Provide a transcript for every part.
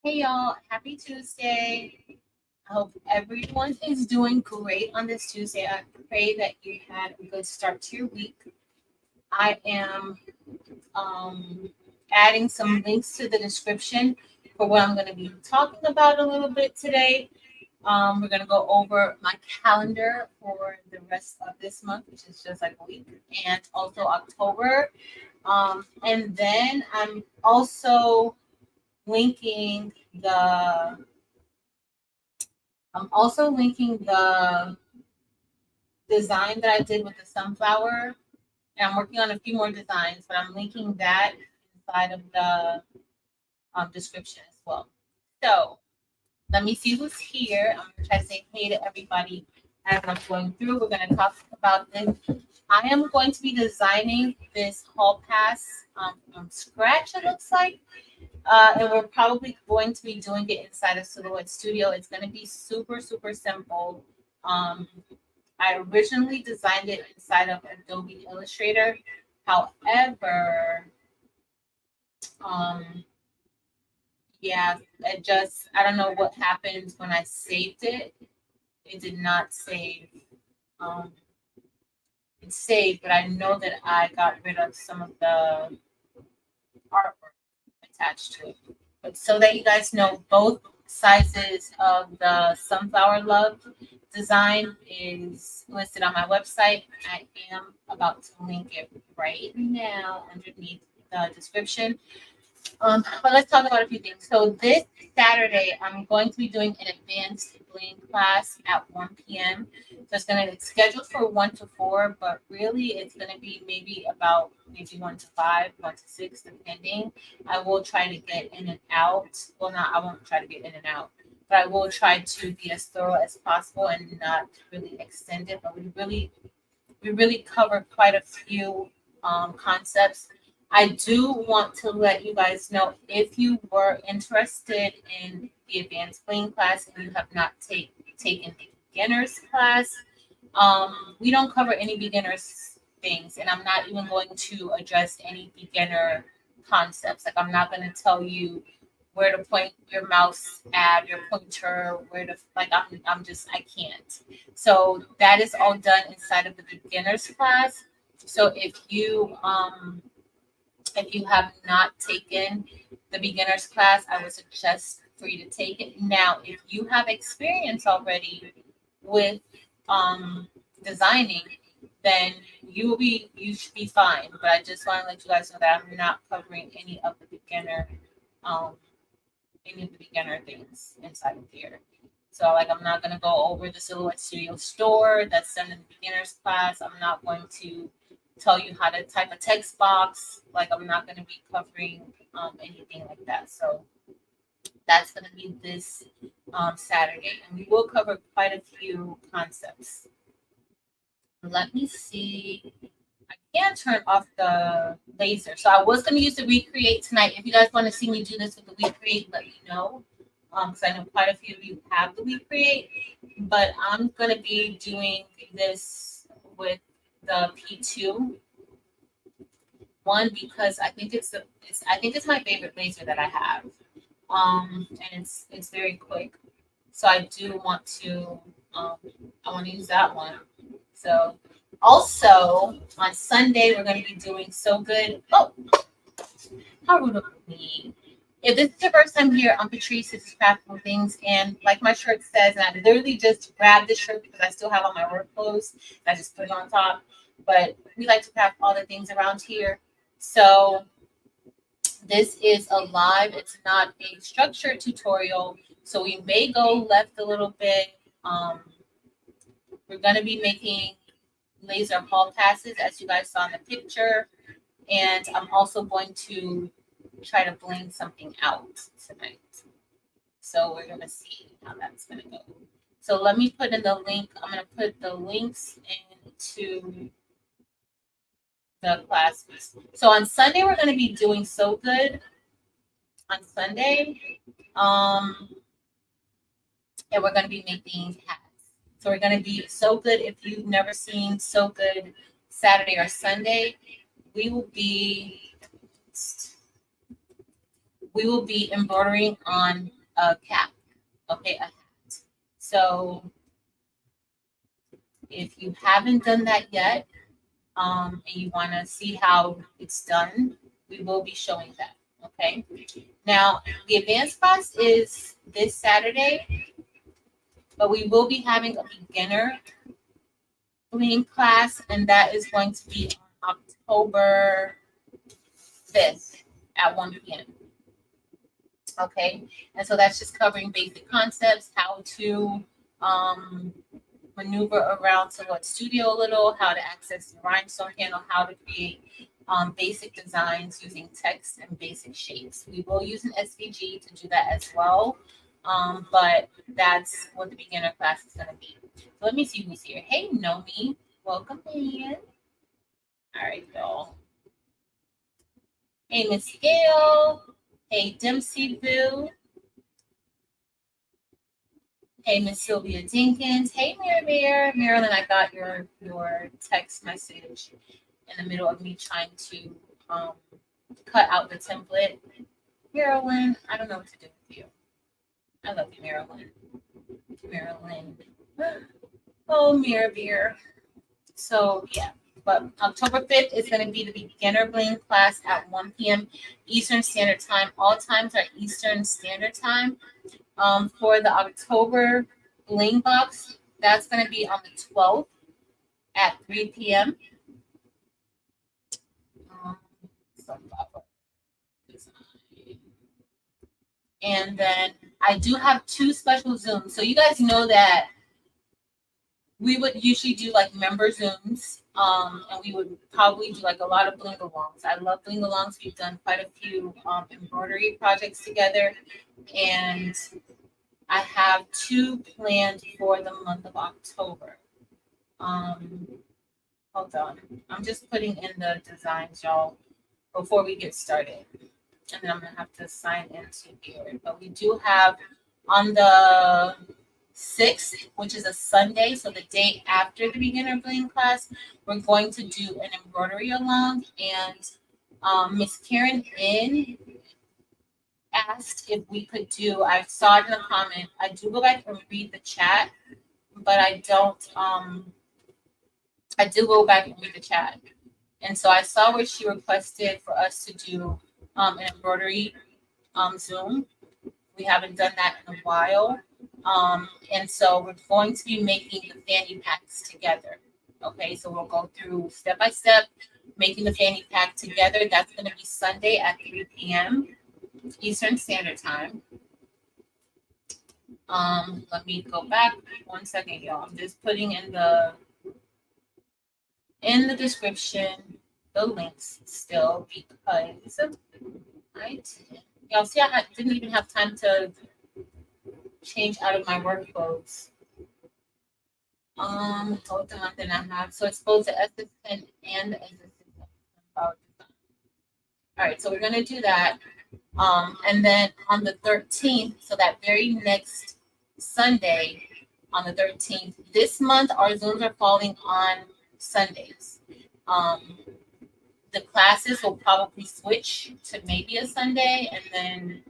Hey y'all, happy Tuesday. I hope everyone is doing great on this Tuesday. I pray that you had a good start to your week. I am adding some links to the description for what I'm going to be talking about a little bit today. We're going to go over my calendar for the rest of this month, which is just like a week, and also October. And then I'm also linking the I'm also linking the design that I did with the sunflower, and I'm working on a few more designs, but I'm linking that inside of the description as well. So let me see who's here. I'm gonna try to say hey to everybody as I'm going through. We're gonna talk about this. I am going to be designing this hall pass from scratch. It looks like. And we're probably going to be doing it inside of Silhouette Studio. It's going to be super, super simple. Um, I originally designed it inside of Adobe Illustrator. However, um, yeah, I don't know what happened when I saved it. It did not save. Um, it saved, but I know that I got rid of some of the artwork attached to it. But so that you guys know, both sizes of the Sunflower Love design is listed on my website. I am about to link it right now underneath the description. But let's talk about a few things. So this Saturday, I'm going to be doing an advanced Bling class at 1 p.m. So it's scheduled for 1 to 4, but really it's gonna be maybe 1 to 5, 1 to 6, depending. I will try to get in and out. Well, not I won't try to get in and out, but I will try to be as thorough as possible and not really extend it. But we really cover quite a few concepts. I do want to let you guys know if you were interested in the advanced playing class and you have not taken the beginners class, we don't cover any beginners things, and I'm not even going to address any beginner concepts. Like I'm not going to tell you where to point your mouse at, your pointer, where to like I can't. So that is all done inside of the beginners class. So if you have not taken the beginners class, I would suggest for you to take it. Now, if you have experience already with designing, then you should be fine. But I just want to let you guys know that I'm not covering um any of the beginner things inside of here. So like I'm not gonna go over the Silhouette Studio store that's done in the beginners class. I'm not going to tell you how to type a text box. Like I'm not gonna be covering anything like that. So that's gonna be this Saturday, and we will cover quite a few concepts. Let me see. I can turn off the laser. So I was going to use the Recreate tonight. If you guys want to see me do this with the Recreate, let me know. Because I know quite a few of you have the Recreate. But I'm going to be doing this with the P2 one because I think it's my favorite laser that I have. And it's very quick. So I do want to I want to use that one. So also on Sunday we're going to be doing So Good. Oh, how rude of me. If this is your first time here, I'm Patrice. This is Craftful Things, and like my shirt says, and I literally just grabbed this shirt because I still have on my work clothes. And I just put it on top. But we like to craft all the things around here. So this is a live. It's not a structured tutorial, so we may go left a little bit. We're going to be making laser hall passes, as you guys saw in the picture. And I'm also going to try to bling something out tonight. So we're going to see how that's going to go. So let me put in the link. I'm going to put the links into the classes. So on Sunday, we're going to be doing So Good on Sunday. And we're going to be making hats. So we're going to be So Good. If you've never seen So Good Saturday or Sunday, we will be embroidering on a cap, okay, a hat. So if you haven't done that yet, and you want to see how it's done, we will be showing that. Okay. Now, the advanced class is this Saturday, but we will be having a beginner Bling class, and that is going to be on October 5th at 1 p.m. Okay. And so that's just covering basic concepts, how to maneuver around Silhouette Studio a little, how to access the Rhinestone panel, how to create basic designs using text and basic shapes. We will use an SVG to do that as well, but that's what the beginner class is going to be. So let me see who's here. Hey, Nomi, welcome in. All right, y'all. Hey, Miss Gail. Hey, Dempsey Boo. Hey, Miss Sylvia Jenkins. Hey, Marilyn, I got your text message in the middle of me trying to cut out the template. Marilyn, I don't know what to do with you. I love you, Marilyn. Marilyn. Oh, Beer. So, yeah. But October 5th is going to be the beginner Bling class at 1 p.m. Eastern Standard Time. All times are Eastern Standard Time. For the October Bling box, that's going to be on the 12th at 3 p.m. And then I do have 2 special Zooms. So you guys know that we would usually do like member Zooms, and we would probably do like a lot of Bling alongs. I love Bling alongs. We've done quite a few embroidery projects together, and I have 2 planned for the month of October. Hold on. I'm just putting in the designs, y'all, before we get started. And then I'm going to have to sign into here. But we do have on the 6th, which is a Sunday, so the day after the beginner Bling class, we're going to do an embroidery along. And Miss Karen in asked if we could do, I saw it in the comment, I do go back and read the chat, but I don't, I do go back and read the chat. And so I saw where she requested for us to do an embroidery Zoom. We haven't done that in a while. And so we're going to be making the fanny packs together. Okay, so we'll go through step by step, making the fanny pack together. That's going to be Sunday at 3 p.m. Eastern Standard Time. Let me go back 1 second, y'all. I'm just putting in the description the links still because y'all see I didn't even have time to change out of my work clothes. Hold on, then I have so it's both the SS10 and the SS6. All right, so we're gonna do that. And then on the 13th, so that very next Sunday, on the 13th, this month our Zooms are falling on Sundays. The classes will probably switch to maybe a Sunday, and then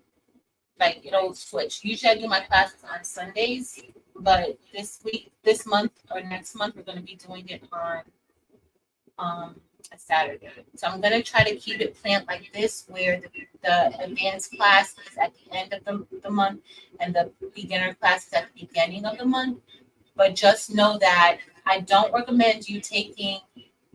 like it'll switch. Usually I do my classes on Sundays, but this month or next month, we're going to be doing it on a Saturday. So I'm going to try to keep it planned like this, where the advanced class is at the end of the month and the beginner class is at the beginning of the month. But just know that I don't recommend you taking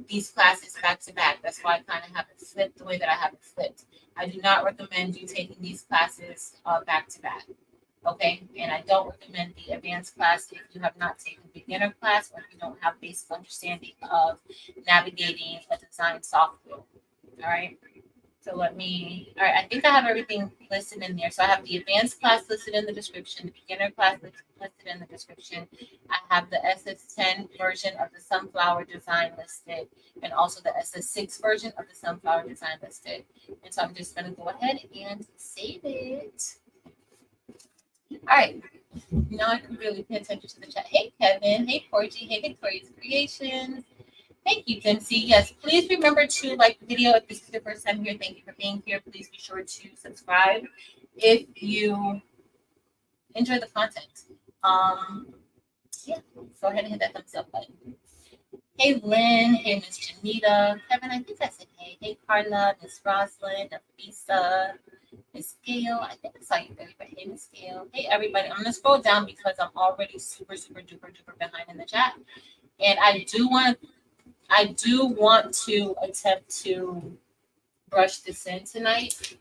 these classes back to back. That's why I kind of have it flipped the way that I have it flipped. I do not recommend you taking these classes back to back. Okay, and I don't recommend the advanced class if you have not taken beginner class or if you don't have basic understanding of navigating a design software. All right. So all right, I think I have everything listed in there. So I have the advanced class listed in the description, the beginner class listed in the description. I have the SS10 version of the sunflower design listed, and also the SS6 version of the sunflower design listed. And so I'm just going to go ahead and save it. All right, now I can really pay attention to the chat. Hey, Kevin. Hey, Porgy. Hey, Victoria's Creations. Thank you, Dempsey. Yes, please remember to like the video if this is your first time here. Thank you for being here. Please be sure to subscribe if you enjoy the content. Yeah, go ahead and hit that thumbs up button. Hey Lynn, hey Miss Janita, Kevin, I think I said hey. Hey Carla, Miss Roslyn, Nafisa, Miss Gail, I think I saw you there, but hey Miss Gail. Hey everybody, I'm gonna scroll down because I'm already super, super duper duper behind in the chat. And I do want to attempt to brush this in tonight.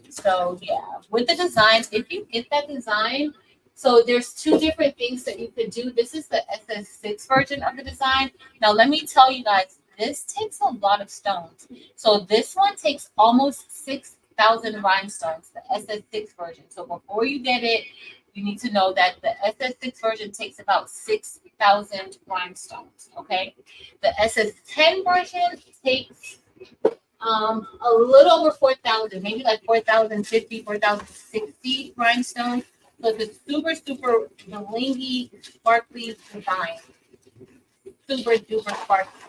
So yeah, with the designs, if you get that design, so there's two different things that you could do. This is the SS6 version of the design. Now let me tell you guys, this takes a lot of stones. So this one takes almost 6,000 rhinestones, the SS6 version. So before you get it, you need to know that the SS6 version takes about 6,000 rhinestones. Okay, the SS10 version takes a little over 4,000, maybe like 4,050, 4,060 rhinestones. So it's a super, super blingy, sparkly design. Super duper sparkly.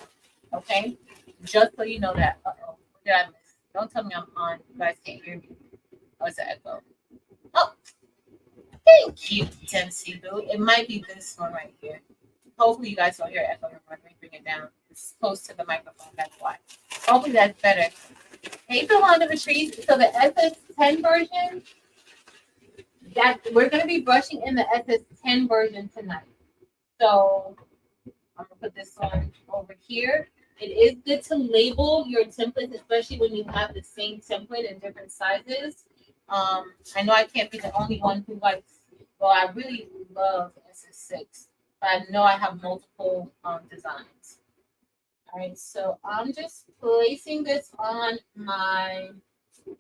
Okay? Just so you know that. Uh-oh. What did I miss? Don't tell me I'm on. You guys can't hear me. Oh, it's an echo. Oh, thank you, Dempsey Boo. It might be this one right here. Hopefully you guys don't hear echo. Let me bring it down. It's close to the microphone. That's why. Hopefully that's better. Hey, Philanda Patrice. So the SS10 version, that we're going to be brushing in the SS10 version tonight. So I'm going to put this one over here. It is good to label your templates, especially when you have the same template in different sizes. I know I can't be the only one who likes, well, I really love SS6, but I know I have multiple designs. All right, so I'm just placing this on my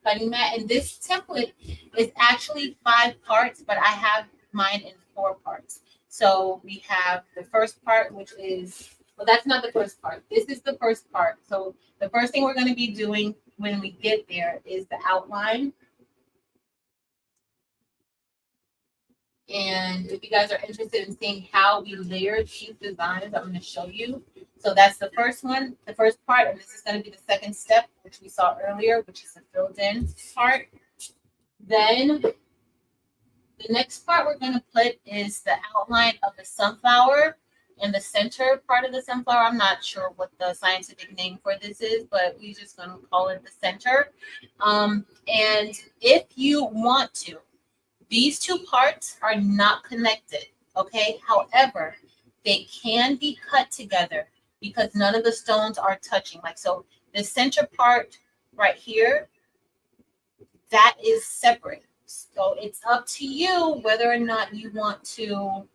cutting mat, and this template is actually 5 parts, but I have mine in 4 parts. So we have the first part, which is, well, that's not the first part. This is the first part. So the first thing we're going to be doing when we get there is the outline. And if you guys are interested in seeing how we layer these designs, I'm going to show you. So that's the first one, the first part, and this is going to be the second step, which we saw earlier, which is the filled in part. Then the next part we're going to put is the outline of the sunflower in the center part of the sunflower. I'm not sure what the scientific name for this is, but we're just going to call it the center. And if you want to, these two parts are not connected, okay? However, they can be cut together because none of the stones are touching. Like, so the center part right here, that is separate. So it's up to you whether or not you want to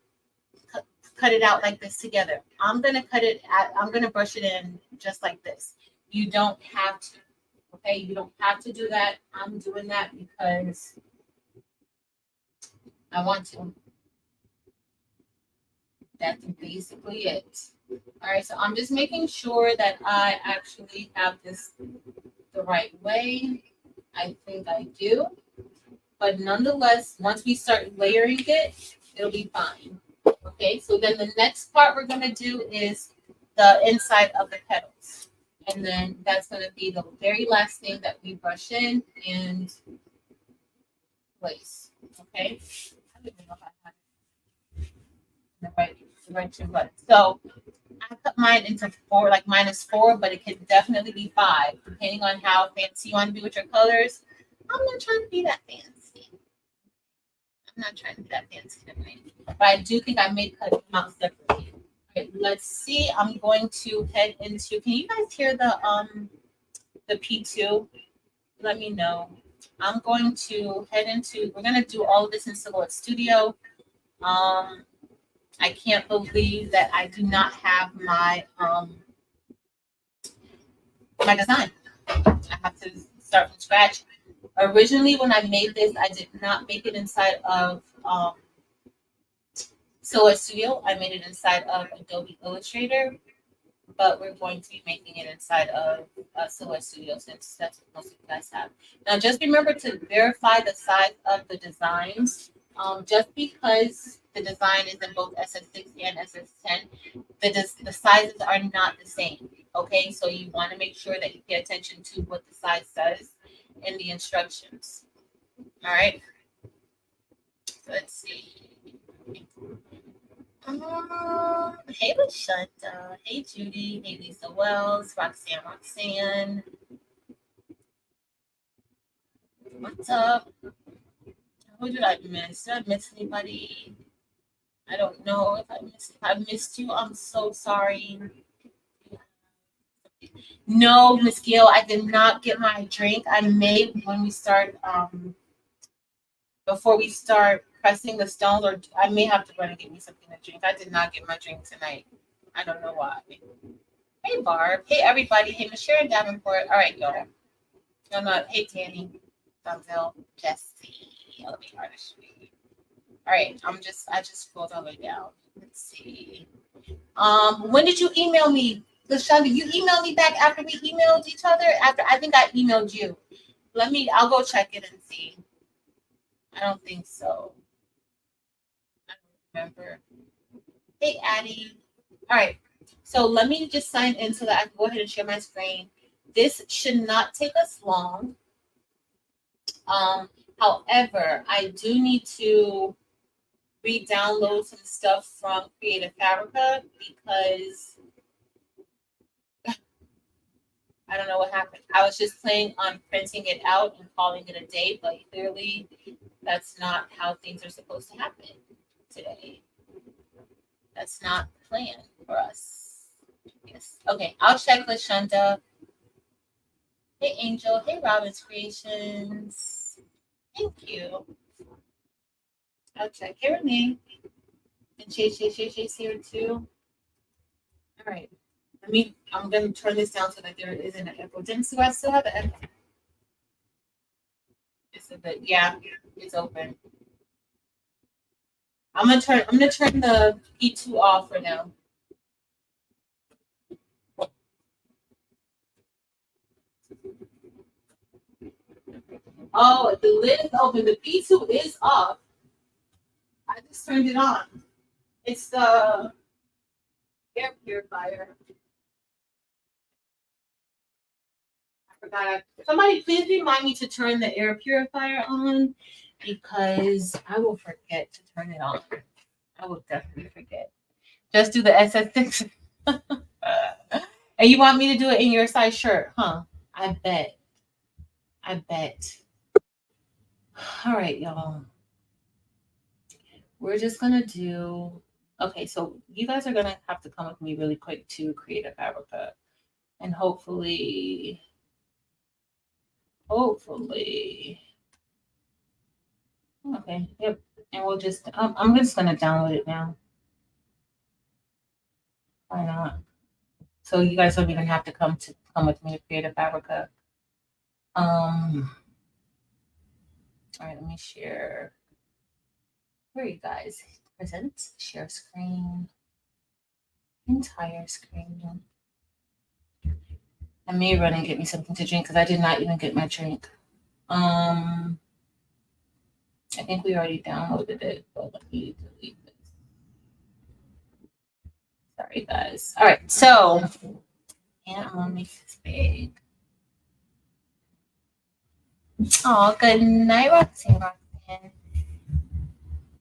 cut it out like this together. I'm going to brush it in just like this. You don't have to, okay? You don't have to do that. I'm doing that because I want to. That's basically it. All right, so I'm just making sure that I actually have this the right way. I think I do. But nonetheless, once we start layering it, it'll be fine. Okay, so then the next part we're going to do is the inside of the petals. And then that's going to be the very last thing that we brush in and place. Okay, I don't even know if I have the right two buttons. So I cut mine into 4, like -4, but it could definitely be 5, depending on how fancy you want to be with your colors. I'm not trying to be that fancy. I'm not trying to be that fancy tonight. But I do think I may cut them out separately. Okay, let's see. I'm going to head into, can you guys hear the P2? Let me know. I'm going to head into, we're going to do all of this in Silhouette Studio. I can't believe that I do not have my my design. I have to start from scratch. Originally, when I made this, I did not make it inside of Silhouette Studio. I made it inside of Adobe Illustrator, but we're going to be making it inside of Silhouette Studio since that's what most of you guys have. Now, just remember to verify the size of the designs. Just because the design is in both SS6 and SS10, the sizes are not the same. Okay, so you want to make sure that you pay attention to what the size says in the instructions. All right. Let's see. Hey, Lashunta. Hey, Judy. Hey, Lisa Wells. Roxanne. What's up? Who did I miss? Did I miss anybody? I don't know if I missed you. I'm so sorry. No, Miss Gill, I did not get my drink. I may when we start before we start pressing the stones, or I may have to run and get me something to drink. I did not get my drink tonight. I don't know why. Hey Barb. Hey everybody. Hey Miss Sharon Davenport. All right, y'all. Y'all not. Hey Tanny. Donzel. Jesse. Elevate Artistry. All right. I just scrolled all the way down. Let's see. When did you email me? LaShonda, you emailed me back after we emailed each other? After I think I emailed you. I'll go check it and see. I don't think so. I don't remember. Hey, Addie. All right. So let me just sign in so that I can go ahead and share my screen. This should not take us long. However, I do need to re-download some stuff from Creative Fabrica because I don't know what happened. I was just planning on printing it out and calling it a day, but clearly that's not how things are supposed to happen today. That's not the plan for us. Yes. Okay, I'll check LaShunta. Hey, Angel. Hey, Robin's Creations. Thank you. I'll check. Hey, Renee. And Chase here too. All right. I'm going to turn this down so that there isn't an echo. Do I still have the echo? It's a bit, yeah, it's open. I'm gonna turn the E2 off for now. Oh, the lid is open. The P2 is off. I just turned it on. It's the air purifier. I forgot. Somebody please remind me to turn the air purifier on because I will forget to turn it on. I will definitely forget. Just do the SS6. And you want me to do it in your size shirt, huh? I bet. All right, y'all. We're just gonna do. Okay, so you guys are gonna have to come with me really quick to Creative Fabrica, and hopefully. Okay. Yep. And we'll just. I'm just gonna download it now. Why not? So you guys don't even have to come with me to Creative Fabrica. All right. Let me share. Where are you guys? Present. Share screen. Entire screen. I may run and get me something to drink because I did not even get my drink. I think we already downloaded it, but let me delete this. Sorry, guys. All right, so yeah, I'm gonna make this big. Oh, good night, Roxanne.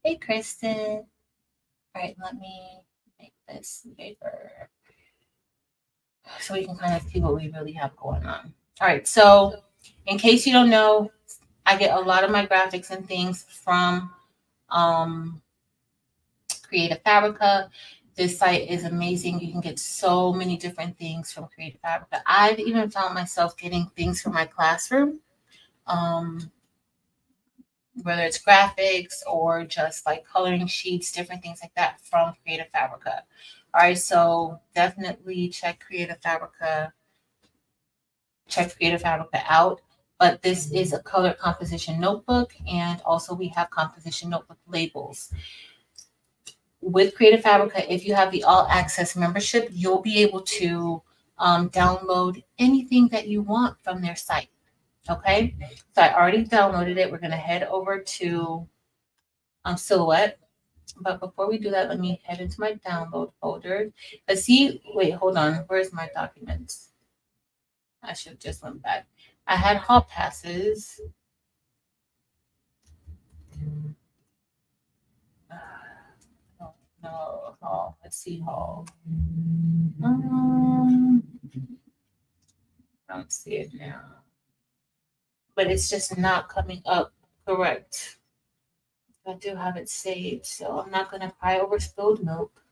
Hey, Kristen. All right, let me make this bigger so we can kind of see what we really have going on. All right, so in case you don't know, I get a lot of my graphics and things from Creative Fabrica. This site is amazing. You can get so many different things from Creative Fabrica. I've even found myself getting things for my classroom, whether it's graphics or just like coloring sheets, different things like that from Creative Fabrica. All right, so definitely check Creative Fabrica out. But this is a color composition notebook, and also we have composition notebook labels. With Creative Fabrica, if you have the all access membership, you'll be able to download anything that you want from their site. Okay, so I already downloaded it. We're going to head over to Silhouette. But before we do that, let me head into my download folder. Let's see. Wait, hold on. Where's my documents? I should have just went back. I had hall passes. Oh, Hall. Let's see Hall. I don't see it now. But it's just not coming up correct. I do have it saved, so I'm not gonna cry over spilled milk.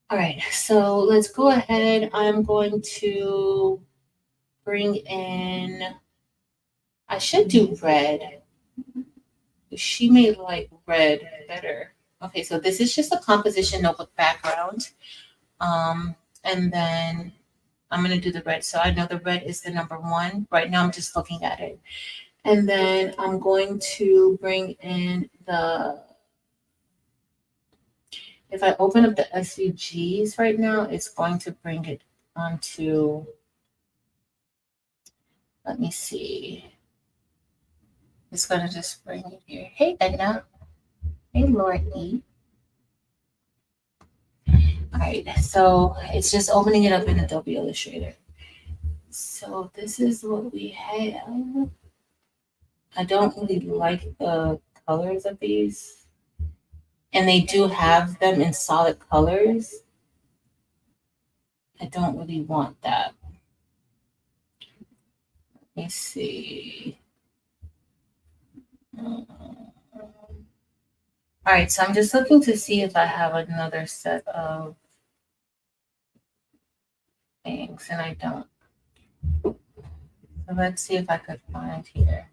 All right, so let's go ahead. I'm going to bring in, I should do red. She may like red better. Okay, so this is just a composition notebook background. And then I'm gonna do the red. So I know the red is the number one. Right now I'm just looking at it. And then I'm going to bring in the, if I open up the SVGs right now, it's going to bring it onto, let me see. It's gonna just bring it here. Hey Edna. Hey Laura E. All right, so it's just opening it up in Adobe Illustrator. So this is what we have. I don't really like the colors of these. And they do have them in solid colors. I don't really want that. Let me see. All right, so I'm just looking to see if I have another set of things, and I don't. So let's see if I could find here.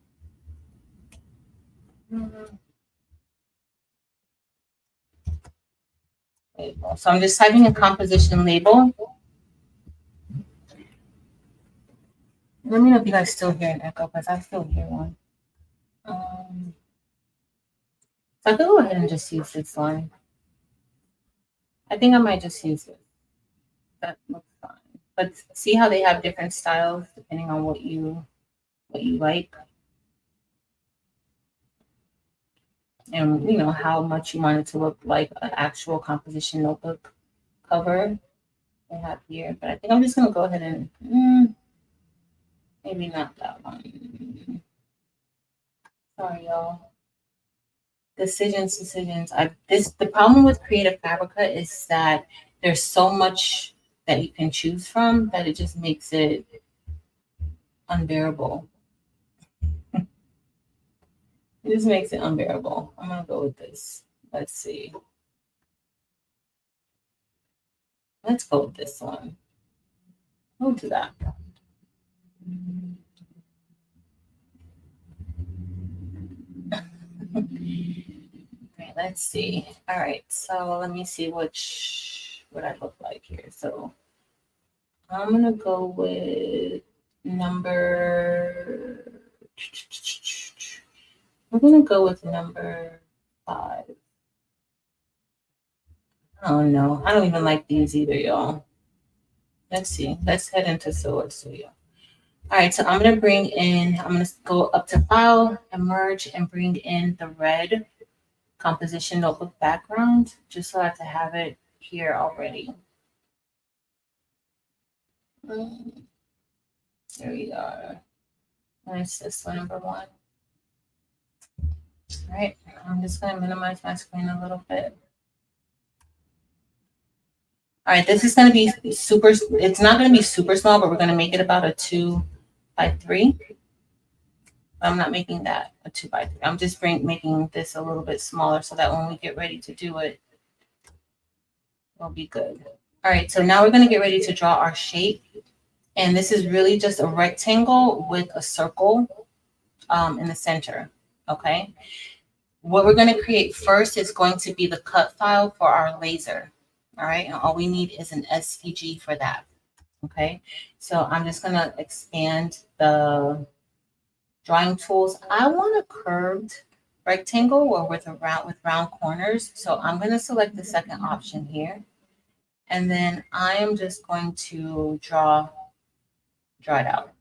Label. So I'm just typing a composition label. Let me know if you guys still hear an echo, because I still hear one. So I could go ahead and just use this one. I think I might just use it. That looks fine. But see how they have different styles depending on what you like. And you know how much you want it to look like an actual composition notebook cover they have here. But I think I'm just gonna go ahead and maybe not that one. Sorry, y'all. Decisions. The problem with Creative Fabrica is that there's so much that you can choose from that it just makes it unbearable. It just makes it unbearable. I'm gonna go with this. Let's see. Let's go with this one. We'll do that. Okay, let's see. All right, so let me see what I look like here. So I'm gonna go with number. We're gonna go with number 5. Oh no, I don't even like these either, y'all. Let's see. Let's head into Silhouette Studio. All right, so I'm gonna go up to File, Emerge, and bring in the red composition notebook background, just so I have to have it here already. There we are. Nice, this one, number 1. All right, I'm just gonna minimize my screen a little bit. All right, this is gonna be super, it's not gonna be super small, but we're gonna make it about a 2 by 3. I'm not making that a 2 by 3. I'm just making this a little bit smaller so that when we get ready to do it, it'll be good. All right, so now we're gonna get ready to draw our shape. And this is really just a rectangle with a circle in the center, okay? What we're gonna create first is going to be the cut file for our laser, all right? And all we need is an SVG for that, okay? So I'm just gonna expand the drawing tools. I want a curved rectangle or with round corners. So I'm gonna select the second option here. And then I am just going to draw it out.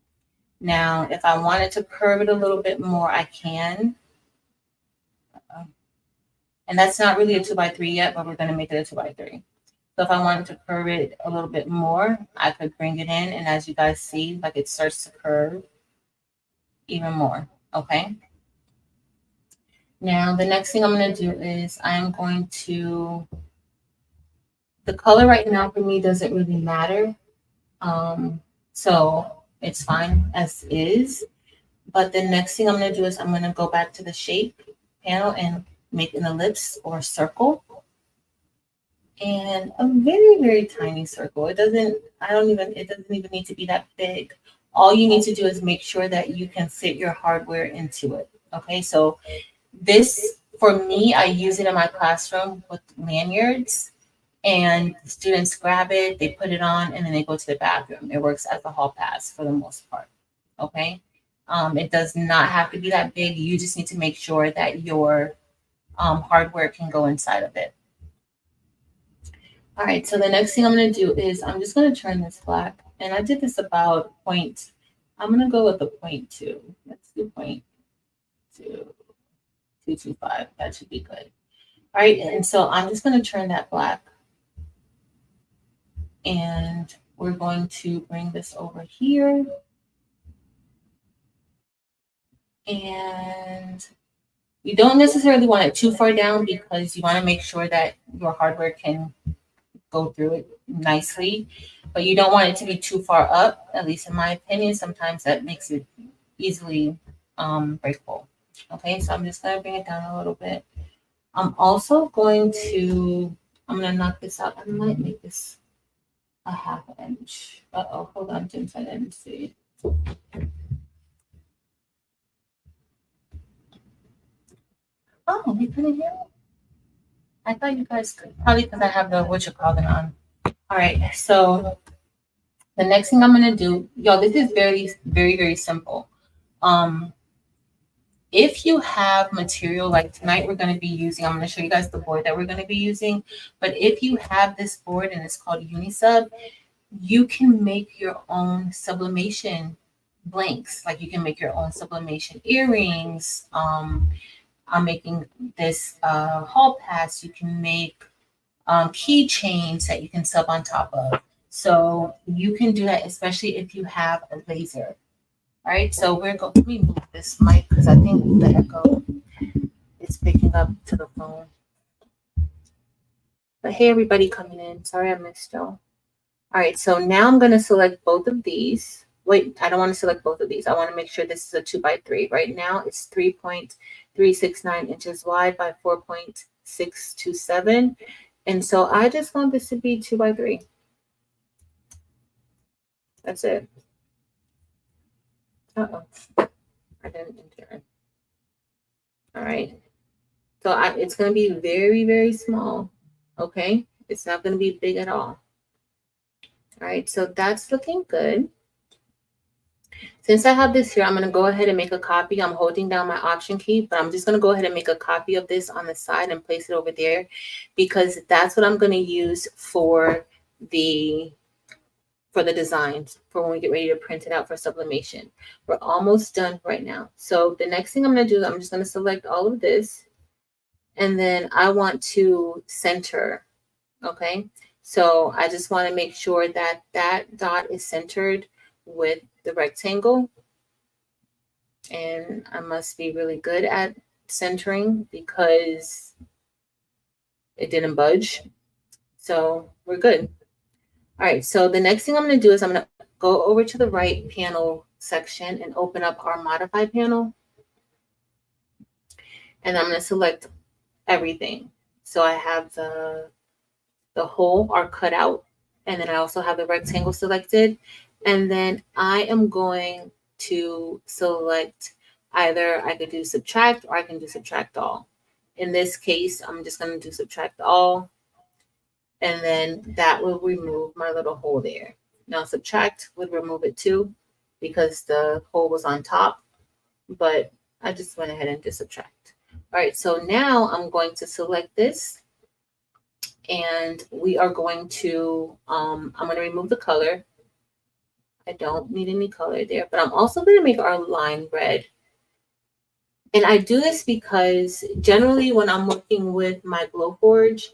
Now, if I wanted to curve it a little bit more, I can. And that's not really a 2 by 3 yet, but we're going to make it a 2 by 3. So if I wanted to curve it a little bit more, I could bring it in. And as you guys see, like it starts to curve even more. Okay. Now, the next thing I'm going to do is I'm going to The color right now for me doesn't really matter. So it's fine as is. But the next thing I'm gonna do is I'm gonna go back to the shape panel and make an ellipse or a circle. And a very, very tiny circle. It doesn't even need to be that big. All you need to do is make sure that you can fit your hardware into it. Okay, so this, for me, I use it in my classroom with lanyards, and students grab it, they put it on, and then they go to the bathroom. It works as a hall pass for the most part. Okay, it does not have to be that big. You just need to make sure that your hardware can go inside of it. All right, so the next thing I'm gonna do is I'm just gonna turn this black, and I did this about point. I'm gonna go with the 0.2. Let's do 0.2225. That should be good. All right, and so I'm just gonna turn that black, and we're going to bring this over here, and you don't necessarily want it too far down because you want to make sure that your hardware can go through it nicely, but you don't want it to be too far up, at least in my opinion. Sometimes that makes it easily breakable. Okay, so I'm just gonna bring it down a little bit. I'm also going to, I'm gonna knock this out. I might make this a half inch. Uh-oh, hold on, James, I didn't see. Oh, you couldn't hear it? I thought you guys could, probably because I have the what you call it on. All right, so the next thing I'm gonna do, y'all, this is very, very, very simple. Um, if you have material like tonight, we're gonna be using, I'm gonna show you guys the board that we're gonna be using. But if you have this board and it's called Unisub, you can make your own sublimation blanks. Like you can make your own sublimation earrings. I'm making this hall pass. You can make keychains that you can sub on top of. So you can do that, especially if you have a laser. All right, so we're going. Let me move this mic because I think the echo is picking up to the phone. But hey, everybody coming in. Sorry I missed y'all. All right, so now I'm going to select both of these. Wait, I don't want to select both of these. I want to make sure this is a 2x3. Right now, it's 3.369 inches wide by 4.627. And so I just want this to be 2x3. That's it. Uh-oh. I didn't enter it. All right. So it's going to be very, very small. Okay. It's not going to be big at all. All right. So that's looking good. Since I have this here, I'm going to go ahead and make a copy. I'm holding down my Option key, but I'm just going to go ahead and make a copy of this on the side and place it over there because that's what I'm going to use for the designs for when we get ready to print it out for sublimation. We're almost done right now. So the next thing I'm going to do is I'm just going to select all of this, and then I want to center. Okay. So I just want to make sure that that dot is centered with the rectangle. And I must be really good at centering because it didn't budge. So we're good. All right, so the next thing I'm going to do is I'm going to go over to the right panel section and open up our modify panel. And I'm going to select everything. So I have the hole or cut out, and then I also have the rectangle selected. And then I am going to select either I could do subtract or I can do subtract all. In this case, I'm just going to do subtract all. And then that will remove my little hole there. Now subtract would remove it too because the hole was on top, but I just went ahead and did subtract. All right, so now I'm going to select this and we are going to, I'm going to remove the color. I don't need any color there, but I'm also going to make our line red. And I do this because generally when I'm working with my Glowforge,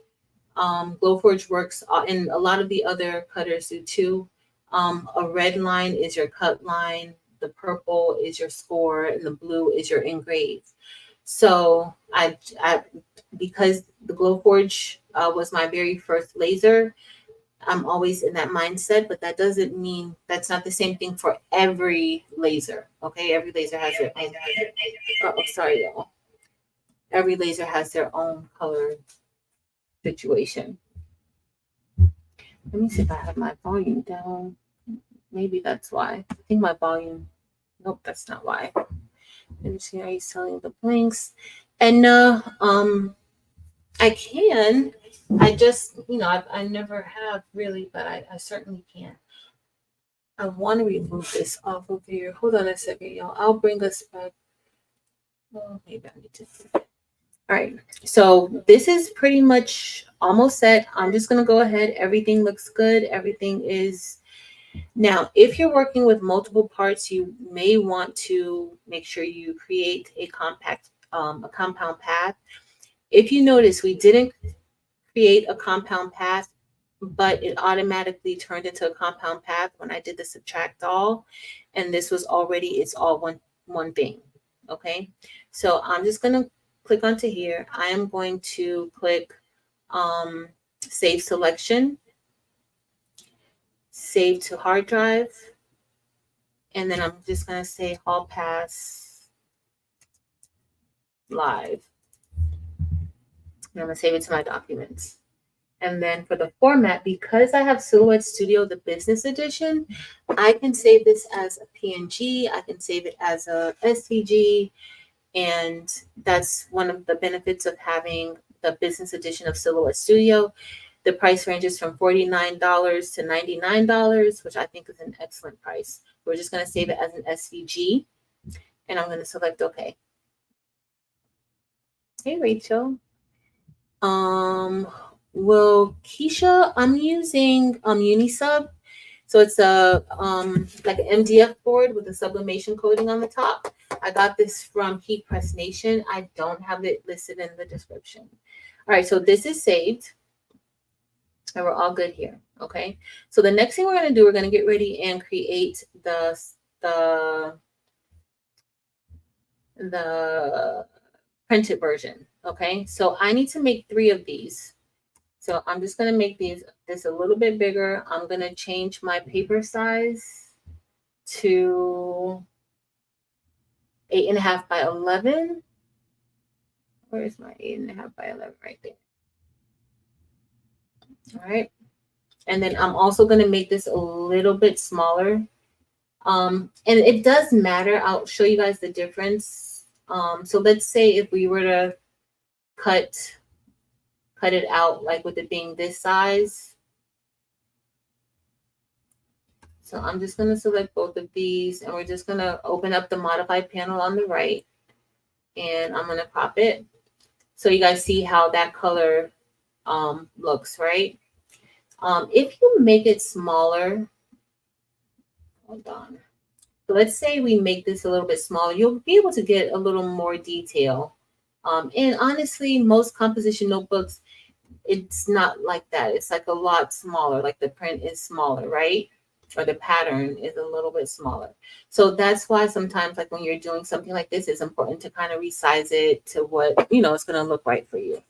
Glowforge works, and a lot of the other cutters do too. A red line is your cut line, the purple is your score, and the blue is your engrave. So I because the Glowforge was my very first laser, I'm always in that mindset, but that doesn't mean that's not the same thing for every laser. Okay, every laser has their own. Oh, sorry, y'all. Every laser has their own color situation. Let me see if I have my volume down. Maybe that's why. I think my volume. Nope, that's not why. Let me see. Are you selling the blinks? And I can. I just, I never have really, but I certainly can. I want to remove this off of here. Hold on a second, y'all. I'll bring us back. Well, maybe I need to. All right. So this is pretty much almost set. I'm just going to go ahead. Everything looks good. Everything is. Now, if you're working with multiple parts, you may want to make sure you create a compound path. If you notice, we didn't create a compound path, but it automatically turned into a compound path when I did the subtract all, and this was already, it's all one thing. Okay, so I'm just going to click onto here. I am going to click save selection, save to hard drive, and then I'm just going to say hall pass live. And I'm going to save it to my documents. And then for the format, because I have Silhouette Studio, the business edition, I can save this as a PNG. I can save it as a SVG. And that's one of the benefits of having the business edition of Silhouette Studio. The price ranges from $49 to $99, which I think is an excellent price. We're just going to save it as an SVG. And I'm going to select OK. Hey, Rachel. Well, Keisha, I'm using Unisub. So it's a like an MDF board with a sublimation coating on the top. I got this from Heat Press Nation. I don't have it listed in the description. All right, so this is saved. And we're all good here. Okay. So the next thing we're going to do, we're going to get ready and create the printed version. Okay. So I need to make 3 of these. So I'm just going to make this a little bit bigger. I'm going to change my paper size to 8.5 by 11. Where's my 8.5 by 11 right there? All right. And then I'm also going to make this a little bit smaller. And it does matter. I'll show you guys the difference. So let's say if we were to cut it out, like with it being this size. So I'm just going to select both of these, and we're just going to open up the modified panel on the right, and I'm going to crop it. So you guys see how that color looks, right? If you make it smaller, hold on. So let's say we make this a little bit smaller, you'll be able to get a little more detail. And honestly, most composition notebooks, it's not like that. It's like a lot smaller, like the print is smaller, right? Or the pattern is a little bit smaller. So that's why sometimes, like when you're doing something like this, it's important to kind of resize it to what, it's going to look right for you.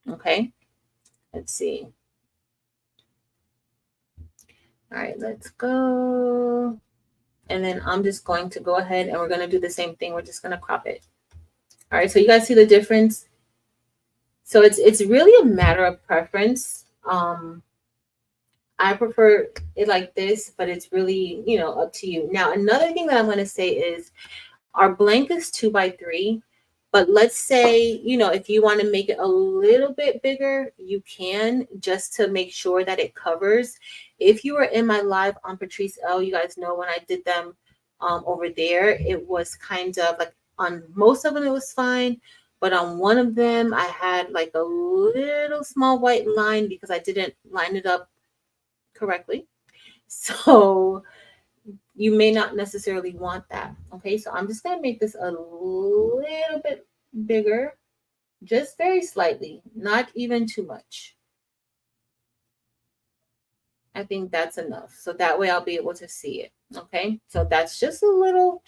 Okay. Let's see. All right, let's go. And then I'm just going to go ahead and we're going to do the same thing. We're just going to crop it. All right, so you guys see the difference? So it's really a matter of preference. I prefer it like this, but it's really, up to you. Now, another thing that I'm going to say is our blank is 2x3, but let's say, if you want to make it a little bit bigger, you can, just to make sure that it covers. If you were in my live on Patrice L, you guys know when I did them over there, it was kind of like on most of them, it was fine. But on one of them, I had like a little small white line because I didn't line it up correctly. So you may not necessarily want that. Okay, so I'm just going to make this a little bit bigger, just very slightly, not even too much. I think that's enough. So that way I'll be able to see it. Okay, so that's just a little.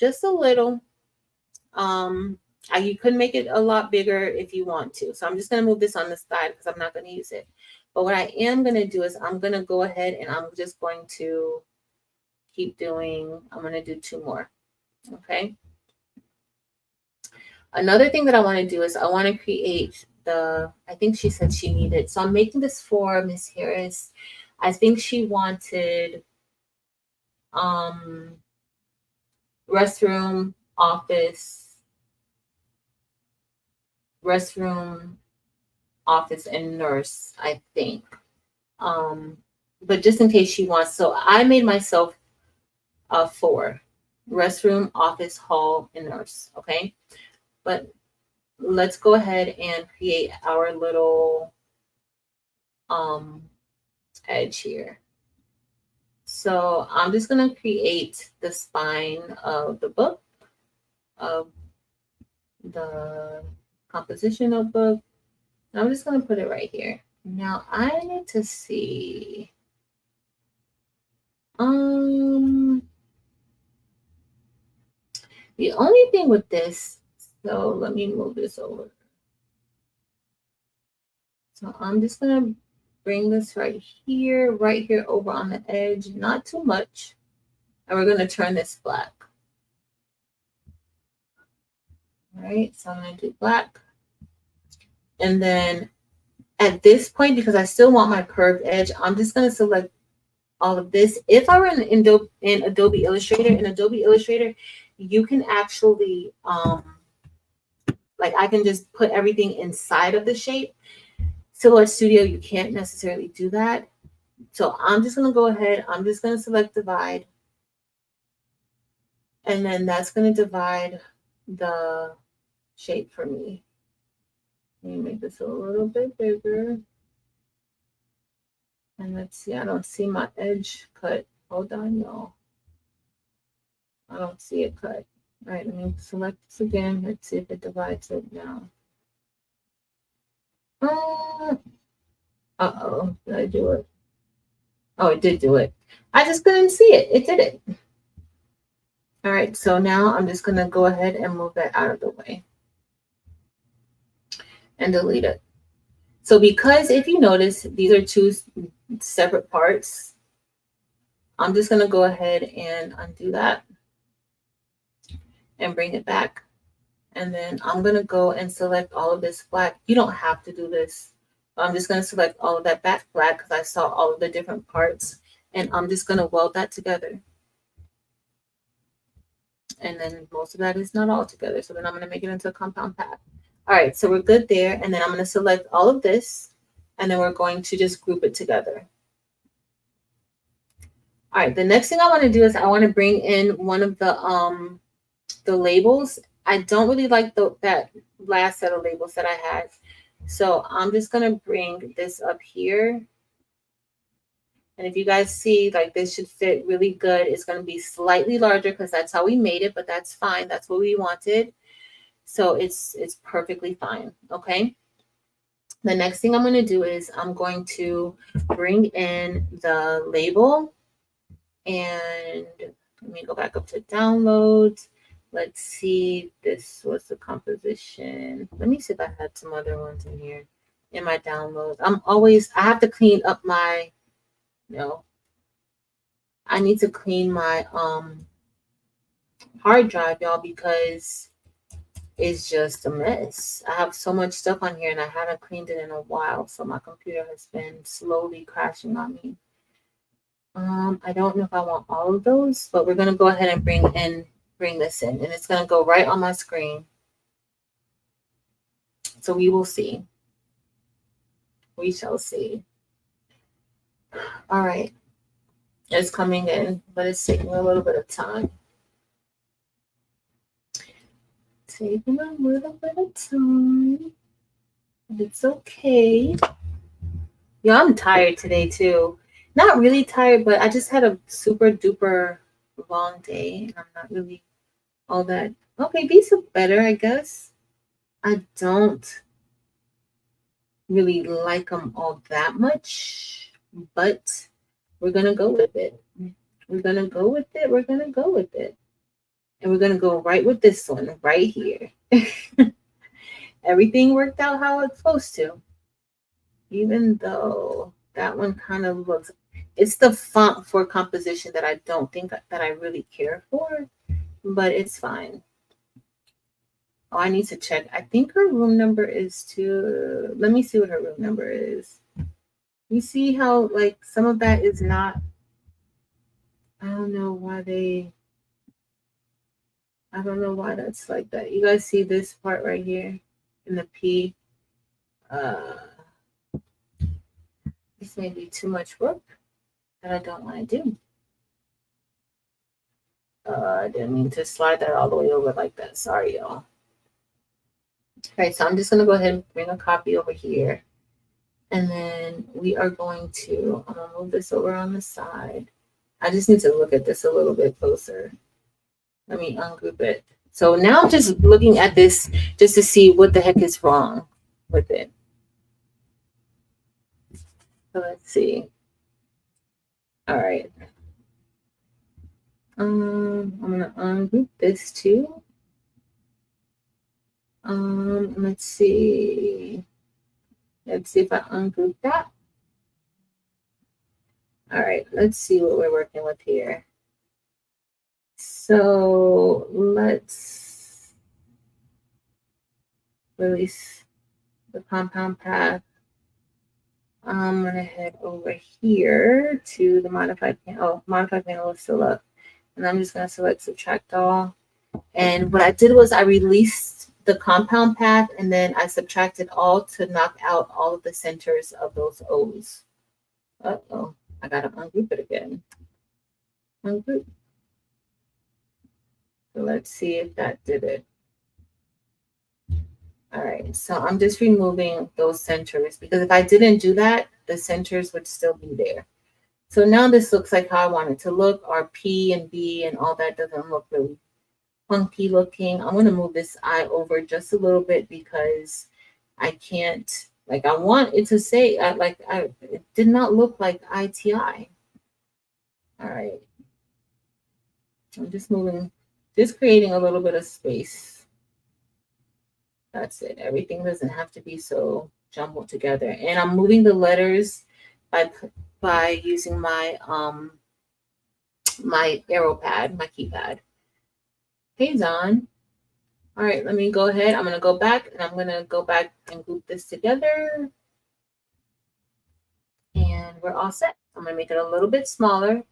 You could make it a lot bigger if you want to. So I'm just going to move this on the side because I'm not going to use it. But what I am going to do is I'm going to go ahead and I'm just going to keep doing, I'm going to do 2 more. Okay. Another thing that I want to do is I want to create I think she said she needed, so I'm making this for Miss Harris. I think she wanted um restroom, office, restroom, office, and nurse, I think. But just in case she wants, so I made myself 4: restroom, office, hall, and nurse. Okay. But let's go ahead and create our little edge here. So I'm just going to create the spine of the book, of the composition notebook. I'm just going to put it right here. Now I need to see. The only thing with this, so let me move this over. So I'm just going to bring this right here over on the edge, not too much. And we're going to turn this black. All right, so I'm going to do black. And then at this point, because I still want my curved edge, I'm just going to select all of this. If I were in Adobe Illustrator, you can actually, like I can just put everything inside of the shape. Silhouette Studio, you can't necessarily do that. So I'm just going to go ahead. I'm just going to select divide. And then that's going to divide the shape for me. Let me make this a little bit bigger. And let's see, I don't see my edge cut. Hold on, y'all. I don't see it cut. All right, let me select this again. Let's see if it divides it now. Uh-oh, did I do it? Oh, it did do it. I just couldn't see it. It did it. All right, so now I'm just going to go ahead and move that out of the way and delete it. So because if you notice, these are 2 separate parts, I'm just going to go ahead and undo that and bring it back. And then I'm going to go and select all of this black. You don't have to do this. I'm just going to select all of that back black because I saw all of the different parts. And I'm just going to weld that together. And then most of that is not all together. So then I'm going to make it into a compound path. All right, so we're good there. And then I'm going to select all of this. And then we're going to just group it together. All right, the next thing I want to do is I want to bring in one of the labels. I don't really like that last set of labels that I had. So I'm just going to bring this up here. And if you guys see, like this should fit really good. It's going to be slightly larger because that's how we made it, but that's fine. That's what we wanted. So it's perfectly fine. Okay. The next thing I'm going to do is I'm going to bring in the label. And let me go back up to downloads. Let's see. This was the composition. Let me see if I had some other ones in here in my downloads. I have to clean up my, I need to clean my hard drive, y'all, because it's just a mess. I have so much stuff on here and I haven't cleaned it in a while. So my computer has been slowly crashing on me. I don't know if I want all of those, but we're going to go ahead and bring this in, and it's going to go right on my screen. So we will see. We shall see. All right. It's coming in, but it's taking a little bit of time. Taking a little bit of time. It's okay. Yeah, I'm tired today too. Not really tired, but I just had a super duper long day, and I'm not really all that. Okay, these are better, I guess. I don't really like them all that much, but we're gonna go with it. We're gonna go with it. We're gonna go with it. And we're going to go right with this one right here. Everything worked out how it's supposed to. Even though that one kind of looks, it's the font for composition that I don't think that I really care for, but it's fine. Oh, I need to check. I think her room number is let me see what her room number is. You see how like some of that is not, I don't know why that's like that. You guys see this part right here in the P? This may be too much work that I don't want to do. I didn't mean to slide that all the way over like that. Sorry, y'all. All right, so I'm just going to go ahead and bring a copy over here. And then we are going to, I'm going to move this over on the side. I just need to look at this a little bit closer. Let me ungroup it. So now I'm just looking at this just to see what the heck is wrong with it. So let's see. All right. I'm gonna ungroup this too. Let's see. Let's see if I ungroup that. All right, let's see what we're working with here. So let's release the compound path. I'm gonna head over here to the modified panel. Oh, modified panel is still up. And I'm just gonna select subtract all. And what I did was I released the compound path and then I subtracted all to knock out all of the centers of those O's. Uh-oh, I gotta ungroup it again. Ungroup. So let's see if that did it. All right, so I'm just removing those centers because if I didn't do that, the centers would still be there. So now this looks like how I want it to look. Our P and B and all that doesn't look really funky looking. I'm going to move this I over just a little bit because I can't, like I want it to say, it did not look like ITI. All right. I'm just moving, just creating a little bit of space. That's it. Everything doesn't have to be so jumbled together. And I'm moving the letters by using my my arrow pad, my keypad. Hey, Don. All right, let me go ahead. I'm going to go back and I'm going to go back and group this together. And we're all set. I'm going to make it a little bit smaller.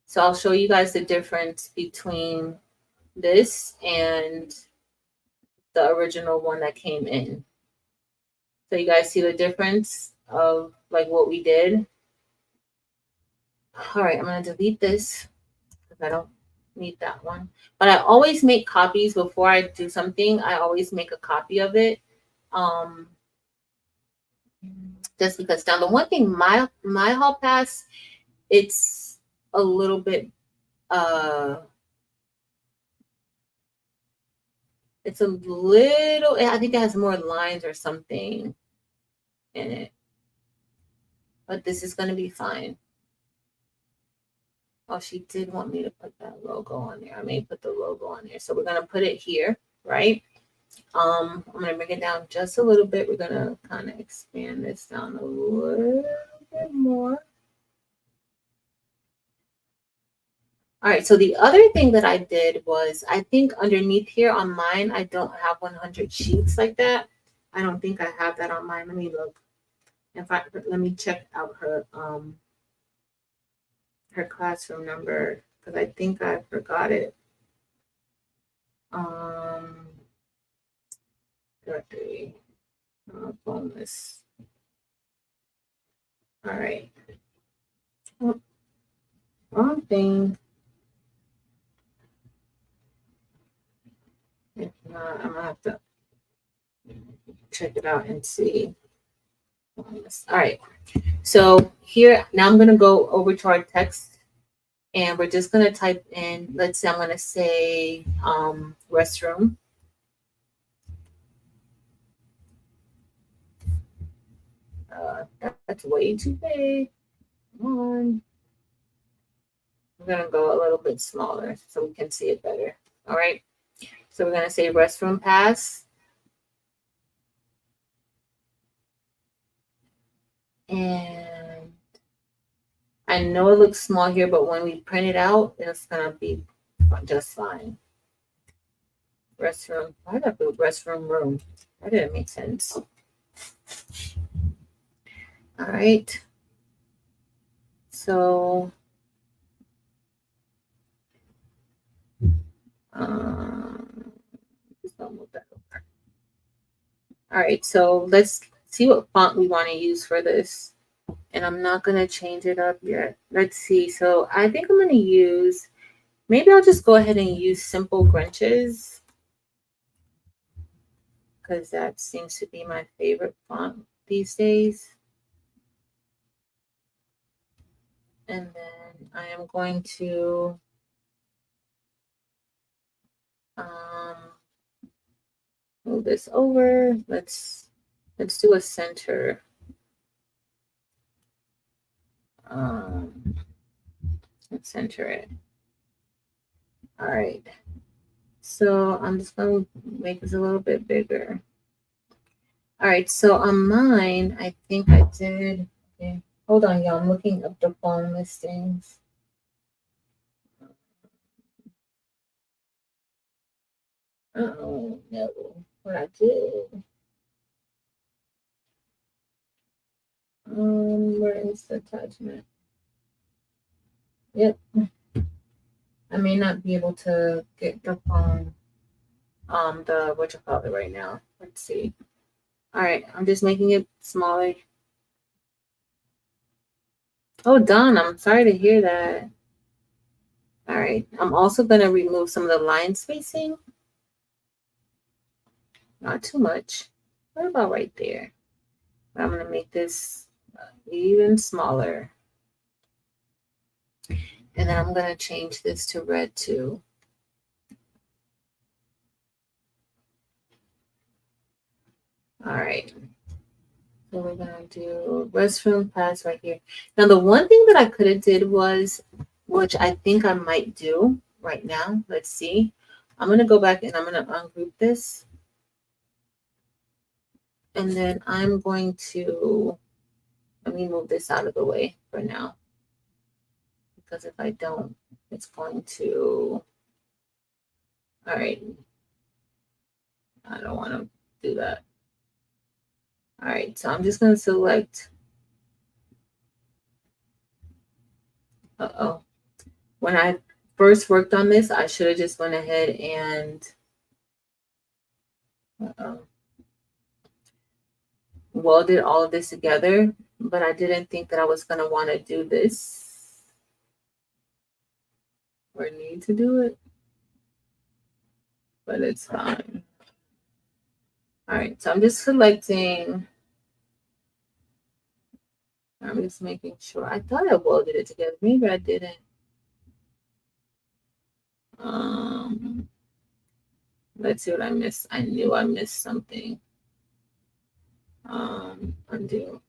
So I'll show you guys the difference between this and the original one that came in. So you guys see the difference of like what we did. All right, I'm going to delete this because I don't need that one. But I always make copies before I do something. I always make a copy of it. Just because now the one thing my hall pass, it's a little bit it's a little, I think it has more lines or something in it. But this is going to be fine. Oh, she did want me to put that logo on there. I may put the logo on there. So we're going to put it here, right? I'm going to bring it down just a little bit. We're going to kind of expand this down a little bit more. All right, so the other thing that I did was, I think underneath here on mine, I don't have 100 sheets like that. I don't think I have that on mine. Let me look. Let me check out her classroom number because I think I forgot it. Directory. Bonus. All right. Wrong thing. If not, I'm gonna have to check it out and see. All right. So here, now I'm gonna go over to our text and we're just gonna type in, let's say I'm gonna say restroom. That's way too big. Come on. We're gonna go a little bit smaller so we can see it better. All right. So we're gonna say restroom pass. And I know it looks small here, but when we print it out, it's gonna be just fine. Restroom. Why did I put restroom room? That didn't make sense. All right. So just don't move that over. All right, so let's see what font we want to use for this. And I'm not gonna change it up yet. Let's see. So I think I'm gonna use, maybe I'll just go ahead and use Simple Grinches, because that seems to be my favorite font these days. And then I am going to move this over. Let's do a center. Let's center it. All right. So I'm just going to make this a little bit bigger. All right. So on mine, I think I did. Okay. Hold on, y'all. I'm looking up the phone listings. Oh, no. What I did. Where is the attachment? Yep. I may not be able to get the phone, the what you call it right now. Let's see. All right, I'm just making it smaller. Oh, Don, I'm sorry to hear that. All right, I'm also gonna remove some of the line spacing. Not too much. What about right there? I'm gonna make this even smaller. And then I'm gonna change this to red too. All right. So we're gonna do restroom pass right here. Now the one thing that I could have did was, which I think I might do right now. Let's see. I'm gonna go back and I'm gonna ungroup this. And then I'm going to, let me move this out of the way for now. Because if I don't, it's going to, all right. I don't want to do that. All right, so I'm just going to select, uh-oh. When I first worked on this, I should have just went ahead and, welded all of this together, but I didn't think that I was going to want to do this or need to do it, but it's fine. All right, so I'm just selecting, I'm just making sure. I thought I welded it together. Maybe I didn't. Let's see what I missed. I knew I missed something. Undo.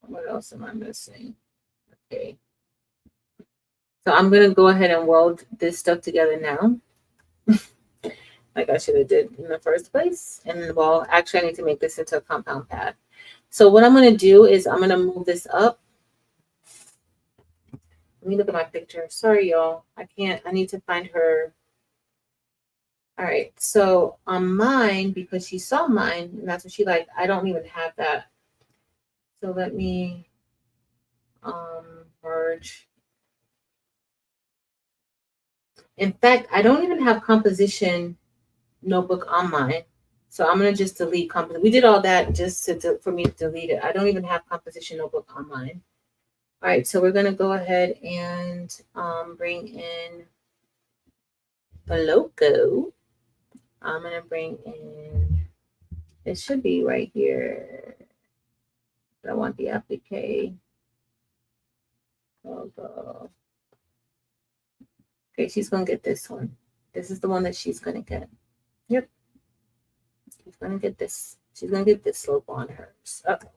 What else am I missing? Okay. So I'm going to go ahead and weld this stuff together now. Like I should have did in the first place. And well, actually I need to make this into a compound pad. So what I'm going to do is I'm going to move this up. Let me look at my picture. Sorry, y'all. I need to find her. All right. So on mine, because she saw mine, and that's what she liked, I don't even have that. So let me merge. In fact, I don't even have composition notebook on mine. So I'm going to just delete composition. We did all that just for me to delete it. I don't even have composition notebook on mine. All right, so we're going to go ahead and bring in the logo. I'm going to bring in, it should be right here. I want the applique logo. Okay, she's going to get this one. This is the one that she's going to get. Yep. She's going to get this. She's going to get this logo on hers. Uh-oh.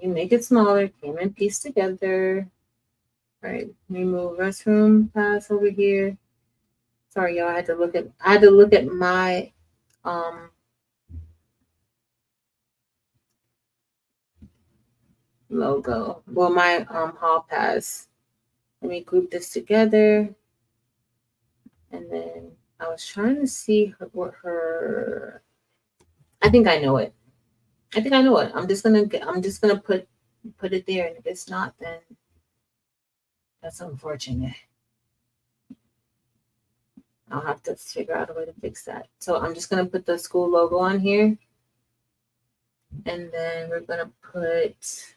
You make it smaller, came and piece together. All right, remove restroom pass over here. Sorry, y'all. I had to look at my logo. Well, my hall pass. Let me group this together. And then I was trying to see what her. I think I know it. I'm just gonna put it there, and if it's not, then that's unfortunate. I'll have to figure out a way to fix that. So I'm just gonna put the school logo on here, and then we're gonna put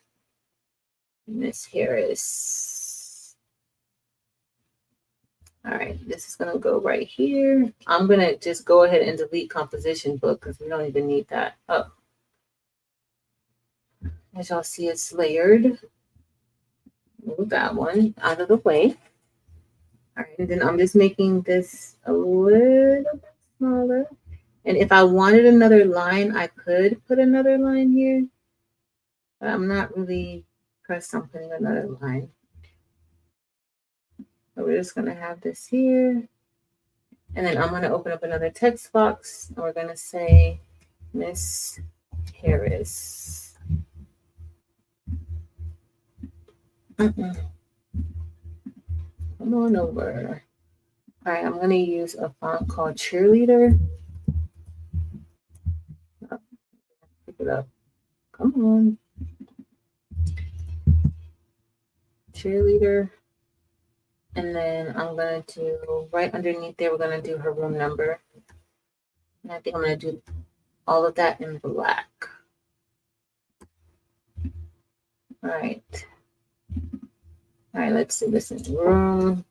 Miss Harris. All right, this is gonna go right here. I'm gonna just go ahead and delete composition book because we don't even need that. Oh, as y'all see, it's layered. Move that one out of the way. All right, and then I'm just making this a little bit smaller. And if I wanted another line, I could put another line here, but I'm not really pressed on putting another line. So we're just gonna have this here. And then I'm gonna open up another text box and we're gonna say Miss Harris. Come on over. All right, I'm gonna use a font called Cheerleader. Oh, pick it up. Come on. Cheerleader. And then I'm going to do right underneath there, we're going to do her room number. And I think I'm going to do all of that in black. All right. All right, let's do this in room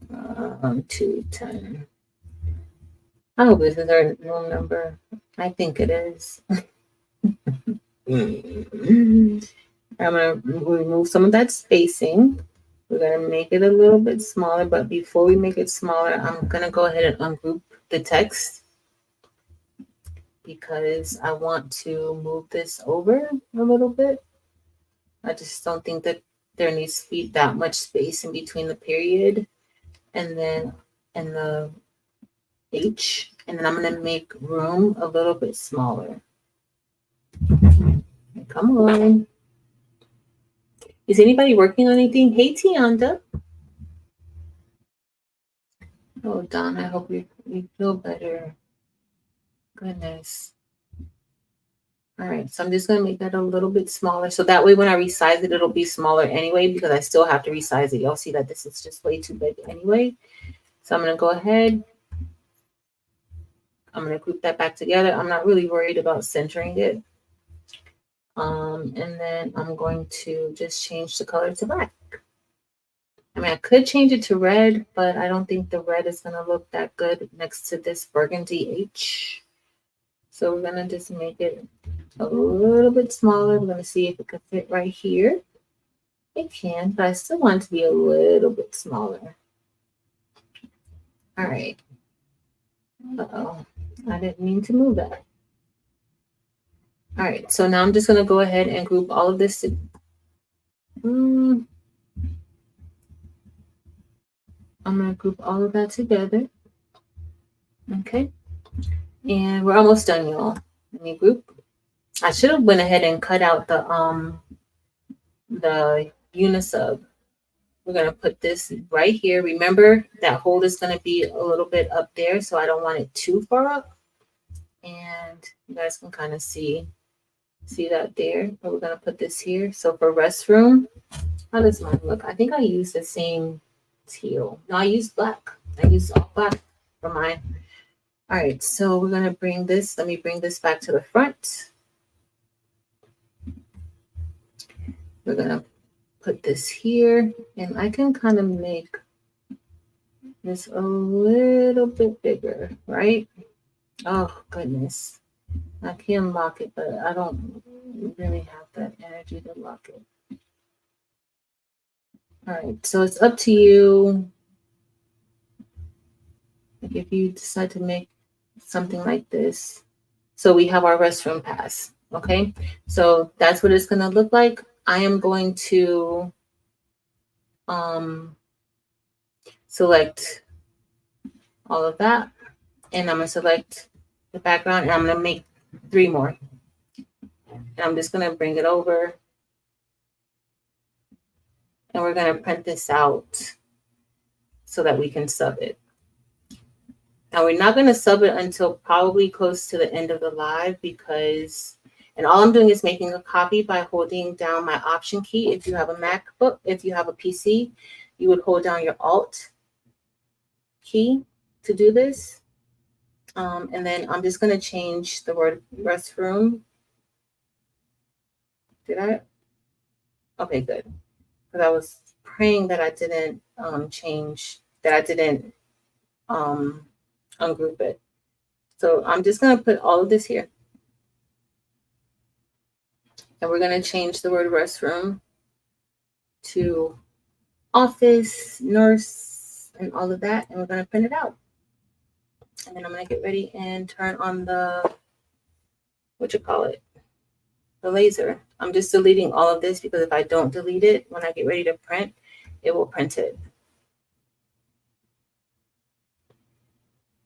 210. I hope this is her room number. I think it is. I'm going to remove some of that spacing. We're going to make it a little bit smaller, but before we make it smaller, I'm going to go ahead and ungroup the text because I want to move this over a little bit. I just don't think that there needs to be that much space in between the period and then and the H. And then I'm going to make room a little bit smaller. Come on. Is anybody working on anything? Hey, Tianda. Oh, Don, I hope you feel better. Goodness. All right, so I'm just going to make that a little bit smaller. So that way when I resize it, it'll be smaller anyway because I still have to resize it. Y'all see that this is just way too big anyway. So I'm going to go ahead. I'm going to group that back together. I'm not really worried about centering it. And then I'm going to just change the color to black. I mean, I could change it to red, but I don't think the red is going to look that good next to this burgundy H. So we're going to just make it a little bit smaller. We're going to see if it can fit right here. It can, but I still want it to be a little bit smaller. All right. Uh-oh. I didn't mean to move that. All right, so now I'm just going to go ahead and group all of this. I'm going to group all of that together. Okay. And we're almost done, y'all. Let me group. I should have went ahead and cut out the unisub. We're going to put this right here. Remember that hole is going to be a little bit up there, so I don't want it too far up. And you guys can kind of see that there. But we're going to put this here. So for restroom, how does mine look? I think I use the same teal. No, I use black. I use all black for mine. All right, so we're going to bring this. Let me bring this back to the front. We're going to put this here, and I can kind of make this a little bit bigger, right? Oh, goodness. I can lock it, but I don't really have that energy to lock it. All right, so it's up to you. Like if you decide to make something like this. So we have our restroom pass. Okay, so that's what it's going to look like. I am going to select all of that, and I'm going to select the background, and I'm going to make 3 more. And I'm just going to bring it over, and we're going to print this out so that we can sub it. Now we're not going to sub it until probably close to the end of the live because, and all I'm doing is making a copy by holding down my Option key. If you have a MacBook, if you have a PC, you would hold down your Alt key to do this. And then I'm just going to change the word restroom. Did I? Okay, good. Because I was praying that I didn't change, that I didn't ungroup it. So I'm just going to put all of this here. And we're going to change the word restroom to office, nurse, and all of that. And we're going to print it out. And then I'm going to get ready and turn on the, the laser. I'm just deleting all of this because if I don't delete it, when I get ready to print, it will print it.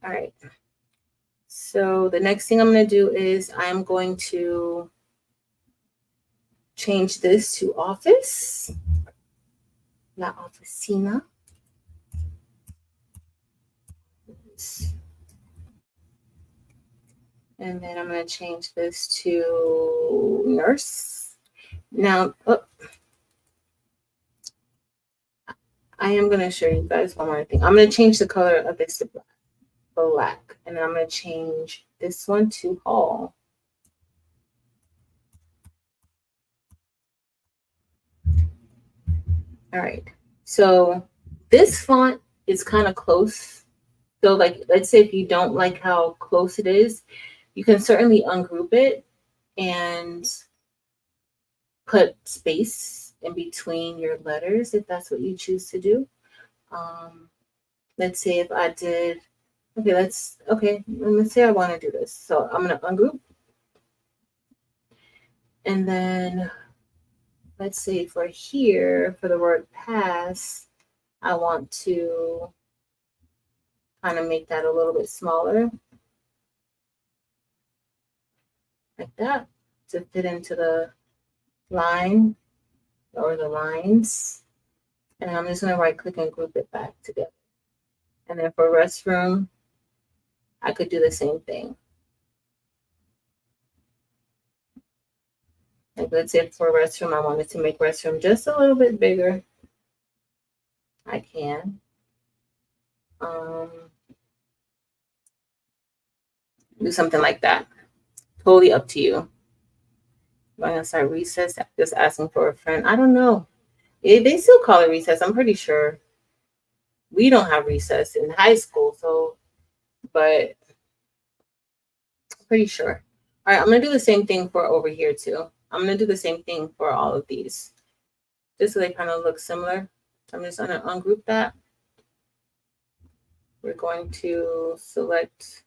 All right. So the next thing I'm going to do is I'm going to change this to office, la oficina. And then I'm going to change this to nurse. Now, I am going to show you guys one more thing. I'm going to change the color of this to black. And then I'm going to change this one to hall. All right. So this font is kind of close. So like, let's say if you don't like how close it is, you can certainly ungroup it and put space in between your letters if that's what you choose to do. Let's say if I did, let's say I want to do this. So I'm going to ungroup. And then let's say for here, for the word pass, I want to kind of make that a little bit smaller. Like that to fit into the line or the lines. And I'm just going to right click and group it back together. And then for restroom, I could do the same thing. Like let's say for restroom, I wanted to make restroom just a little bit bigger. I can. Do something like that. Totally up to you. I'm going to start recess, just asking for a friend. I don't know. They still call it recess. I'm pretty sure. We don't have recess in high school, so, but pretty sure. All right, I'm going to do the same thing for over here too. I'm going to do the same thing for all of these, just so they kind of look similar. So I'm just going to ungroup that. We're going to select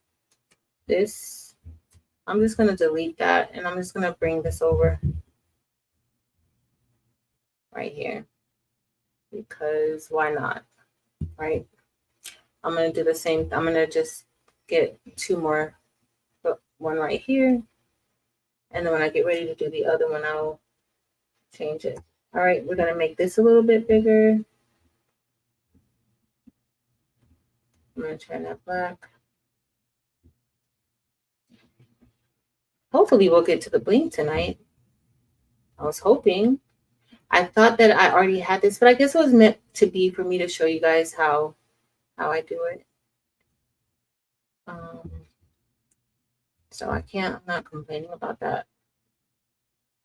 this. I'm just going to delete that, and I'm just going to bring this over right here because why not, right? I'm going to do the same. I'm going to just get 2 more, one right here. And then when I get ready to do the other one, I'll change it. All right, we're going to make this a little bit bigger. I'm going to turn that black. Hopefully we'll get to the bling tonight. I was hoping. I thought that I already had this, but I guess it was meant to be for me to show you guys how I do it. So I'm not complaining about that.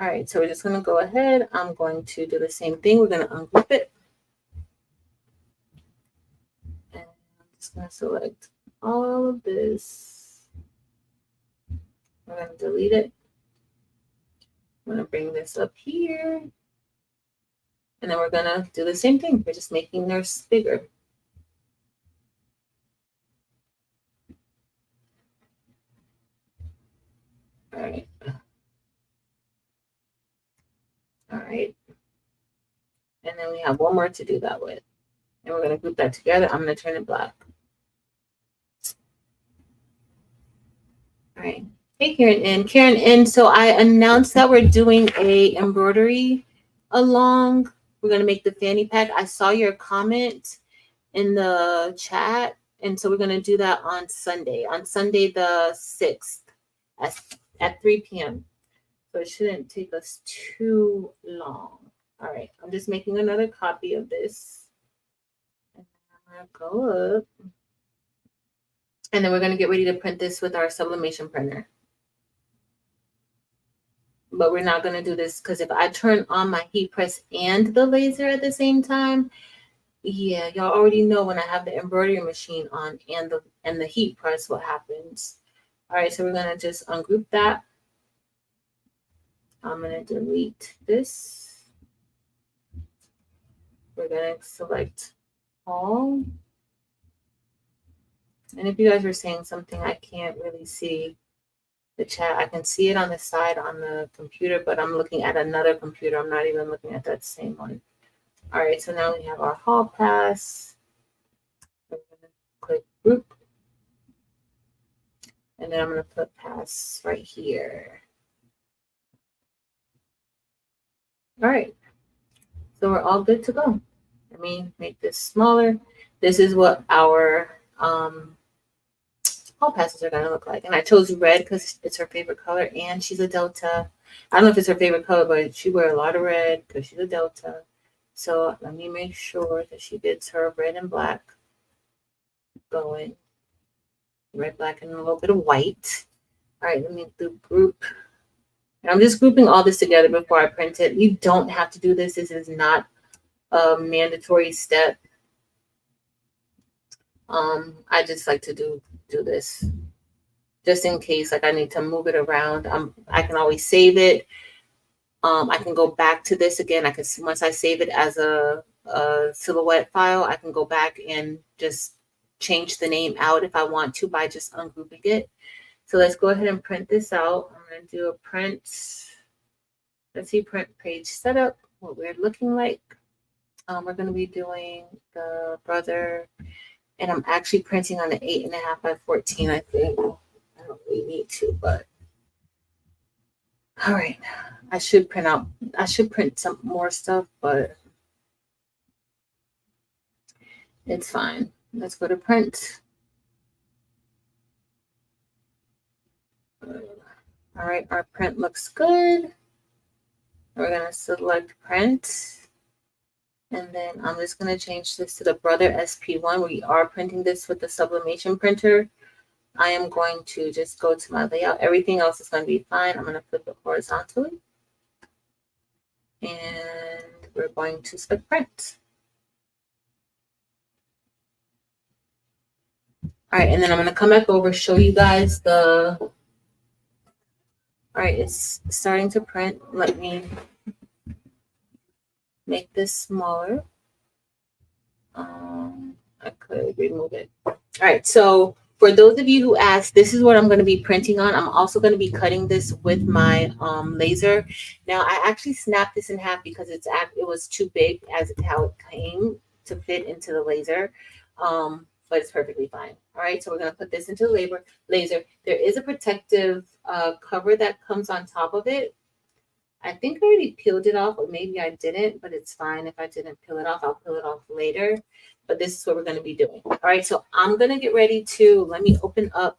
All right, so we're just going to go ahead. I'm going to do the same thing. We're going to ungroup it. And I'm just going to select all of this. We're going to delete it. I'm going to bring this up here. And then we're going to do the same thing. We're just making nurse bigger. All right. All right. And then we have one more to do that with. And we're going to group that together. I'm going to turn it black. All right. Hey, Karen N. So I announced that we're doing a embroidery along. We're going to make the fanny pack. I saw your comment in the chat. And so we're going to do that on Sunday the 6th at 3 p.m. So it shouldn't take us too long. All right. I'm just making another copy of this. And I'm going to go up. And then we're going to get ready to print this with our sublimation printer. But we're not going to do this because if I turn on my heat press and the laser at the same time, yeah, y'all already know when I have the embroidery machine on and the heat press, what happens. All right, so we're going to just ungroup that. I'm going to delete this. We're going to select all. And if you guys were saying something, I can't really see the chat. I can see it on the side on the computer, but I'm looking at another computer. I'm not even looking at that same one. All right, so now we have our hall pass. I'm going to click group. And then I'm going to put pass right here. All right, so we're all good to go. Let me make this smaller. This is what our hall passes are going to look like. And I chose red because it's her favorite color, and she's a Delta. I don't know if it's her favorite color, but she wears a lot of red because she's a Delta. So let me make sure that she gets her red and black going. Red, black, and a little bit of white. All right, let me do group. And I'm just grouping all this together before I print it. You don't have to do this. This is not a mandatory step. I just like to do this just in case, like I need to move it around. I can always save it. I can go back to this again. I can, once I save it as a silhouette file, I can go back and just change the name out if I want to by just ungrouping it. So let's go ahead and print this out. I'm going to do a print. Let's see, print page setup, what we're looking like. We're going to be doing the brother, and I'm actually printing on an 8.5 by 14, I think. I don't really need to, but all right. I should print some more stuff, but it's fine. Let's go to print. All right, our print looks good. We're going to select print. And then I'm just going to change this to the Brother SP1. We are printing this with the sublimation printer. I am going to just go to my layout. Everything else is going to be fine. I'm going to flip it horizontally. And we're going to select print. All right, and then I'm going to come back over, show you guys the... All right, it's starting to print. Let me make this smaller. I could remove it. All right, so for those of you who asked, this is what I'm going to be printing on. I'm also going to be cutting this with my laser. Now, I actually snapped this in half because it was too big as how it came to fit into the laser, but it's perfectly fine. All right, so we're going to put this into the laser. There is a protective cover that comes on top of it. I think I already peeled it off, or maybe I didn't, but it's fine. If I didn't peel it off, I'll peel it off later. But this is what we're going to be doing. All right, so I'm going to get ready to, let me open up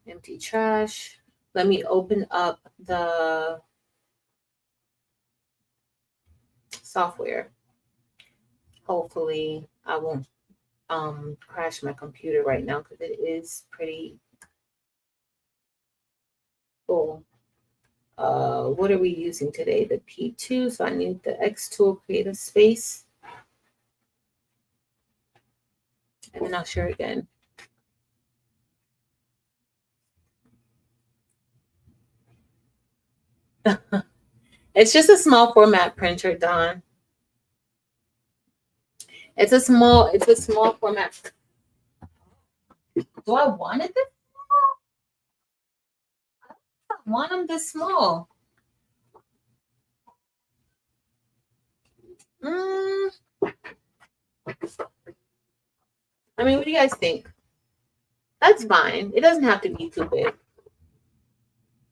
empty trash. Let me open up the software. Hopefully I won't crash my computer right now because it is pretty full. What are we using today? The P2, so I need the X tool, create a space. And then I'll share again. It's just a small format printer, Dawn. It's a small format. Do I want it this small? I don't want them this small. I mean, what do you guys think? That's fine. It doesn't have to be too big.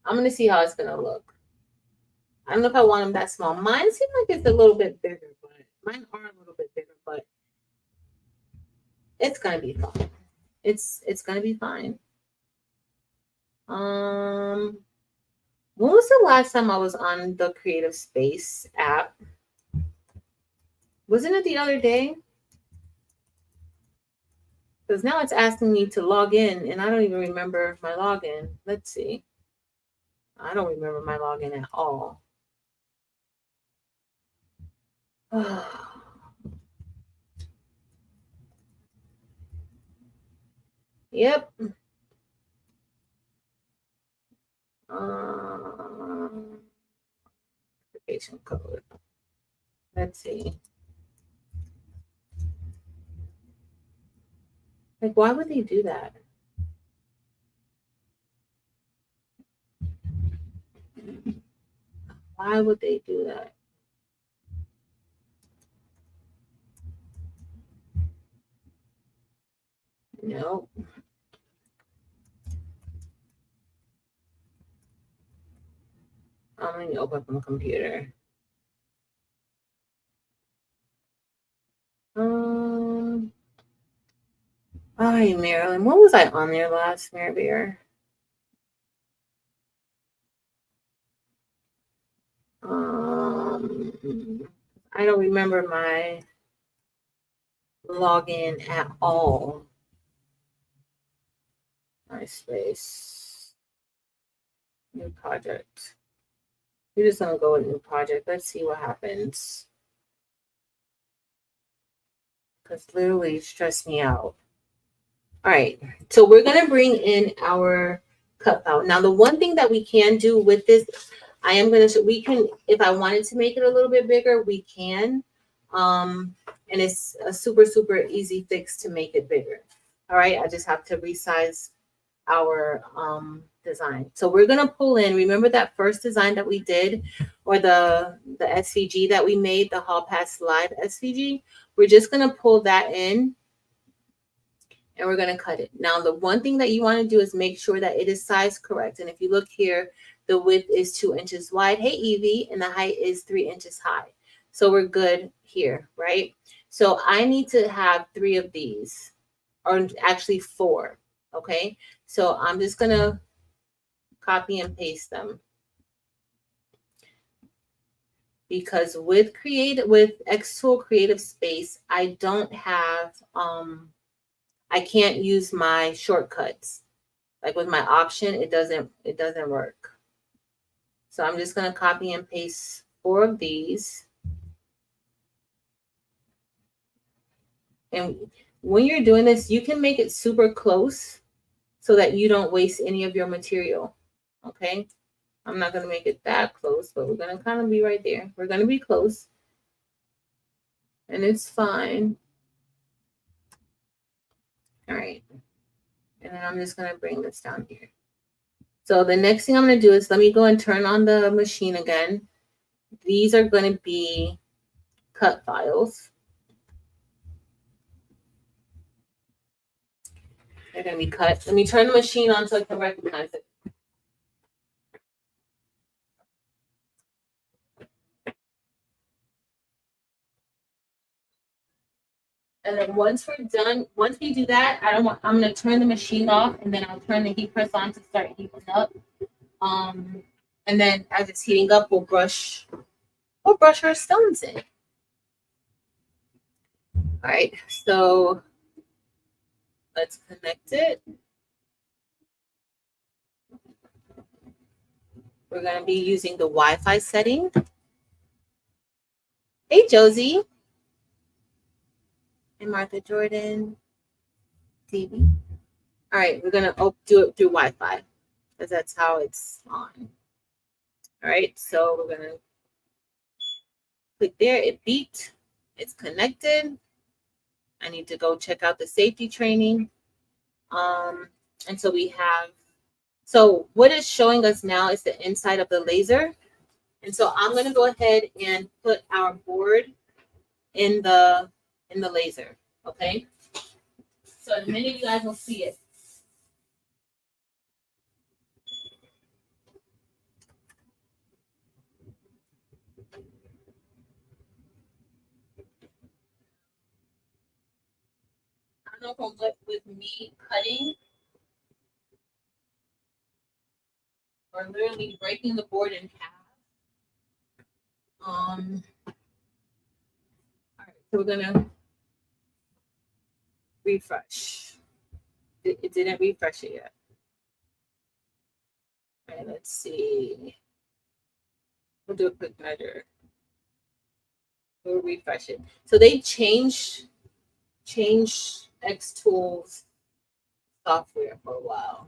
I'm going to see how it's going to look. I don't know if I want them that small. Mine seem like it's a little bit bigger, but mine are a little bit bigger, but it's going to be fine. It's going to be fine. When was the last time I was on the Creative Space app? Wasn't it the other day? Because now it's asking me to log in, and I don't even remember my login. Let's see. I don't remember my login at all. Yep. Application code. Let's see. Like, why would they do that? Why would they do that? No. I'm going to open up my computer. Hi, Marilyn. What was I on there last, Mary Bear? I don't remember my login at all. MySpace. New project. We're just going to go with new project. Let's see what happens. Because literally it stressed me out. All right. So we're going to bring in our cut out. Now, the one thing that we can do with this, we can, if I wanted to make it a little bit bigger, we can. And it's a super, super easy fix to make it bigger. All right. I just have to resize our design. So we're going to pull in, remember that first design that we did, or the SVG that we made, the Hall Pass Live SVG. We're just going to pull that in and we're going to cut it. Now, the one thing that you want to do is make sure that it is size correct. And if you look here, the width is 2 inches wide. Hey, Evie, and the height is 3 inches high. So we're good here, right? So I need to have 3 of these, or actually 4. Okay, so I'm just going to copy and paste them. Because with Xtool Creative Space, I don't have, I can't use my shortcuts. Like with my option, it doesn't work. So I'm just going to copy and paste 4 of these. And when you're doing this, you can make it super close so that you don't waste any of your material. Okay. I'm not going to make it that close, but we're going to kind of be right there. We're going to be close. And it's fine. All right. And then I'm just going to bring this down here. So the next thing I'm going to do is let me go and turn on the machine again. These are going to be cut files. They're going to be cut. Let me turn the machine on so I can recognize it. And then once we're done, once we do that, I'm going to turn the machine off, and then I'll turn the heat press on to start heating up. And then as it's heating up, we'll brush our stones in. All right, so let's connect it. We're going to be using the Wi-Fi setting. Hey, Josie. And Martha Jordan. TV. All right, we're going to do it through Wi-Fi because that's how it's on. All right, so we're going to click there. It beeped. It's connected. I need to go check out the safety training. And so we have, so what it's showing us now is the inside of the laser. And so I'm going to go ahead and put our board in the laser. Okay. So in a minute, you guys will see it. I don't know if I'm with me cutting or literally breaking the board in half. All right, so we're gonna refresh. It didn't refresh it yet. All right, let's see. We'll do a quick measure. We'll refresh it. So they changed X Tools software for a while.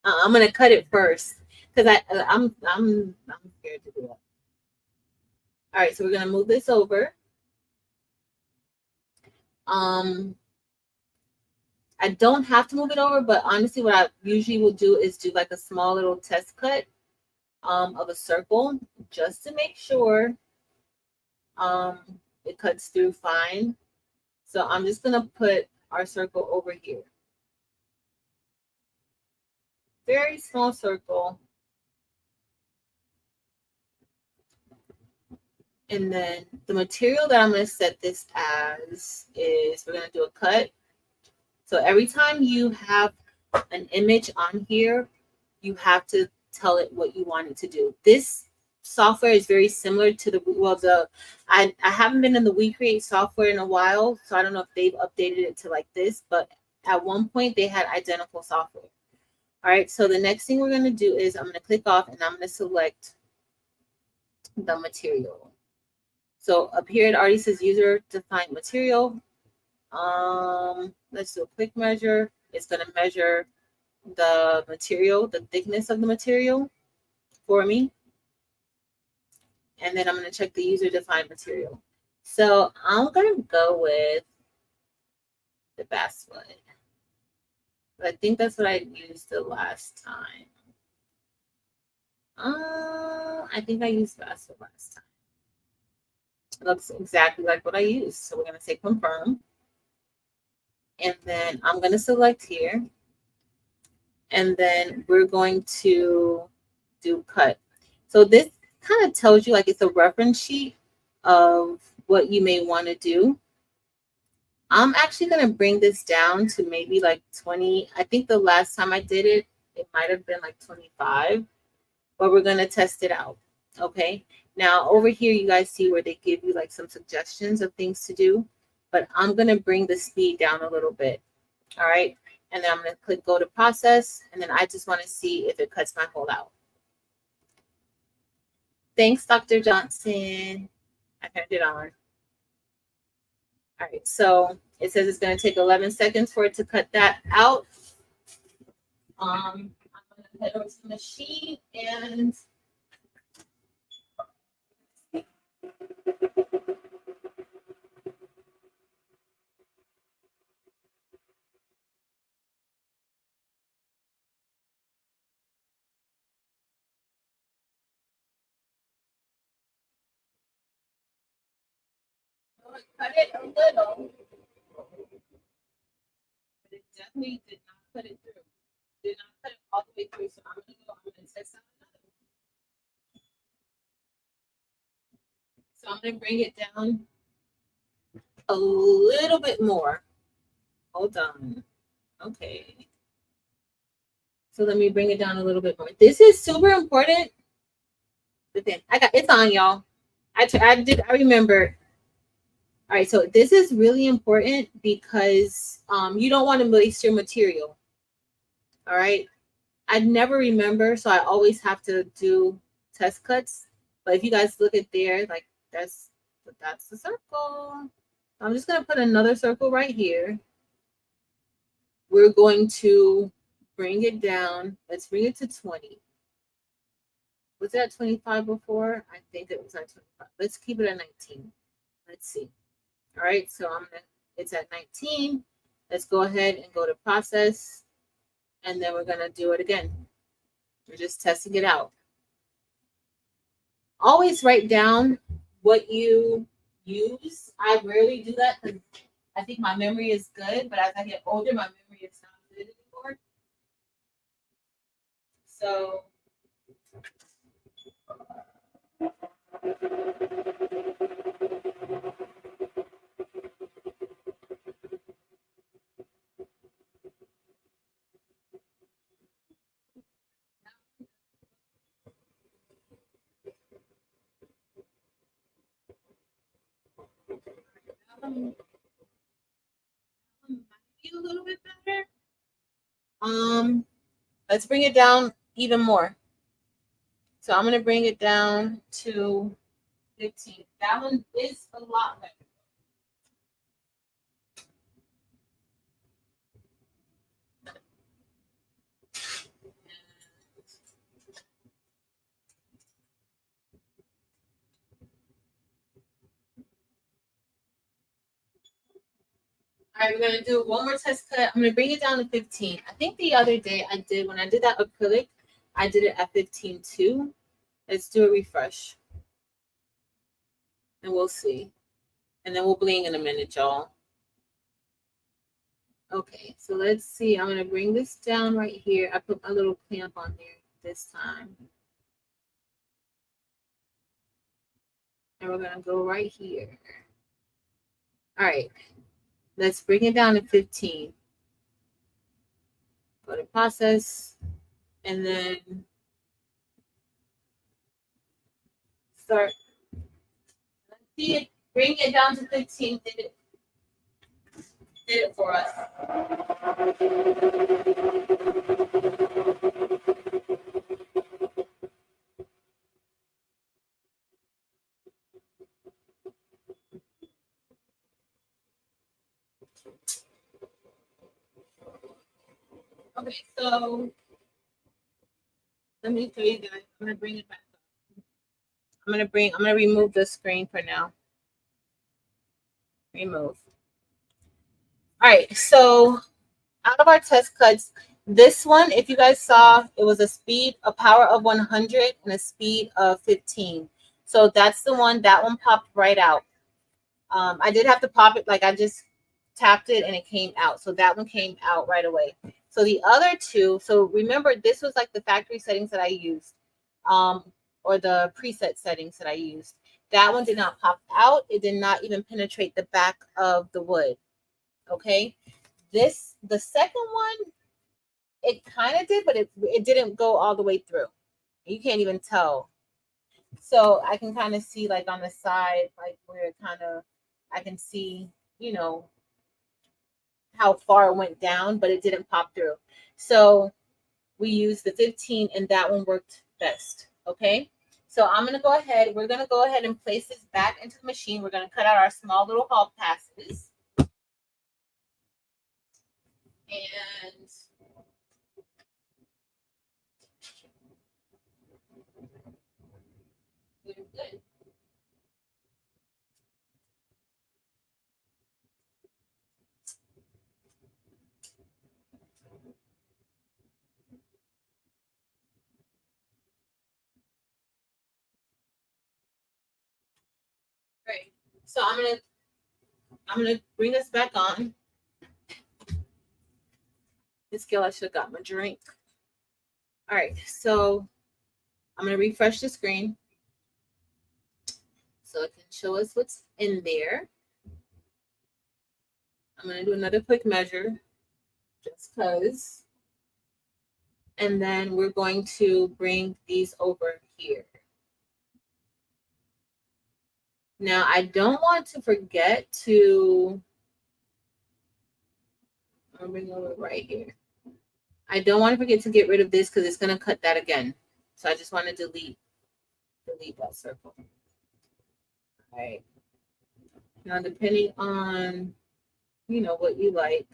I'm gonna cut it first because I'm scared to do it. All right, so we're gonna move this over. I don't have to move it over, but honestly, what I usually will do is do like a small little test cut of a circle just to make sure it cuts through fine. So I'm just gonna put our circle over here. Very small circle. And then the material that I'm going to set this as is we're going to do a cut. So every time you have an image on here, you have to tell it what you want it to do. This software is very similar to I haven't been in the WeCreate software in a while, so I don't know if they've updated it to like this, but at one point they had identical software. All right, so the next thing we're going to do is I'm going to click off and I'm going to select the material. So up here it already says user defined material. Let's do a quick measure. It's going to measure the material, the thickness of the material for me. And then I'm going to check the user defined material. So I'm going to go with the basswood. I think that's what I used the last time. I think I used basswood last time. It looks exactly like what I used. So we're going to say confirm. And then I'm going to select here. And then we're going to do cut. So this kind of tells you, like, it's a reference sheet of what you may want to do. I'm actually going to bring this down to maybe like 20. I think the last time I did it, it might have been like 25, but we're going to test it out. Okay. Now over here, you guys see where they give you like some suggestions of things to do, but I'm going to bring the speed down a little bit. All right. And then I'm going to click go to process. And then I just want to see if it cuts my hole out. Thanks, Dr. Johnson. I turned it on. All right, so it says it's going to take 11 seconds for it to cut that out. I'm going to head over to the machine and cut it a little, but it definitely did not cut it through. Did not cut it all the way through. So I'm going to test out another one. So I'm going to bring it down a little bit more. Hold on. Okay. So let me bring it down a little bit more. This is super important. But then it's on, y'all. I remember. All right, so this is really important because you don't want to waste your material. All right. I never remember, so I always have to do test cuts. But if you guys look at there, like that's the circle. I'm just gonna put another circle right here. We're going to bring it down. Let's bring it to 20. Was it at 25 before? I think it was at 25. Let's keep it at 19. Let's see. All right, so it's at 19. Let's go ahead and go to process. And then we're gonna do it again. We're just testing it out. Always write down what you use. I rarely do that because I think my memory is good, but as I get older, my memory is not good anymore. So um, might be a little bit better. Let's bring it down even more. So I'm gonna bring it down to 15. That one is a lot better. All right, we're gonna do one more test cut. I'm gonna bring it down to 15. I think the other day when I did that acrylic, I did it at 15 too. Let's do a refresh. And we'll see. And then we'll bling in a minute, y'all. Okay, so let's see. I'm gonna bring this down right here. I put my little clamp on there this time. And we're gonna go right here. All right, let's bring it down to 15. Go to process, and then start. Let's see it. Bring it down to 15. Did it for us. Okay, so let me show you guys. I'm gonna bring it back up. I'm gonna remove the screen for now. Remove. All right, so out of our test cuts, this one, if you guys saw, it was a power of 100 and a speed of 15. So that's the one, that one popped right out. I did have to pop it, like I just tapped it and it came out. So that one came out right away. So the other two, so remember, this was like the factory settings that I used, or the preset settings that I used. That one did not pop out. It did not even penetrate the back of the wood. Okay. The second one, it kind of did, but it didn't go all the way through. You can't even tell. So I can kind of see like on the side, like where I can see, how far it went down, but it didn't pop through. So we used the 15 and that one worked best. Okay. So we're going to go ahead and place this back into the machine. We're going to cut out our small little hall passes. And we're good. Great. So I'm gonna bring us back on. This girl, I should have got my drink. All right, so I'm gonna refresh the screen so it can show us what's in there. I'm gonna do another quick measure just because. And then we're going to bring these over here. Now, I don't want to forget to, I'll bring over right here. I don't want to forget to get rid of this because it's going to cut that again. So I just want to delete that circle. All right. Now, depending on, what you like,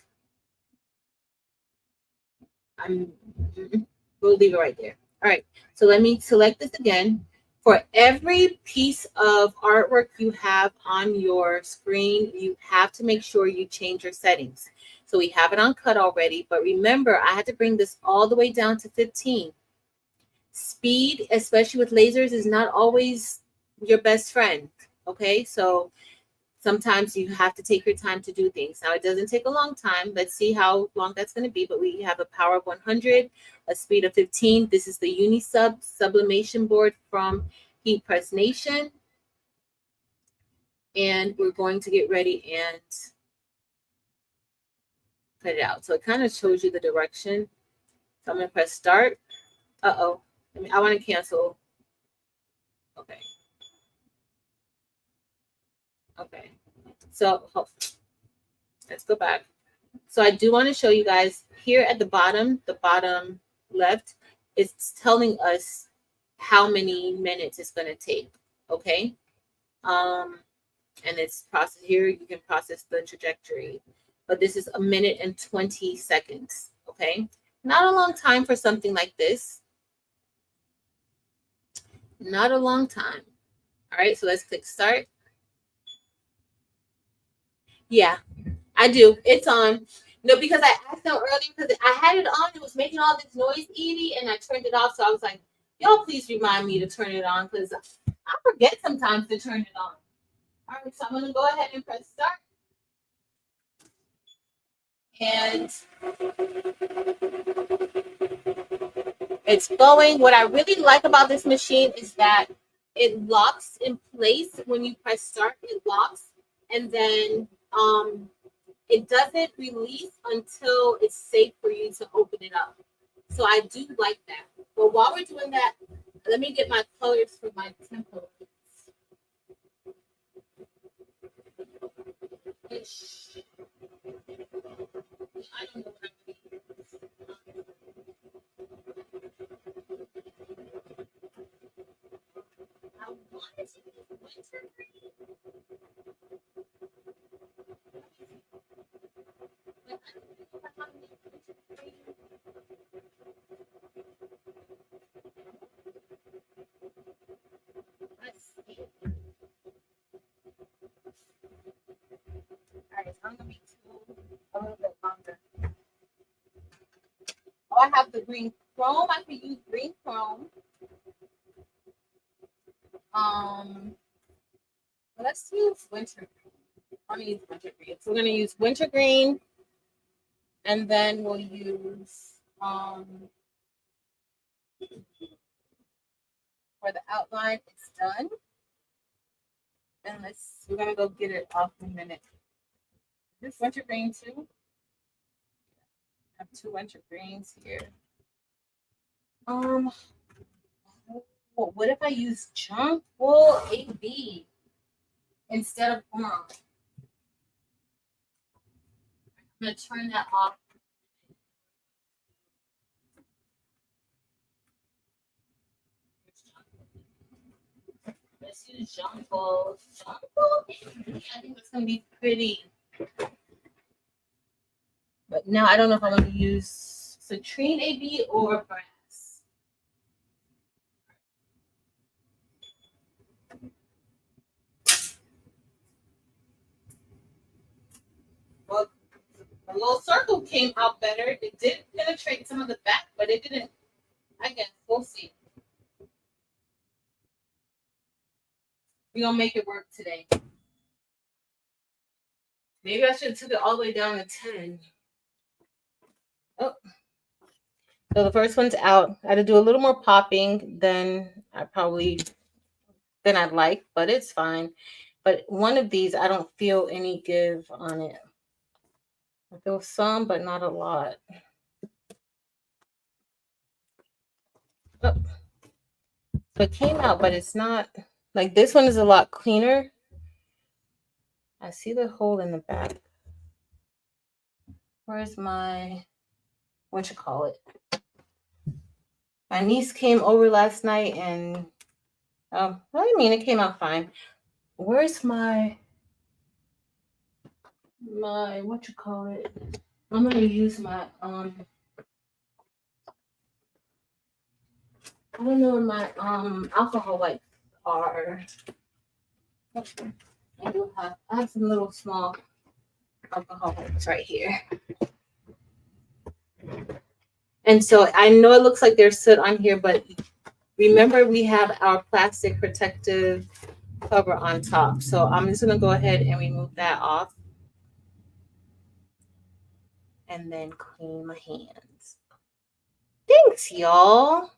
we'll leave it right there. All right. So let me select this again. For every piece of artwork you have on your screen, you have to make sure you change your settings. So we have it on cut already, but remember, I had to bring this all the way down to 15. Speed, especially with lasers, is not always your best friend. Okay, so sometimes you have to take your time to do things. Now, it doesn't take a long time. Let's see how long that's going to be. But we have a power of 100, a speed of 15. This is the Unisub sublimation board from Heat Press Nation. And we're going to get ready and cut it out. So it kind of shows you the direction. So I'm going to press start. Uh-oh. I want to cancel. Okay. Okay. So let's go back. So I do want to show you guys here at the bottom left, it's telling us how many minutes it's going to take. Okay. And it's process here. You can process the trajectory, but this is 1 minute and 20 seconds. Okay. Not a long time for something like this. Not a long time. All right. So let's click start. Yeah, I do. It's on. No, because I asked them earlier because I had it on. It was making all this noise, Edie, and I turned it off. So I was like, y'all, please remind me to turn it on because I forget sometimes to turn it on. All right, so I'm going to go ahead and press start. And it's going. What I really like about this machine is that it locks in place when you press start. It locks, and then it doesn't release until it's safe for you to open it up. So I do like that. But while we're doing that, let me get my colors for my templates. I don't know what I'm doing. I wanted to use winter green. But I don't know if I want to use winter green. Let's see. All right, so I'm gonna be a little bit longer. Oh, I have the green chrome. I can use green chrome. Let's use winter green. I'm gonna use winter green. So we're gonna use winter green, and then we'll use for the outline. It's done, and we're gonna go get it off in a minute. This winter green too. I have 2 winter greens here. What if I use junk wool AB instead of orange? I'm gonna turn that off. Let's use junk wool. Junk wool AB. I think it's gonna be pretty. But now I don't know if I'm gonna use citrine AB or brass. Well, the little circle came out better. It did penetrate some of the back, but it didn't. I guess we'll see. We're gonna make it work today. Maybe I should have took it all the way down to 10. Oh. So the first one's out. I had to do a little more popping than I'd like, but it's fine. But one of these, I don't feel any give on it. I feel some, but not a lot. Oh. So it came out, but it's not like this one is a lot cleaner. I see the hole in the back. Where's my, what you call it? My niece came over last night and, it came out fine. Where's my, what you call it? I'm going to use my, I don't know where my, alcohol wipes are. I have some little small alcohol wipes right here. And so I know it looks like there's soot on here, but remember we have our plastic protective cover on top. So I'm just gonna go ahead and remove that off and then clean my hands. Thanks, y'all.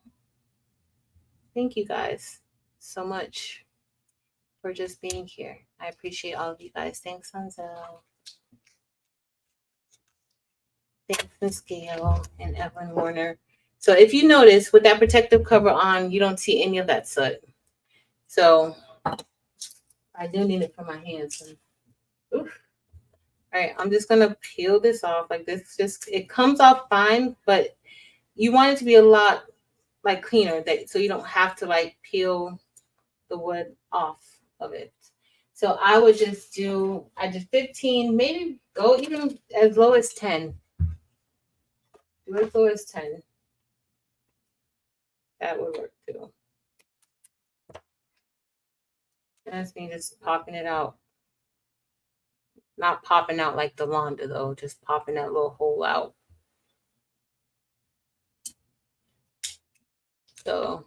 Thank you guys so much for just being here. I appreciate all of you guys. Thanks, Sunzel. Thanks, Miss Gail and Evelyn Warner. So if you notice, with that protective cover on, you don't see any of that soot. So I do need it for my hands. Oof. All right, I'm just gonna peel this off like this. Just it comes off fine, but you want it to be a lot like cleaner, that so you don't have to like peel the wood off of it. So I would just do, I did 15, maybe go even as low as 10. Do as low as 10. That would work too. And that's me just popping it out. Not popping out like the Londa though, just popping that little hole out. So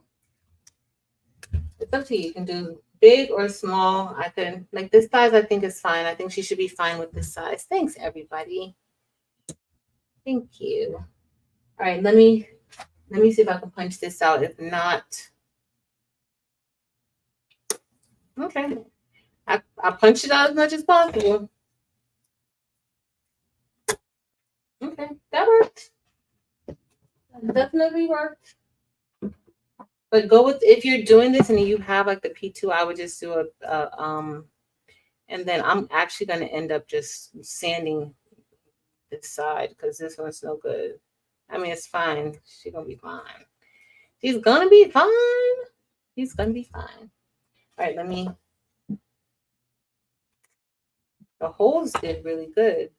it's up to you. You can do big or small. I can, like this size I think is fine. I think she should be fine with this size. Thanks everybody. Thank you. All right, let me see if I can punch this out. If not, okay. I punched it out as much as possible. Okay, that worked. That definitely worked. But go with, if you're doing this and you have like the P2, I would just do and then I'm actually gonna end up just sanding this side because this one's no good. I mean, it's fine. She's gonna be fine. She's gonna be fine. She's gonna be fine. All right, let me. The holes did really good.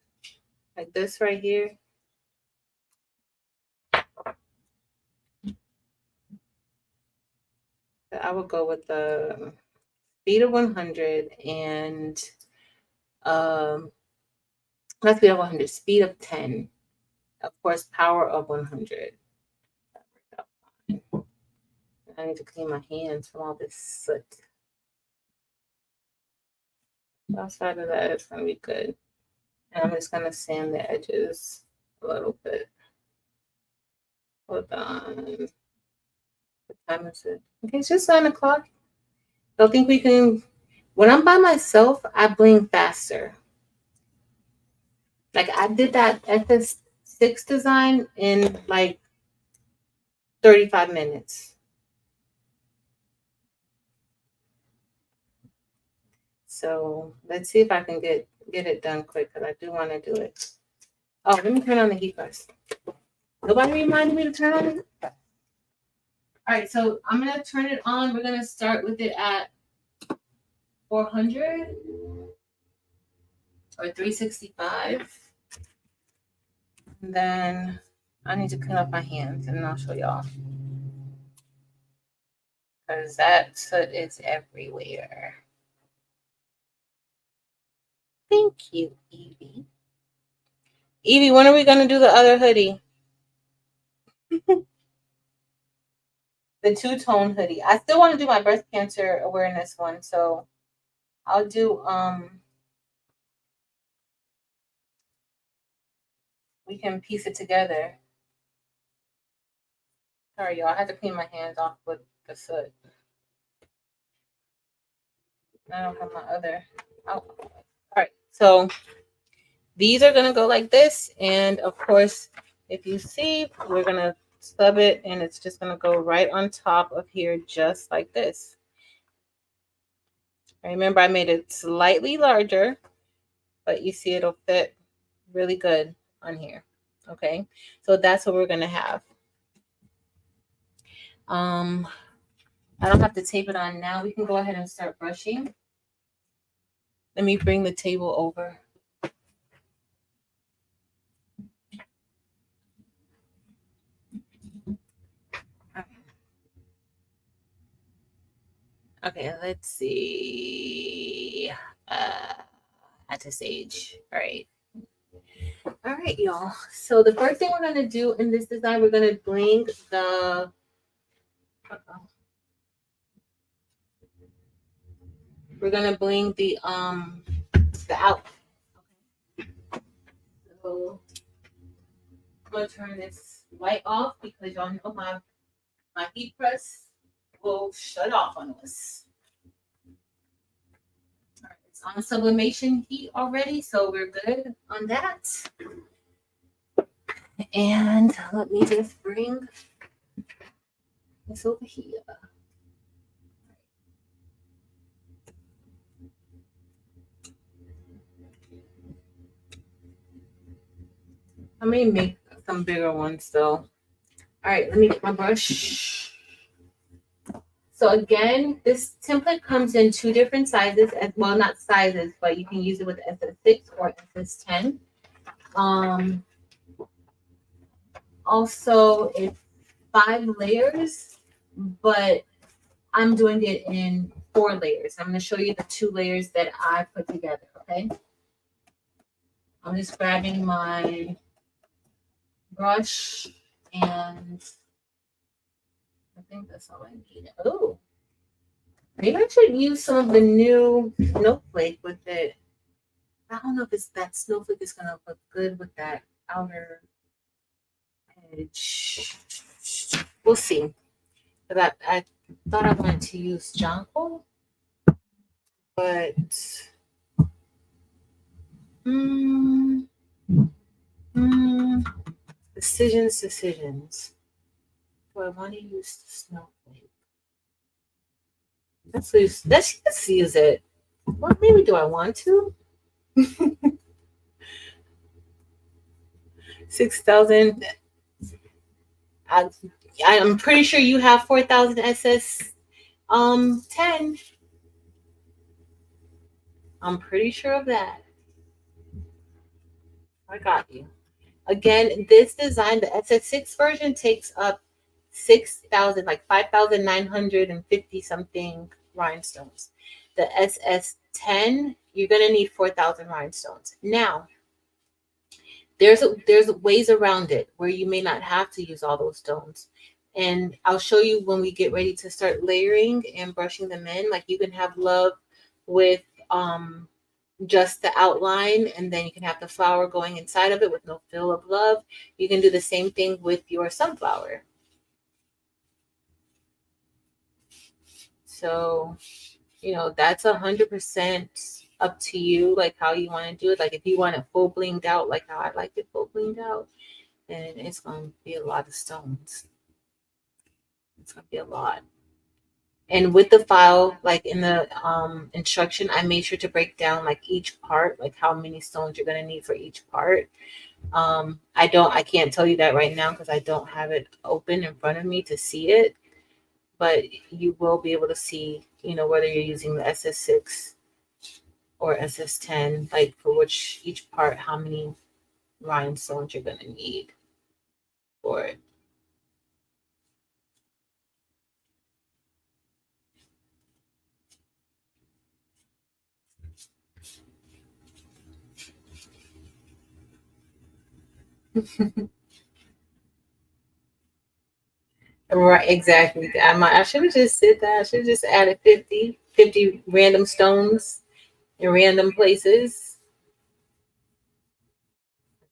Like this right here. I would go with the speed of 100 and not speed of 100, speed of 10. Of course, power of 100. I need to clean my hands from all this soot. Outside of that, it's gonna be good. And I'm just gonna sand the edges a little bit. Hold on. What time is it? Okay, it's just 9 o'clock. I don't think we can. When I'm by myself, I bling faster. Like I did that SS6 design in like 35 minutes. So let's see if I can get it done quick because I do want to do it. Oh, let me turn on the heat first. Nobody reminded me to turn on it. All right, so I'm gonna turn it on. We're gonna start with it at 400 or 365. And then I need to clean up my hands and I'll show y'all. Because that soot is everywhere. Thank you, Evie. Evie, when are we gonna do the other hoodie? The two-tone hoodie. I still want to do my breast cancer awareness one, so I'll do we can piece it together. Sorry, y'all. I had to clean my hands off with the soot. I don't have my other. Oh. All right, so these are gonna go like this, and of course, if you see, we're gonna sub it, and it's just gonna go right on top of here, just like this. Remember, I made it slightly larger, but you see it'll fit really good on here. Okay, so that's what we're gonna have. I don't have to tape it on now. We can go ahead and start brushing. Let me bring the table over. Okay, let's see. At this age. All right. All right, y'all. So the first thing we're gonna do in this design, we're gonna bling the we're gonna bling the out. So I'm gonna turn this light off because y'all know my heat press will shut off on us. All right, it's on sublimation heat already, so we're good on that. And let me just bring this over here. I may make some bigger ones though. All right, let me get my brush. So again, this template comes in two different sizes, as well, not sizes, but you can use it with SS6 or SS10. Also, it's 5 layers, but I'm doing it in 4 layers. I'm going to show you the 2 layers that I put together, okay? I'm just grabbing my brush, and I think that's all I need. Oh, maybe I should use some of the new snowflake with it. I don't know if that snowflake is gonna look good with that outer edge. We'll see. But I thought I wanted to use Jonquil, but mm, mm, decisions. Do I want to use the snowflake? Let's use it. Well, maybe do I want to? 6,000. I'm pretty sure you have 4,000 SS 10. I'm pretty sure of that. I got you. Again, this design, the SS6 version, takes up 6,000, like 5,950 something rhinestones. The SS10, you're gonna need 4,000 rhinestones. Now, there's ways around it where you may not have to use all those stones. And I'll show you when we get ready to start layering and brushing them in. Like you can have love with just the outline, and then you can have the flower going inside of it with no fill of love. You can do the same thing with your sunflower. So, that's 100% up to you, like how you want to do it. Like if you want it full blinged out, like how I like it full blinged out, then it's going to be a lot of stones. It's going to be a lot. And with the file, like in the instruction, I made sure to break down like each part, like how many stones you're going to need for each part. I can't tell you that right now because I don't have it open in front of me to see it, but you will be able to see, whether you're using the SS6 or SS10, like for which each part, how many rhinestones you're going to need for it. Right, exactly. I should have just said that. I should have just added 50 random stones in random places.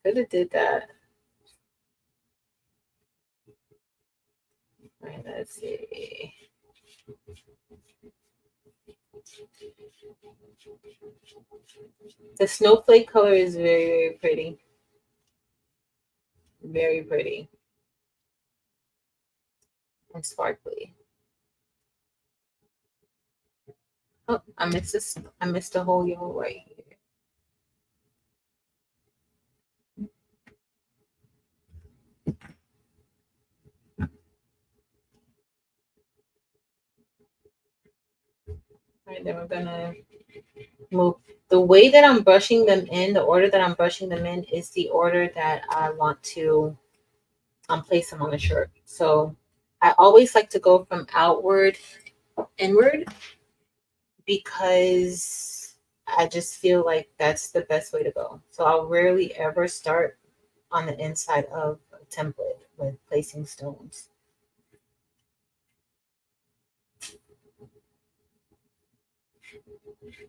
Could have did that. All right, let's see. The snowflake color is very, very pretty. Very pretty. And sparkly. Oh, I missed this. I missed a whole yellow right here. All right, then we're gonna move. The way that I'm brushing them in, the order that I'm brushing them in is the order that I want to place them on the shirt. So I always like to go from outward inward because I just feel like that's the best way to go. So I'll rarely ever start on the inside of a template with placing stones.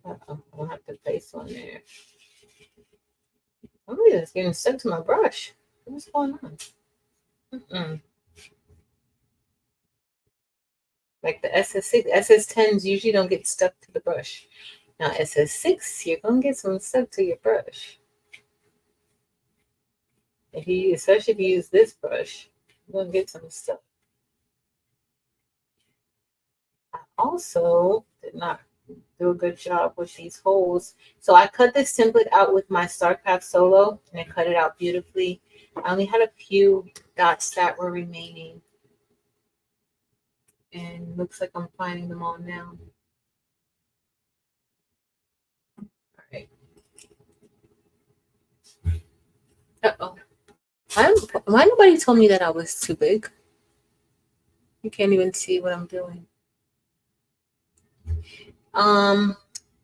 I'll have to place one there. Oh, it's getting stuck to my brush. What's going on? Mm-mm. Like the SS6, SS10s usually don't get stuck to the brush. Now SS6, you're gonna get some stuck to your brush. Especially if you use this brush, you're gonna get some stuff. I also did not do a good job with these holes. So I cut this template out with my StarCraft Solo, and I cut it out beautifully. I only had a few dots that were remaining. And looks like I'm finding them all now. All right. Uh-oh. Why nobody told me that I was too big? You can't even see what I'm doing.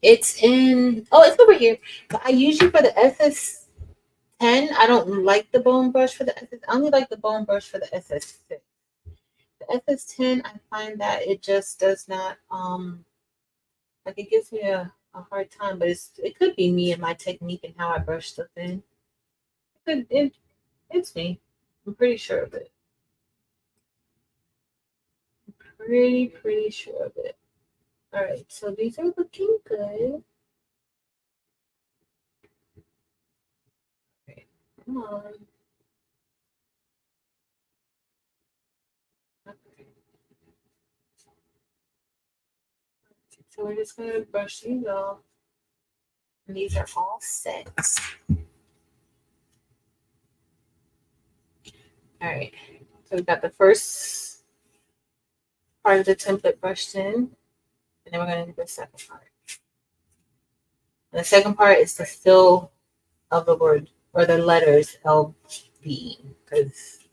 It's it's over here. But I usually for the SS10, I don't like the bone brush for the SS. I only like the bone brush for the SS6. The SS10, I find that it just does not like it gives me a hard time, but it could be me and my technique and how I brush stuff in. It's me. I'm pretty sure of it. Pretty sure of it. All right, so these are looking good. Okay, come on. Okay. So we're just gonna brush these off. And these are all set. All right, so we got the first part of the template brushed in, and then we're gonna do the second part. And the second part is the fill of the word or the letters LB because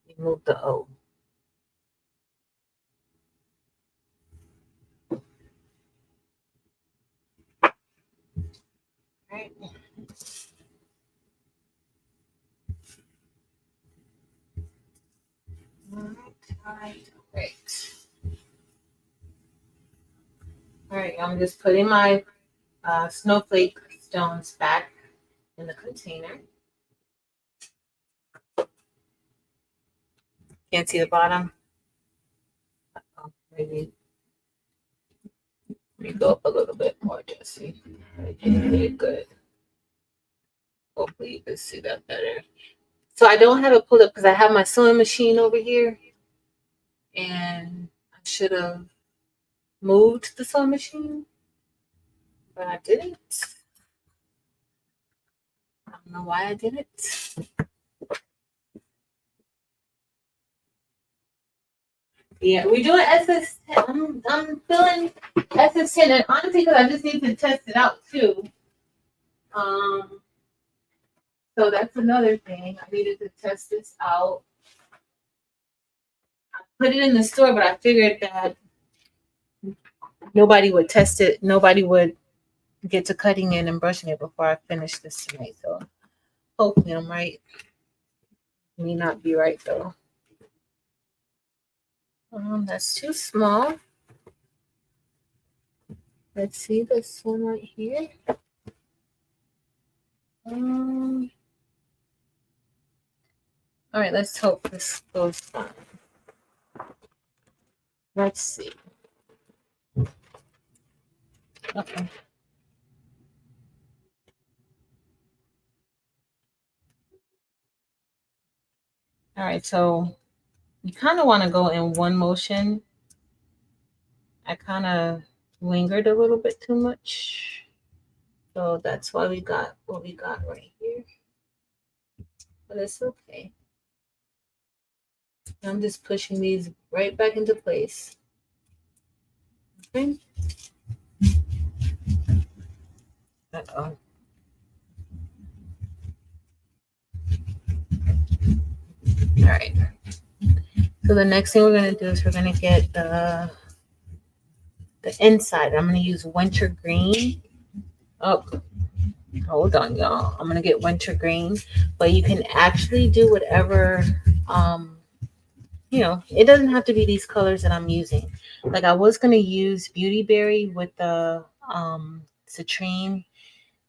we moved the O. Right. Great. All right, I'm just putting my snowflake stones back in the container. Can't see the bottom. Oh, maybe. Let me go up a little bit more, Jesse. Good. Hopefully you can see that better. So I don't have it pulled up because I have my sewing machine over here. And I should have moved the sewing machine, but I didn't. I don't know why I didn't. Yeah, we're doing SS10. I'm feeling SS10, and honestly, because I just need to test it out too. So that's another thing. I needed to test this out. I put it in the store, but I figured that nobody would test it. Nobody would get to cutting it and brushing it before I finish this tonight. So hopefully I'm right. May not be right though. That's too small. Let's see this one right here. All right, let's hope this goes fine. Let's see. Okay. All right, so you kind of want to go in one motion. I kind of lingered a little bit too much. So that's why we got what we got right here. But it's okay. I'm just pushing these right back into place. Okay. Uh-oh. All right. So the next thing we're going to do is we're going to get the inside. I'm going to use winter green. Oh, hold on, y'all. I'm going to get winter green. But you can actually do whatever, it doesn't have to be these colors that I'm using. Like I was going to use Beauty Berry with the citrine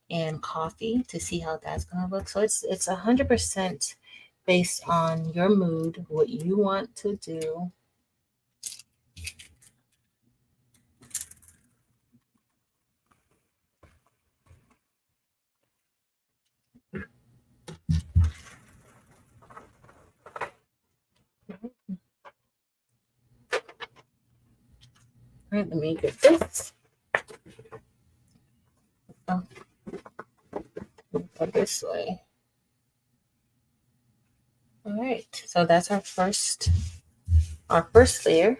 and coffee to see how that's gonna look. So it's 100% based on your mood, what you want to do. All right, let me get this. Oh, go this way. All right, so that's our first layer.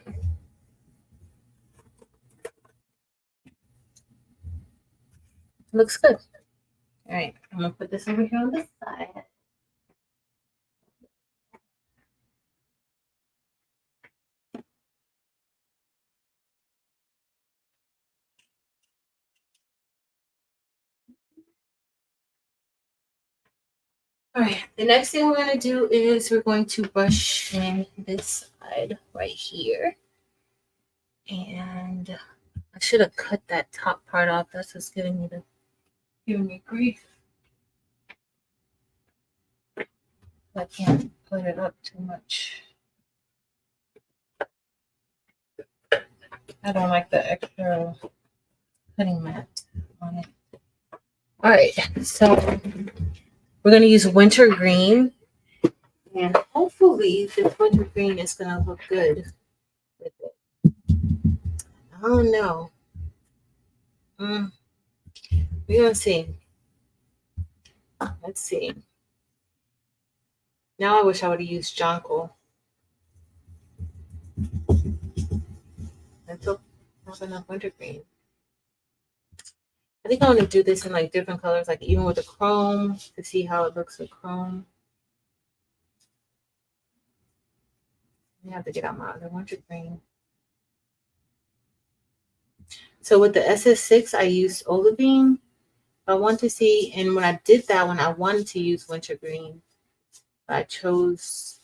Looks good. All right, I'm gonna put this over here on this side. All right, the next thing we're gonna do is we're going to brush in this side right here. And I should have cut that top part off. That's what's giving me grief. I can't put it up too much. I don't like the extra cutting mat on it. All right, so we're gonna use winter green, and hopefully this winter green is gonna look good with it. I don't know. We're gonna see. Let's see. Now I wish I would have used jonquil. I don't have enough winter green. I think I want to do this in like different colors, like even with the chrome, to see how it looks with chrome. I have to get out my other winter green. So with the SS6, I used olivine. I want to see, and when I did that one, I wanted to use winter green. I chose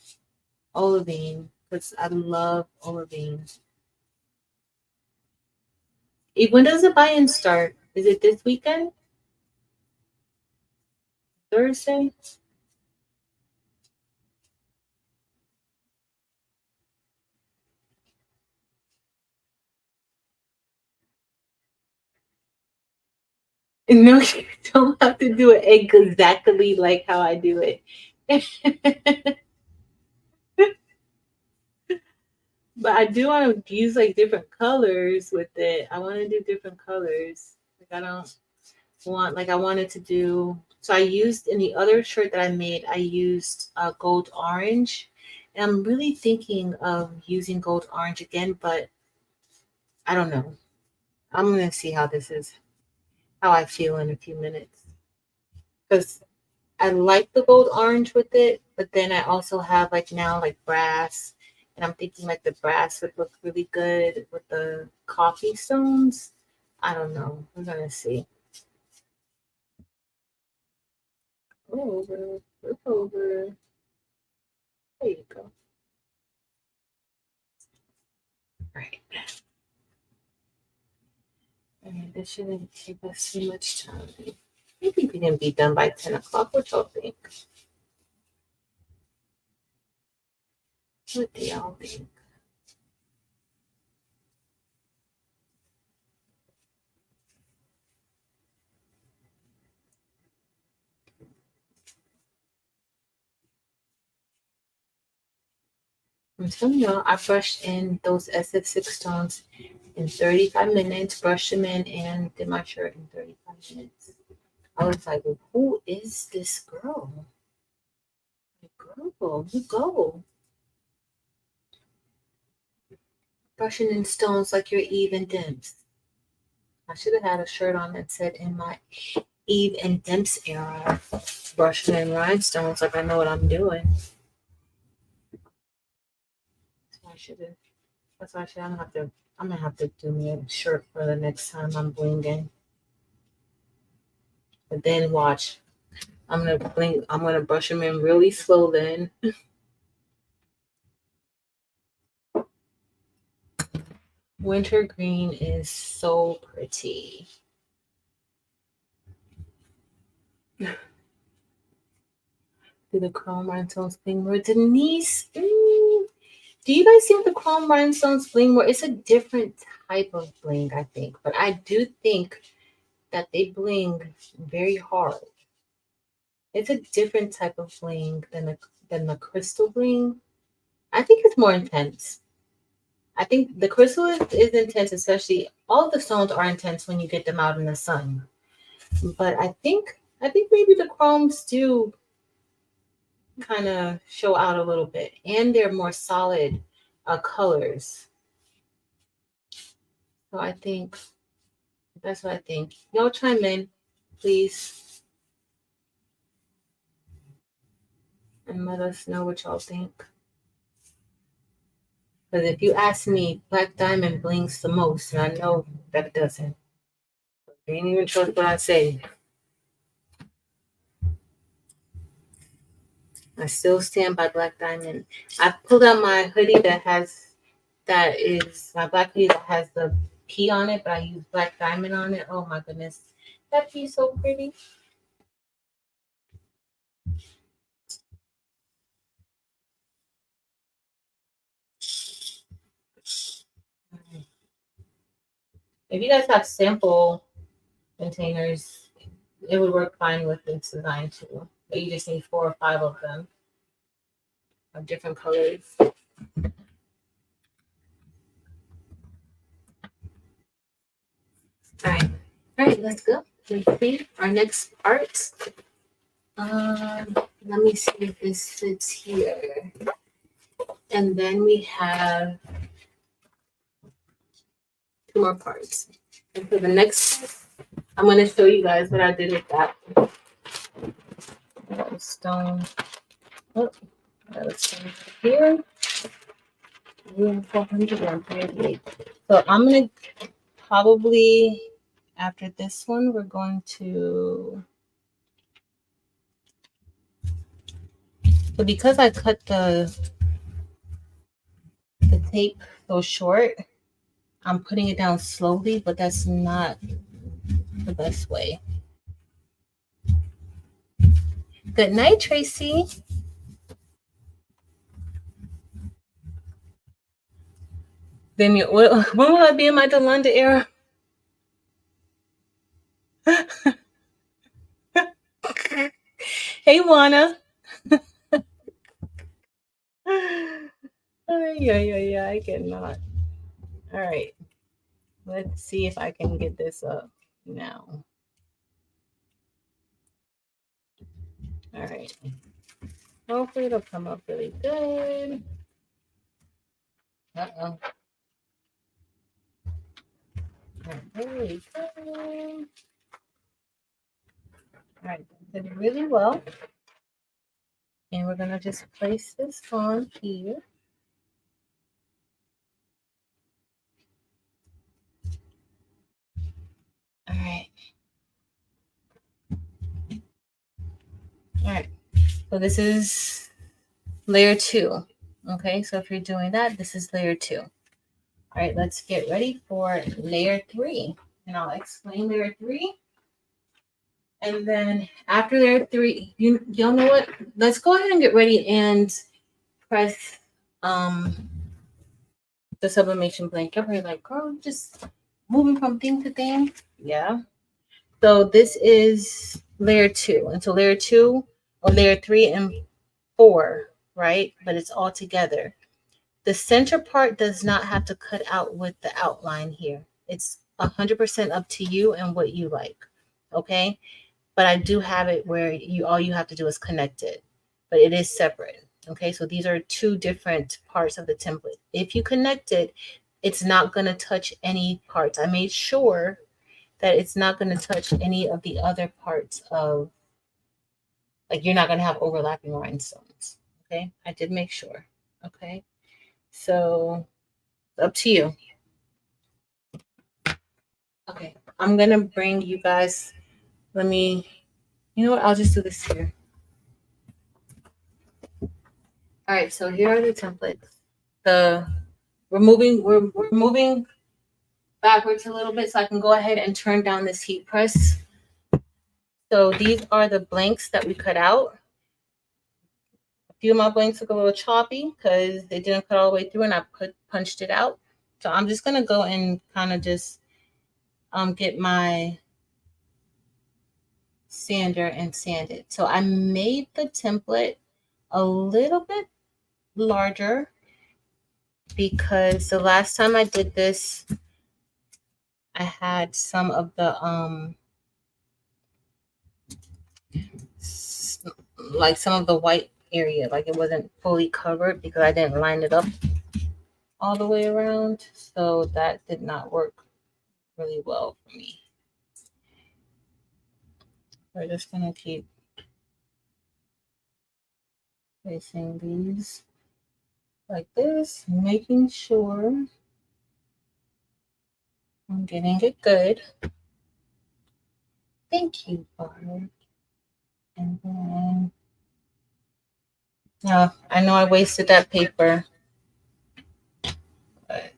olivine because I love olivine. When does the buy-in start? Is it this weekend? Thursday? No, you don't have to do it exactly like how I do it. But I do want to use like different colors with it. I want to do different colors. Like I don't want like I wanted to do. So I used in the other shirt that I made, I used gold orange, and I'm really thinking of using gold orange again, but I don't know. I'm gonna see how this is, how I feel in a few minutes, because I like the gold orange with it, but then I also have like now like brass, and I'm thinking like the brass would look really good with the coffee stones. I don't know. We're gonna see. Over, flip over. There you go. Right. And this shouldn't take us too much time. Maybe we can be done by 10 o'clock. What y'all think? What do y'all think? I'm telling y'all, I brushed in those SF6 stones in 35 minutes, brushed them in, and did my shirt in 35 minutes. I was like, well, who is this girl? Girl, you go. Brushing in stones like you're Eve and Dimps. I should have had a shirt on that said in my Eve and Dimps era. Brushing in rhinestones like I know what I'm doing. So I should have. That's why I should. I'm gonna have to do me a shirt for the next time I'm blinging. But then watch. I'm gonna bling. I'm gonna brush them in really slow. Then winter green is so pretty. Do the chrome rhinestones bling more? Denise, do you guys think the chrome rhinestones bling more? It's a different type of bling, I think. But I do think that they bling very hard. It's a different type of bling than the crystal bling. I think it's more intense. I think the crystal is intense, especially all the stones are intense when you get them out in the sun. But I think maybe the chromes do kind of show out a little bit, and they're more solid colors. So I think that's what I think. Y'all chime in, please, and let us know what y'all think. Because if you ask me, Black Diamond blinks the most, and I know that it doesn't. You ain't even trust what I say. I still stand by Black Diamond. I pulled out my hoodie that is my black hoodie that has the P on it, but I use Black Diamond on it. Oh my goodness. That P is so pretty. If you guys have sample containers, it would work fine with this design too. But you just need 4 or 5 of them of different colors. All right. All right, let's go. Let's see our next part. Let me see if this fits here. And then we have 2 more parts. And for the next part, I'm going to show you guys what I did with that stone. Oh, that was stone here. 438. So I'm going to probably, after this one, we're going to, so because I cut the tape so short, I'm putting it down slowly, but that's not the best way. Good night, Tracy. Then when will I be in my Delonda era? Hey, Juana. Yeah, I cannot. All right. Let's see if I can get this up now. All right. Hopefully it'll come up really good. Uh-oh. There we go. All right. Did really well. And we're going to just place this on here. All right. All right. So this is layer 2. Okay. So if you're doing that, this is layer 2. All right. Let's get ready for layer 3. And I'll explain layer 3. And then after layer 3, y'all know what? Let's go ahead and get ready and press the sublimation blank. You're like, girl, just moving from thing to thing. Yeah. So this is layer 2. And so layer 2 or layer 3 and 4, right? But it's all together. The center part does not have to cut out with the outline here. It's 100% up to you and what you like. Okay. But I do have it where all you have to do is connect it, but it is separate. Okay, so these are 2 different parts of the template. If you connect it, it's not going to touch any parts. I made sure that it's not going to touch any of the other parts of, like, you're not going to have overlapping rhinestones. Okay, I did make sure. Okay, so up to you. Okay, I'm going to bring you guys, you know what, I'll just do this here. All right, so here are the templates. We're moving backwards a little bit so I can go ahead and turn down this heat press. So these are the blanks that we cut out. few of my blanks look a little choppy because they didn't cut all the way through and I punched it out. So I'm just gonna go and kind of just get my sander and sand it. So I made the template a little bit larger because the last time I did this, I had some of the like some of the white area, like it wasn't fully covered because I didn't line it up all the way around. So that did not work really well for me. We're just gonna keep placing these like this, making sure I'm getting it good. Thank you, Barb. And then, oh, I know I wasted that paper, but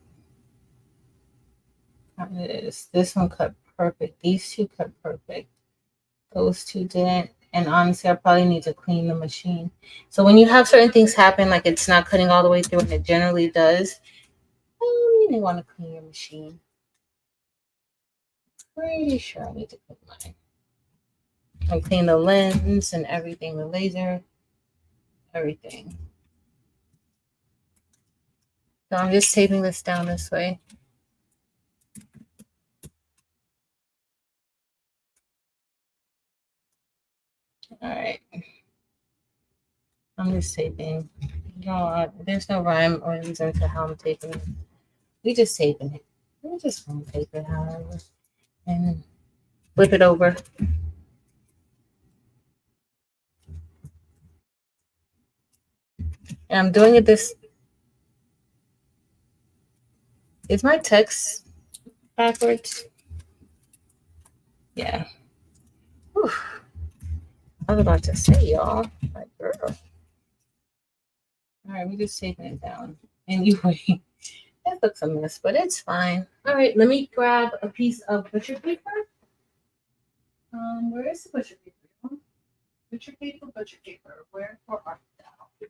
it is. This one cut perfect. These two cut perfect. Those two didn't. And honestly, I probably need to clean the machine. So when you have certain things happen, like it's not cutting all the way through, and it generally does, you may want to clean your machine. Pretty sure I need to clean mine. I clean the lens and everything, the laser, everything. So I'm just taping this down this way. All right. I'm just taping. No, there's no rhyme or reason to how I'm taping it. We just taping it. We just want to tape it, however, and flip it over. And I'm doing it this. Is my text backwards? Yeah. Whew. I was about to say, y'all, like, girl. All right, we're just taping it down. Anyway, that looks a mess, but it's fine. All right, let me grab a piece of butcher paper. Where is the butcher paper? Butcher paper, butcher paper. Where art thou?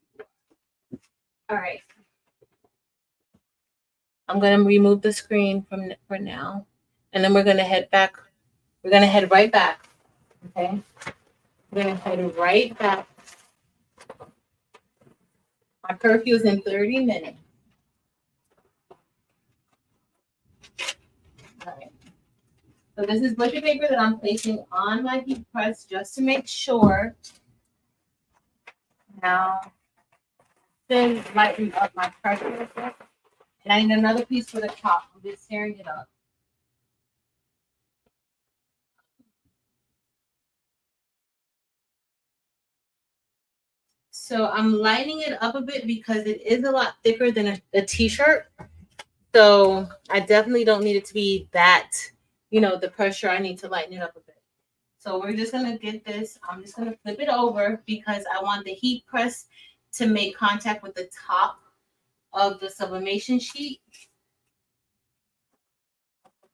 All right. I'm gonna remove the screen for now, and then we're gonna head back. We're gonna head right back. Okay. We're gonna head right back. My curfew is in 30 minutes. All right. So this is butcher paper that I'm placing on my heat press just to make sure. Now, then lighten up my pressure. And I need another piece for the top. I'm just tearing it up. So I'm lighting it up a bit because it is a lot thicker than a t-shirt. So I definitely don't need it to be that, the pressure. I need to lighten it up a bit. So we're just gonna get this. I'm just gonna flip it over because I want the heat press to make contact with the top of the sublimation sheet.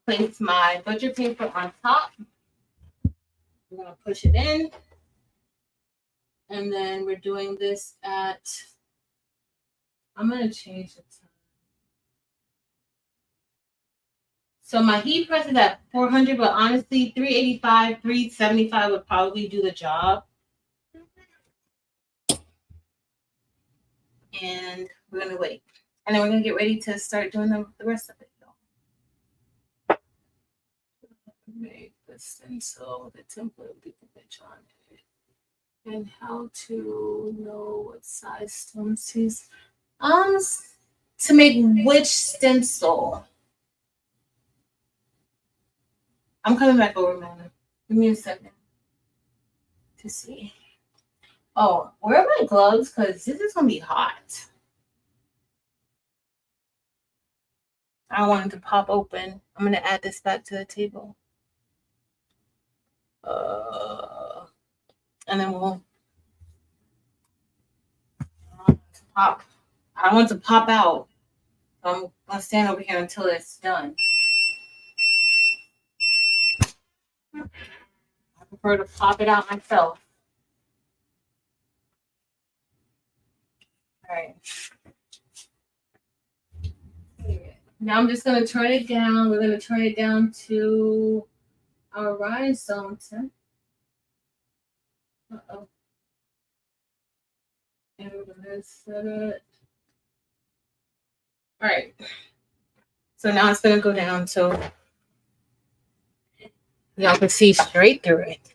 Place my butcher paper on top. We're gonna push it in. And then we're doing this at, I'm gonna change the time. So my heat press is at 400, but honestly, 385, 375 would probably do the job. And we're gonna wait. And then we're gonna get ready to start doing the rest of it. Make the stencil, the template with the image on it. And how to know what size stones to use. To make which stencil? I'm coming back over, man. Give me a second to see. Oh, where are my gloves? Because this is gonna be hot. I don't want it to pop open. I'm gonna add this back to the table. And then we'll pop. I don't want it to pop out. So I'm gonna stand over here until it's done. I prefer to pop it out myself. All right. Now I'm just going to turn it down. We're going to turn it down to our rhinestone. Uh-oh. And we're going to set it. All right. So now it's going to go down so y'all can see straight through it.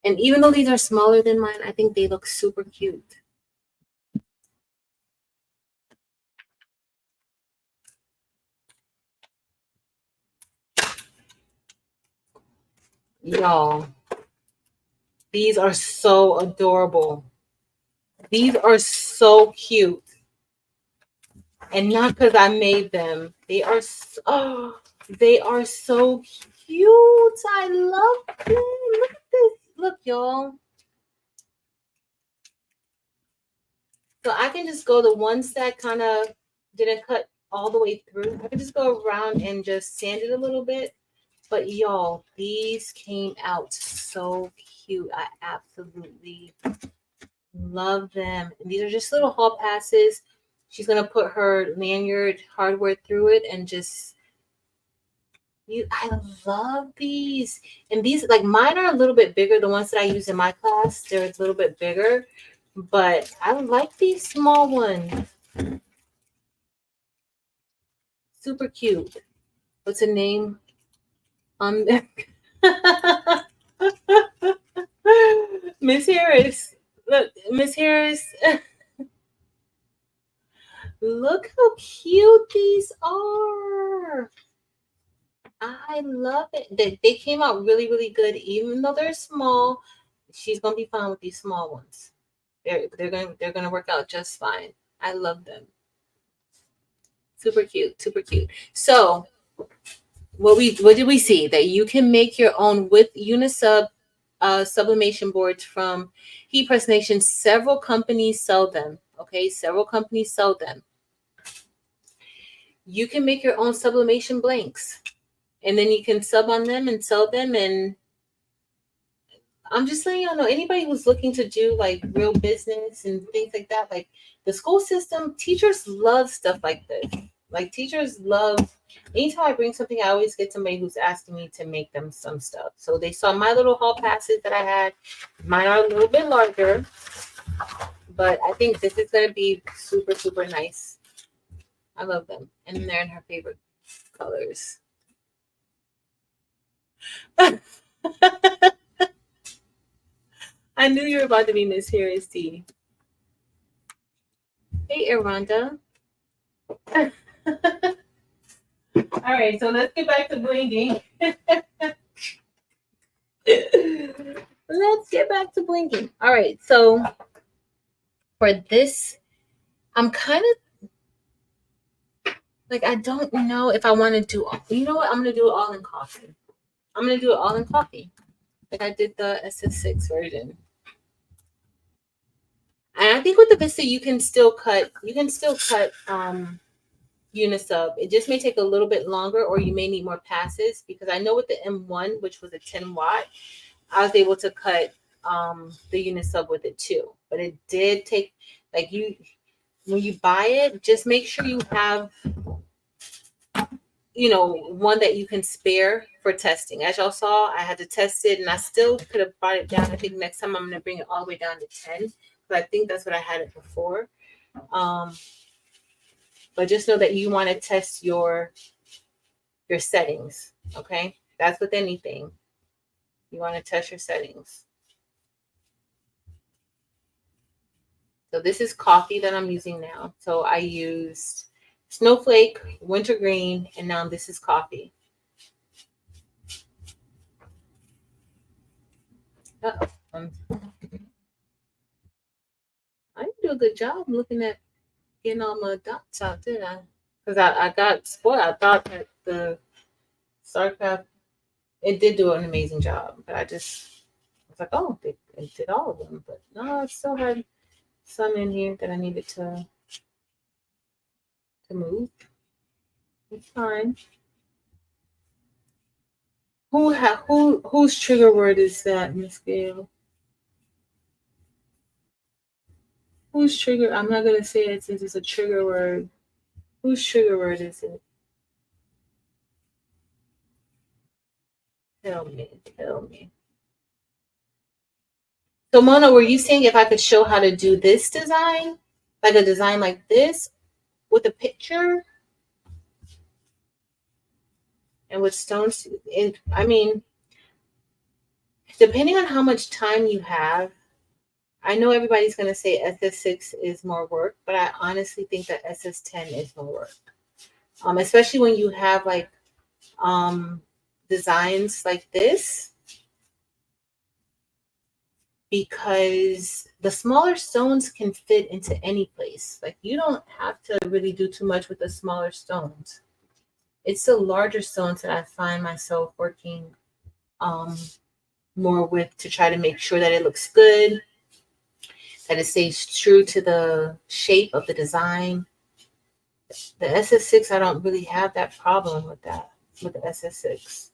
And even though these are smaller than mine, I think they look super cute. Y'all, these are so adorable. These are so cute. And not because I made them. They are they are so cute. I love them. Look at this. Look, y'all. So I can just go the ones that kind of didn't cut all the way through. I can just go around and just sand it a little bit. But y'all, these came out so cute. I absolutely love them. And these are just little hall passes. She's gonna put her lanyard hardware through it and just I love these. And these like mine are a little bit bigger. The ones that I use in my class, they're a little bit bigger. But I like these small ones. Super cute. What's the name on them? Miss Harris. Look, Miss Harris. Look how cute these are. I love it. They came out really, really good, even though they're small. She's gonna be fine with these small ones. They're gonna work out just fine. I love them. Super cute, super cute. So what did we see? That you can make your own with Unisub sublimation boards from Heat Press Nation. Several companies sell them. Okay, several companies sell them. You can make your own sublimation blanks, and then you can sub on them and sell them. And I'm just letting y'all know, anybody who's looking to do like real business and things like that, like the school system, teachers love stuff like this. Like teachers love, anytime I bring something, I always get somebody who's asking me to make them some stuff. So they saw my little hall passes that I had. Mine are a little bit larger, but I think this is going to be super, super nice. I love them. And they're in her favorite colors. I knew you were about to be Miss Harris T. Hey, Iranda. All right, so let's get back to blinging. Let's get back to blinking. All right, so for this, I'm kind of like, I don't know if I want to do, you know what? I'm going to do it all in coffee. I'm going to do it all in coffee. Like I did the SS6 version. And I think with the Vista, you can still cut Unisub. It just may take a little bit longer, or you may need more passes, because I know with the M1, which was a 10 watt, I was able to cut the Unisub with it too. But it did take, like, when you buy it, just make sure you have, one that you can spare for testing. As y'all saw, I had to test it, and I still could have brought it down. I think next time I'm going to bring it all the way down to 10, but I think that's what I had it before. But just know that you want to test your settings, okay? That's with anything. You want to test your settings. So this is coffee that I'm using now. So I used Snowflake, Wintergreen, and now this is coffee. I didn't do a good job looking at getting all my dots out, did I? Because I got spoiled. I thought that the StarCraft, it did do an amazing job, but I was like, oh, it did all of them. But no, I still had some in here that I needed to move. It's fine. Whose trigger word is that, Miss Gail? Whose trigger? I'm not gonna say it since it's a trigger word. Whose trigger word is it? Tell me. Tell me. So Mona, were you saying if I could show how to do this design, like a design like this, with a picture and with stones? And I mean, depending on how much time you have, I know everybody's gonna say SS6 is more work, but I honestly think that SS10 is more work. Especially when you have like designs like this, because the smaller stones can fit into any place. Like you don't have to really do too much with the smaller stones. It's the larger stones that I find myself working um, more with to try to make sure that it looks good, that it stays true to the shape of the design. The SS6, I don't really have that problem with that, with the SS6.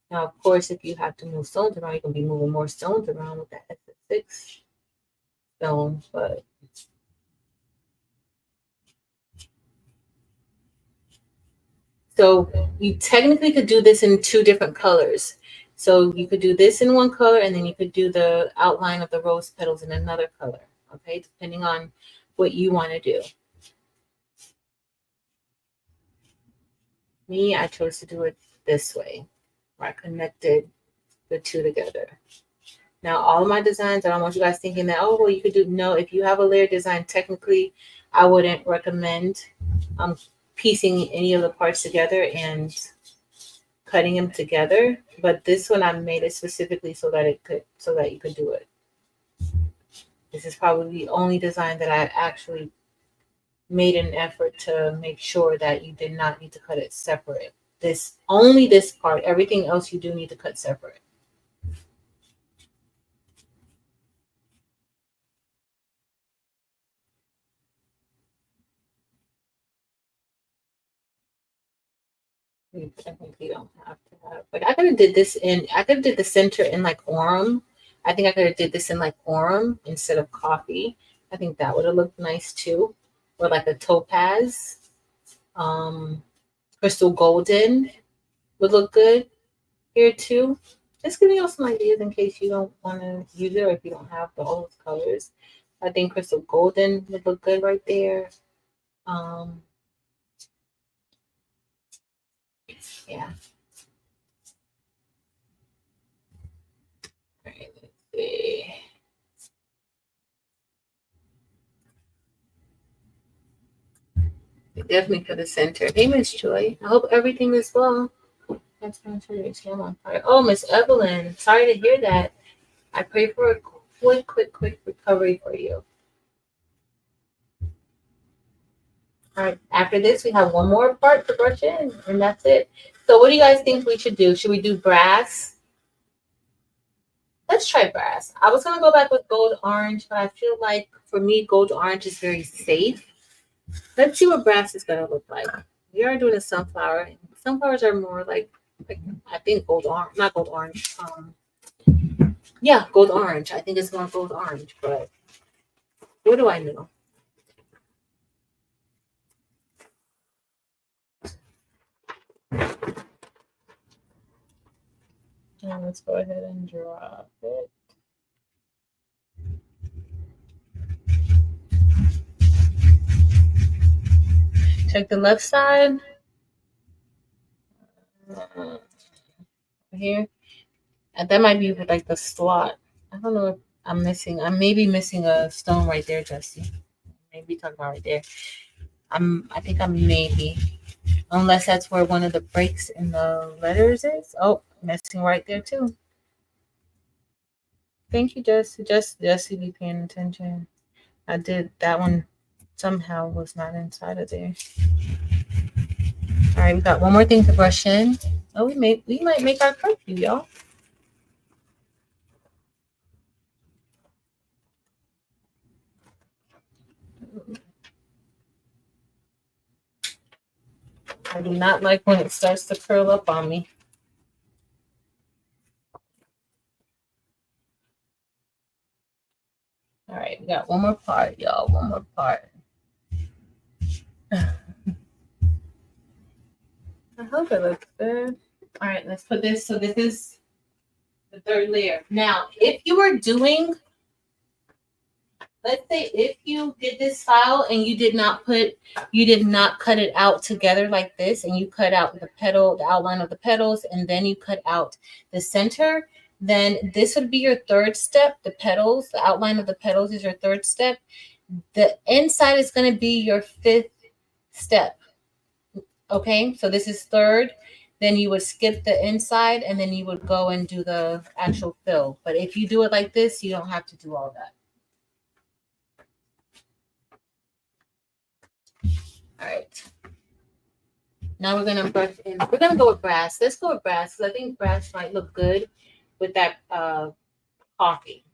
Now, of course, if you have to move stones around, you can be moving more stones around with that SS6 stone, but so you technically could do this in two different colors. So you could do this in one color, and then you could do the outline of the rose petals in another color, okay, depending on what you want to do. Me, I chose to do it this way, where I connected the two together. Now, all of my designs, I don't want you guys thinking that, oh, well, you could do, no, if you have a layered design, technically, I wouldn't recommend piecing any of the parts together and cutting them together. But this one, I made it specifically so that you could do it. This is probably the only design that I actually made an effort to make sure that you did not need to cut it separate. Only this part, everything else you do need to cut separate. You technically don't have to have, like I could have did the center in like Orem. I think I could have did this in like Orem instead of coffee. I think that would have looked nice too. Or like a topaz. Crystal golden would look good here too. Just giving you some ideas in case you don't want to use it or if you don't have all those colors. I think crystal golden would look good right there. Yeah. All right, let's see. Definitely for the center. Hey, Miss Joy. I hope everything is well. That's on fire. Oh, Miss Evelyn. Sorry to hear that. I pray for a quick recovery for you. All right. After this, we have one more part to brush in, and that's it. So, what do you guys think we should do? Should we do brass? Let's try brass. I was gonna go back with gold orange, but I feel like for me, gold orange is very safe. Let's see what brass is gonna look like. We are doing a sunflower. Sunflowers are more like I think gold orange, not gold orange. Yeah, gold orange. I think it's more gold orange, but what do I know? Let's go ahead and drop it. Check the left side. Here. And that might be like the slot. I don't know if I'm missing. I may be missing a stone right there, Jesse. Maybe talking about right there. I think I'm maybe. Unless that's where one of the breaks in the letters is. Oh, missing right there too. Thank you, Jesse. Jesse be paying attention. I did that one somehow was not inside of there. All right, we got one more thing to brush in. Oh, we might make our curfew, y'all. I do not like when it starts to curl up on me. All right, we got one more part, y'all. One more part. I hope it looks good. All right, let's put this. So this is the third layer. Now, if you were doing, let's say if you did this file and you did not cut it out together like this, and you cut out the petal, the outline of the petals, and then you cut out the center, then this would be your third step. The petals, the outline of the petals is your third step. The inside is going to be your fifth step. Okay, so this is third. Then you would skip the inside and then you would go and do the actual fill. But if you do it like this, you don't have to do all that. All right. Now we're gonna brush in. We're gonna go with brass. Let's go with brass because I think brass might look good with that coffee.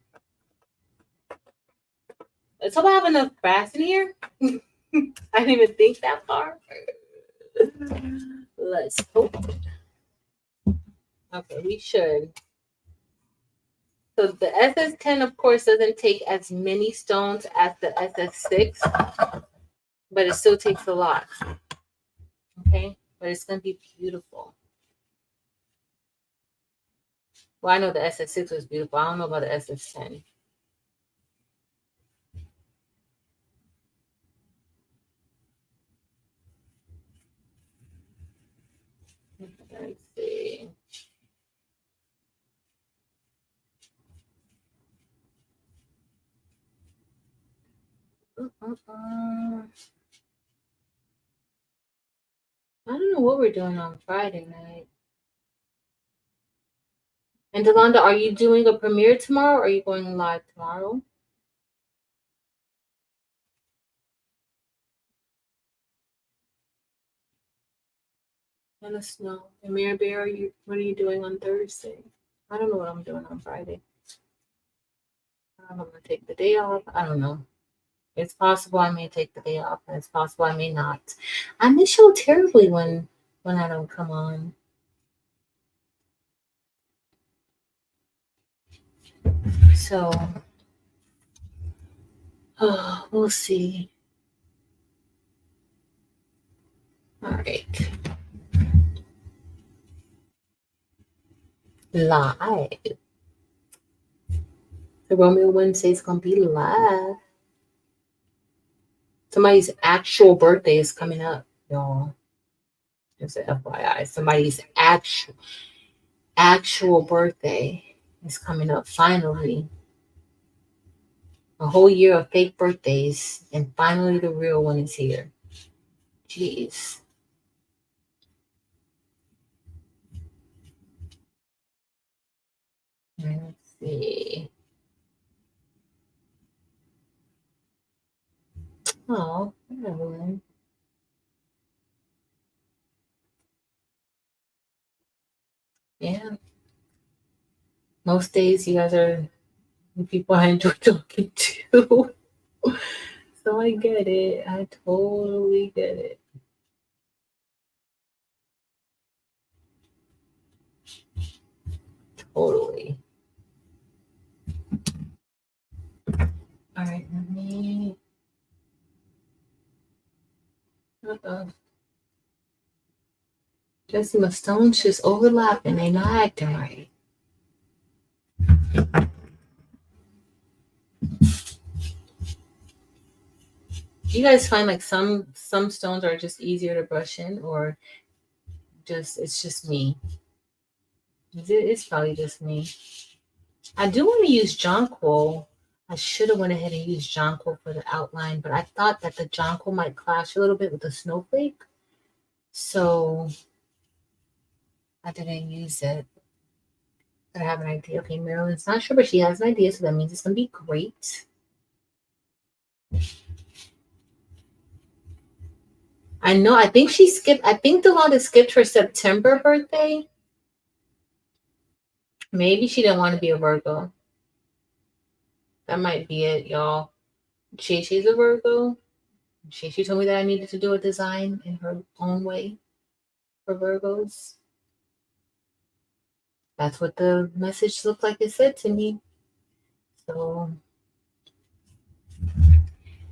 Let's hope I have enough brass in here. I didn't even think that far. Let's hope. Okay, we should. So the SS10, of course, doesn't take as many stones as the SS6, but it still takes a lot. Okay, but it's gonna be beautiful. Well, I know the SS6 was beautiful. I don't know about the SS10. Let's see. I don't know what we're doing on Friday night. And Delonda, are you doing a premiere tomorrow or are you going live tomorrow? Let us know. And Mary Bear, what are you doing on Thursday? I don't know what I'm doing on Friday. I don't know if I'm gonna take the day off. I don't know. It's possible I may take the day off, and it's possible I may not. I miss you terribly when I don't come on. So we'll see. All right. Live. The Romeo Wednesday is gonna be live. Somebody's actual birthday is coming up, y'all. Just an FYI. Somebody's actual birthday is coming up finally. A whole year of fake birthdays, and finally the real one is here. Jeez. Let's see. Oh, Evelyn. Yeah. Most days you guys are the people I enjoy talking to. So I get it. I totally get it. Totally. All right, let me. Uh-oh. Jesse, my stones just overlapping. They not acting right. Do you guys find like some stones are just easier to brush in, or just it's just me? It's probably just me. I do want to use jonquil. I should have went ahead and used jonquil for the outline, but I thought that the jonquil might clash a little bit with the snowflake, so I didn't use it. But I have an idea. Okay, Marilyn's not sure, but she has an idea, so that means it's gonna be great. I know. I think she skipped. I think Delonda skipped her September birthday. Maybe she didn't want to be a Virgo. That might be it, y'all. She's a Virgo. She told me that I needed to do a design in her own way for Virgos. That's what the message looked like it said to me. So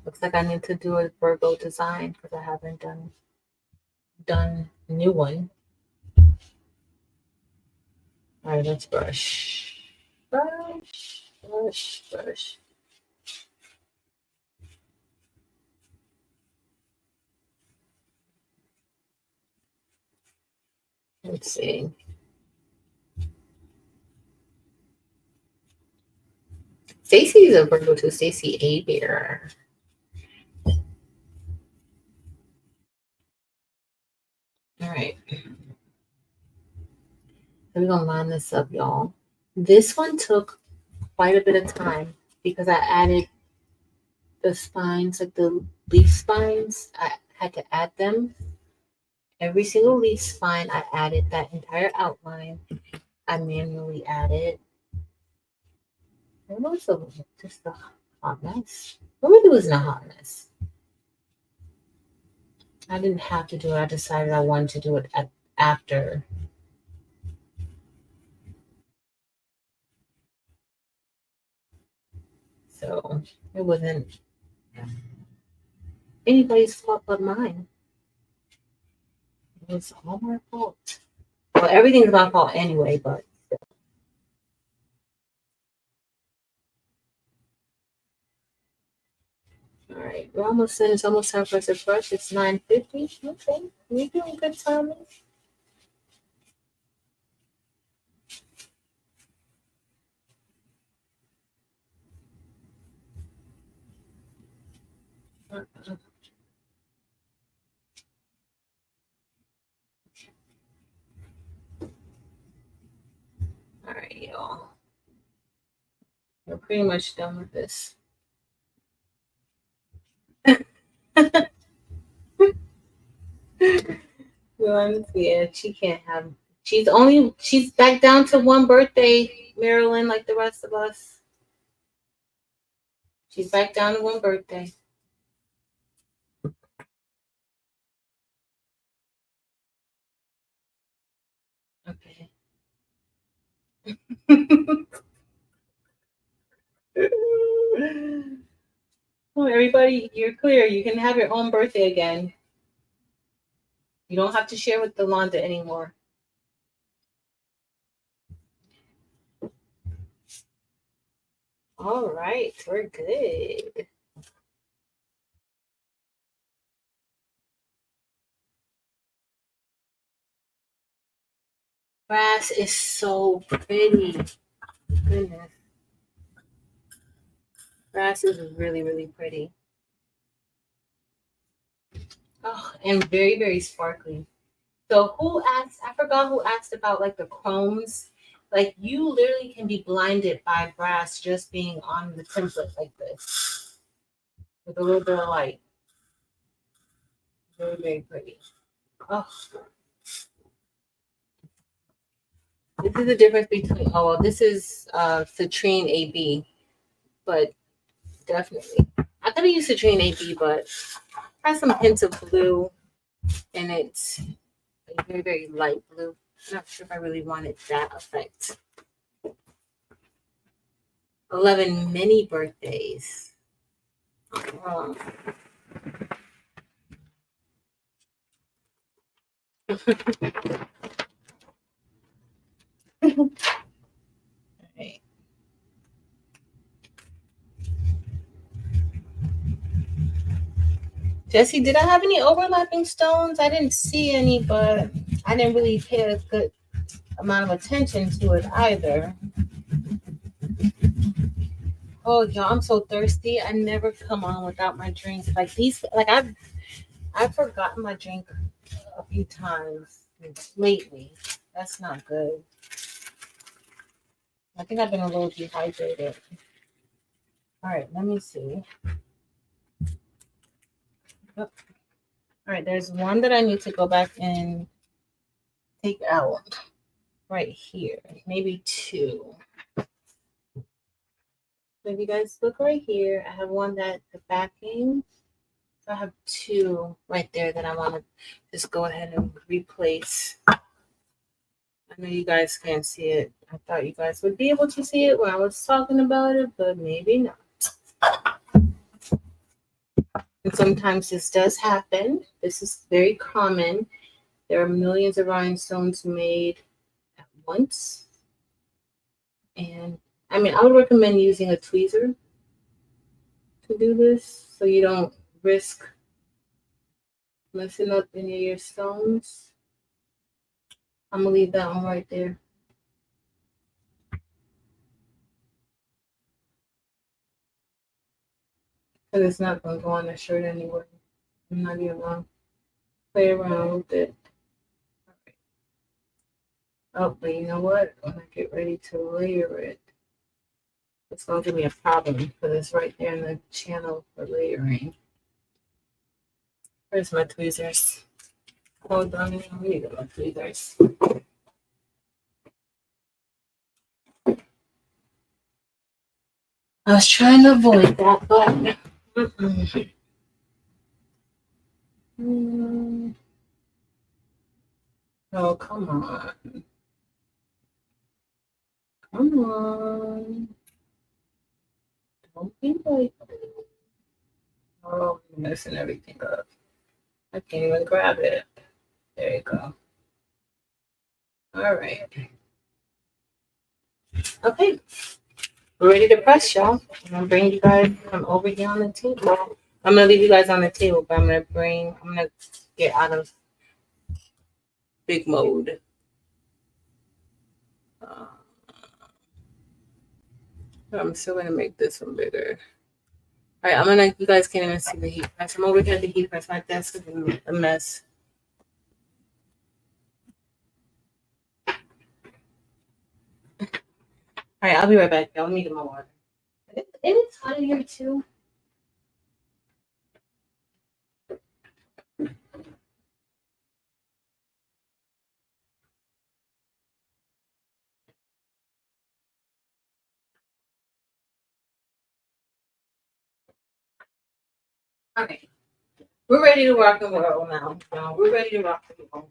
Looks like I need to do a Virgo design because I haven't done a new one. All right, let's brush. Brush, brush, brush. Let's see. Stacy's a Virgo too. Stacy A Bear. All right. We're gonna line this up, y'all. This one took quite a bit of time because I added the spines, like the leaf spines. I had to add them. Every single leaf spine, I added that entire outline. I manually added. It was just a hot mess. Or maybe it wasn't a hot mess. I didn't have to do it. I decided I wanted to do it after. So it wasn't anybody's fault but mine. It was all my fault. Well, everything's my fault anyway, but all right, we're almost done. It's almost time for us to brush. It's 9:50. Okay, we're doing good timing. All right, y'all. We're pretty much done with this. Well, yeah, she can't have. She's back down to one birthday, Marilyn, like the rest of us. She's back down to one birthday. Okay. Well, everybody, you're clear. You can have your own birthday again. You don't have to share with Delonda anymore. All right, we're good. Grass is so pretty. Goodness. Grass is really, really pretty. Oh, and very, very sparkly. So who asked? I forgot who asked about like the chromes. Like you literally can be blinded by grass just being on the template like this with a little bit of light. Very, very pretty. Oh, this is the difference between. Oh, well, this is citrine AB, but definitely. I could have used citrine AB, but has some hints of blue, and it's like very, very light blue. I'm not sure if I really wanted that effect. 11 mini birthdays. Oh. Right. Jesse, did I have any overlapping stones? I didn't see any, but I didn't really pay a good amount of attention to it either. Oh, y'all, I'm so thirsty. I never come on without my drink. Like these, like I've forgotten my drink a few times lately. That's not good. I think I've been a little dehydrated. All right, let me see. All right, there's one that I need to go back and take out right here. Maybe two. So if you guys look right here, I have one that the backing. So I have two right there that I want to just go ahead and replace. I know you guys can't see it. I thought you guys would be able to see it when I was talking about it, but maybe not. And sometimes this does happen. This is very common. There are millions of rhinestones made at once. And I mean, I would recommend using a tweezer to do this so you don't risk messing up any of your stones. I'm gonna leave that one right there. Because it's not gonna go on the shirt anyway. I'm not even gonna play around with it. Oh, but you know what? When I get ready to layer it, it's gonna give me a problem because it's right there in the channel for layering. Where's my tweezers? Hold on, I need my tweezers. I was trying to avoid that, but oh, come on. Come on. Don't be like that. Oh, I'm messing everything up. I can't even grab it. There you go. All right. Okay. We're ready to press, y'all. I'm gonna bring you guys from over here on the table. I'm gonna leave you guys on the table, but I'm gonna get out of big mode. I'm still gonna make this one bigger. All right, you guys can't even see the heat press. I'm over here at the heat press. My desk is a mess. All right, I'll be right back, y'all. Let me get my water. And it's hot in here too. Okay, we're ready to rock and roll now. We're ready to rock and roll.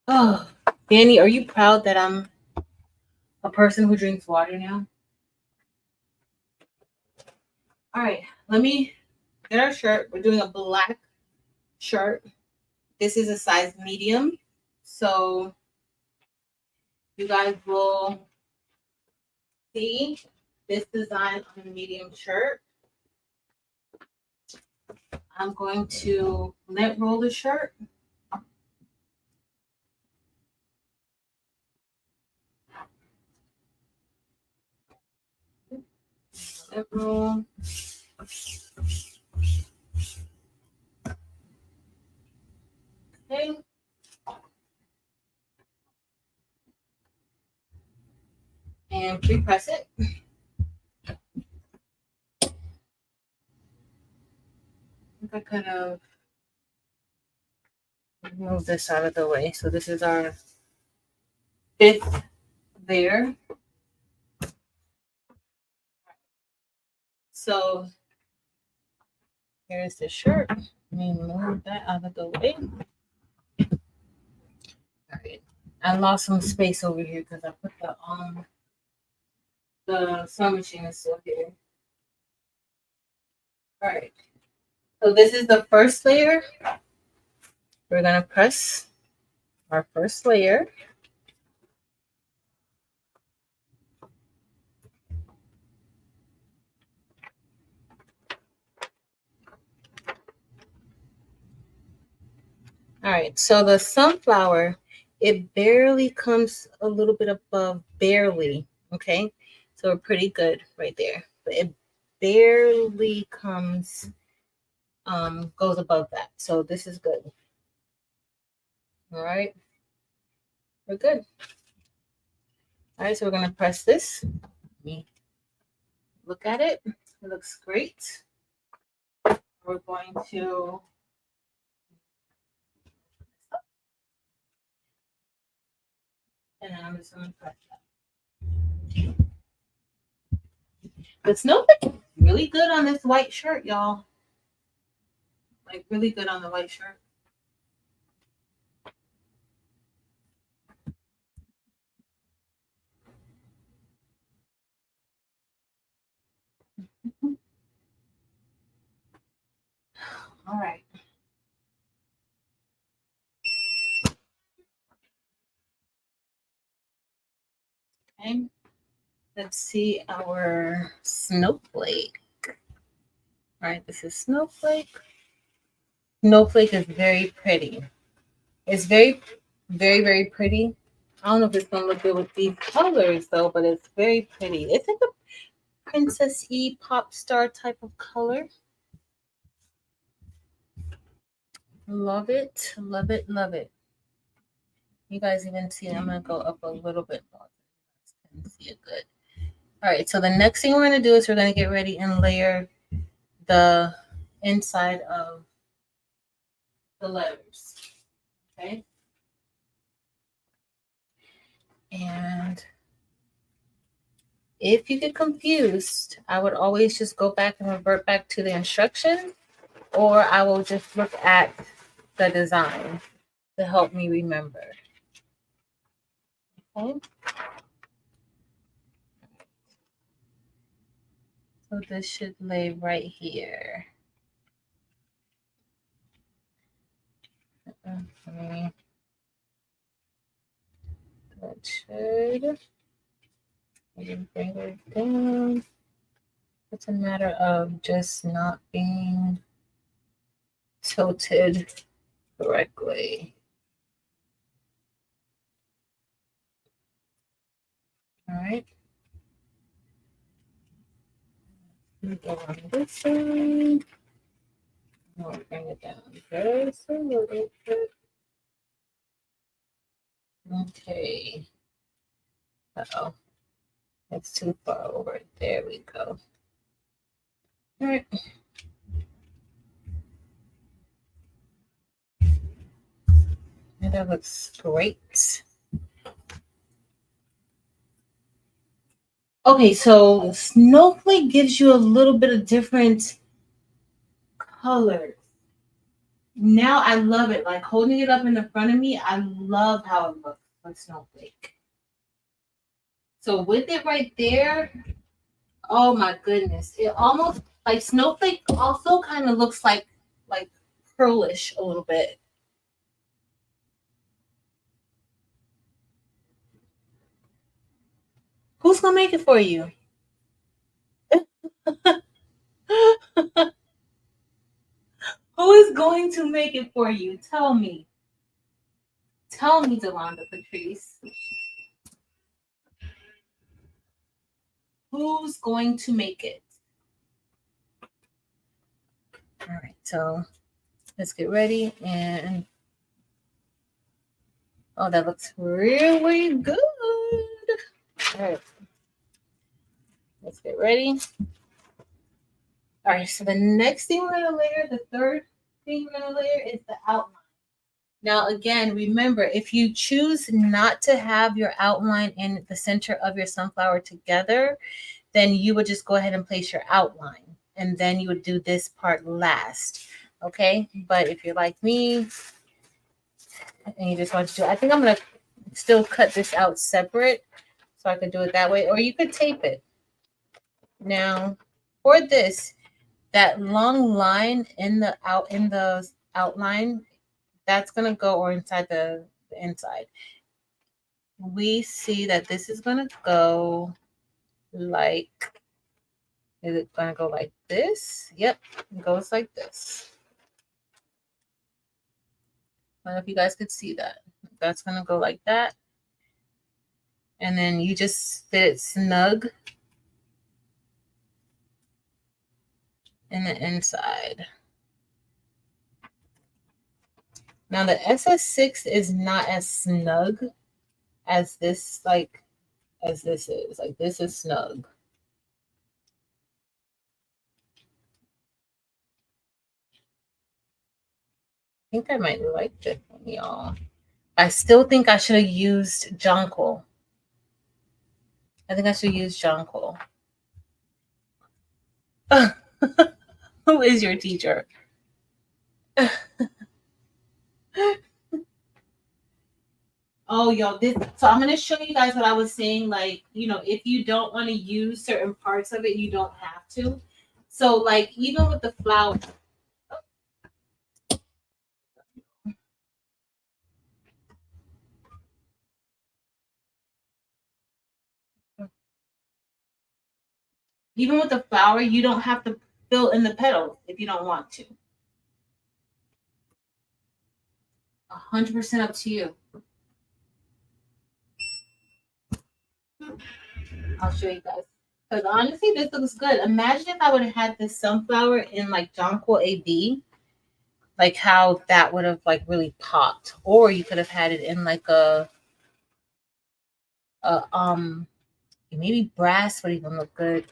Oh, Danny, are you proud that I'm a person who drinks water now? All right, let me get our shirt. We're doing a black shirt. This is a size medium. So you guys will see this design on a medium shirt. I'm going to lint roll the shirt. Lint roll. Okay. And pre-press it. I kind of move this out of the way. So this is our 5th layer. So here's the shirt. Let me move that out of the way. All right. I lost some space over here because I put the sewing machine is still here. All right. So this is the first layer. We're gonna press our first layer. All right, so the sunflower, it barely comes a little bit above, barely, okay? So we're pretty good right there. But it barely comes, goes above that. So this is good. All right, we're good. All right, so we're gonna press this. Look at it, it looks great. We're going to and then I'm just gonna press that. The snow really good on this white shirt, y'all. Like really good on the white shirt. All right. Okay. Let's see our snowflake. All right, this is snowflake. Snowflake is very pretty. It's very, very, very pretty. I don't know if it's gonna look good with these colors though, but it's very pretty. It's like a princess y pop star type of color. Love it, love it, love it. You guys even see it. I'm gonna go up a little bit more. You can see it good. All right, so the next thing we're gonna do is we're gonna get ready and layer the inside of the letters. Okay. And if you get confused, I would always just go back and revert back to the instructions, or I will just look at the design to help me remember. Okay. So this should lay right here. Okay. That should bring it down. It's a matter of just not being tilted correctly. All right. Go on this side. I'll bring it down just a little bit. Okay. Uh-oh. It's too far over. There we go. All right. And that looks great. Okay, so snowflake gives you a little bit of different colors. Now I love it. Like holding it up in the front of me, I love how it looks like snowflake. So with it right there, oh my goodness. It almost like snowflake also kind of looks like pearlish a little bit. Who's gonna make it for you? Who is going to make it for you? Tell me. Tell me, Delonda Patrice. Who's going to make it? All right, so let's get ready and oh, that looks really good. All right, let's get ready. All right, so the next thing we're gonna layer, the third thing we're gonna layer is the outline. Now, again, remember, if you choose not to have your outline in the center of your sunflower together, then you would just go ahead and place your outline, and then you would do this part last, okay? But if you're like me, and you just want to do, I think I'm gonna still cut this out separate, so I could do it that way, or you could tape it. Now, for this, that long line in the outline, that's gonna go or inside the inside. We see that this is gonna go like, is it gonna go like this? Yep, it goes like this. I don't know if you guys could see that. That's gonna go like that. And then you just fit it snug in the inside. Now the SS6 is not as snug as this, as this is. Like this is snug. I think I might like this one, y'all. I still think I should have used jonquil. I think I should use jonquil. Who is your teacher? Oh, y'all, this. So I'm gonna show you guys what I was saying. Like, if you don't want to use certain parts of it, you don't have to. So like even with the flower, even with the flower, you don't have to fill in the petals if you don't want to. 100% up to you. I'll show you guys. Because honestly, this looks good. Imagine if I would have had this sunflower in like Jonquil AB, like how that would have like really popped. Or you could have had it in like a maybe brass would even look good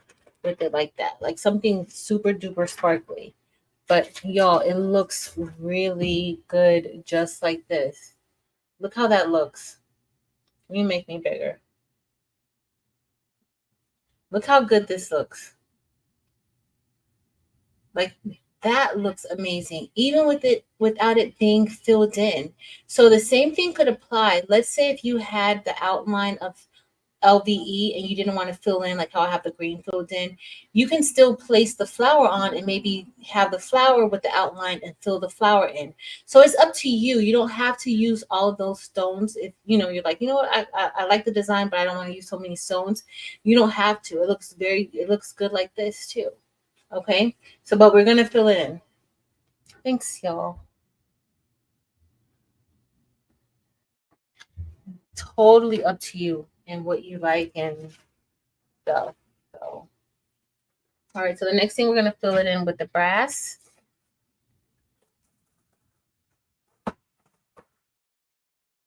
with it like that. Like something super duper sparkly. But y'all, it looks really good just like this. Look how that looks. Let me make me bigger. Look how good this looks. Like that looks amazing, even with it without it being filled in. So the same thing could apply. Let's say if you had the outline of LVE and you didn't want to fill in like how I have the green filled in, you can still place the flower on and maybe have the flower with the outline and fill the flower in. So it's up to you. You don't have to use all of those stones. If you know you're like, you know what, I like the design, but I don't want to use so many stones. You don't have to. It looks good like this too. Okay. So but we're gonna fill it in. Thanks, y'all. Totally up to you and what you like and stuff. So all right, so the next thing we're gonna fill it in with the brass.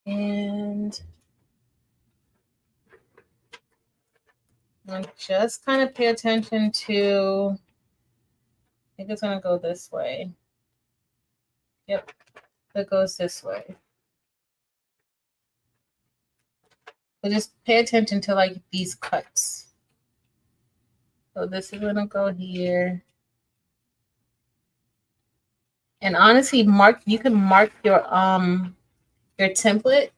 And just kind of pay attention to, I think it's gonna go this way. Yep, it goes this way. So just pay attention to like these cuts. So this is gonna go here. And honestly, you can mark your template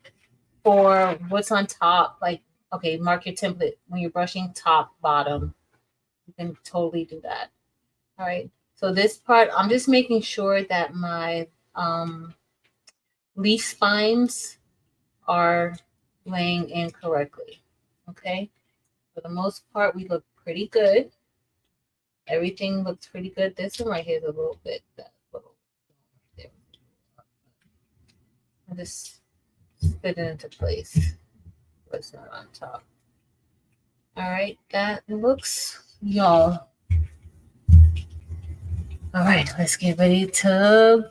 for what's on top. Like, okay, mark your template when you're brushing top, bottom. You can totally do that. All right. So this part, I'm just making sure that my leaf spines are laying in correctly. Okay. For the most part, we look pretty good. Everything looks pretty good. This one right here is a little bit, that little right there. I'll just fit it into place. But it's not on top. All right. That looks, y'all. All right. Let's get ready to.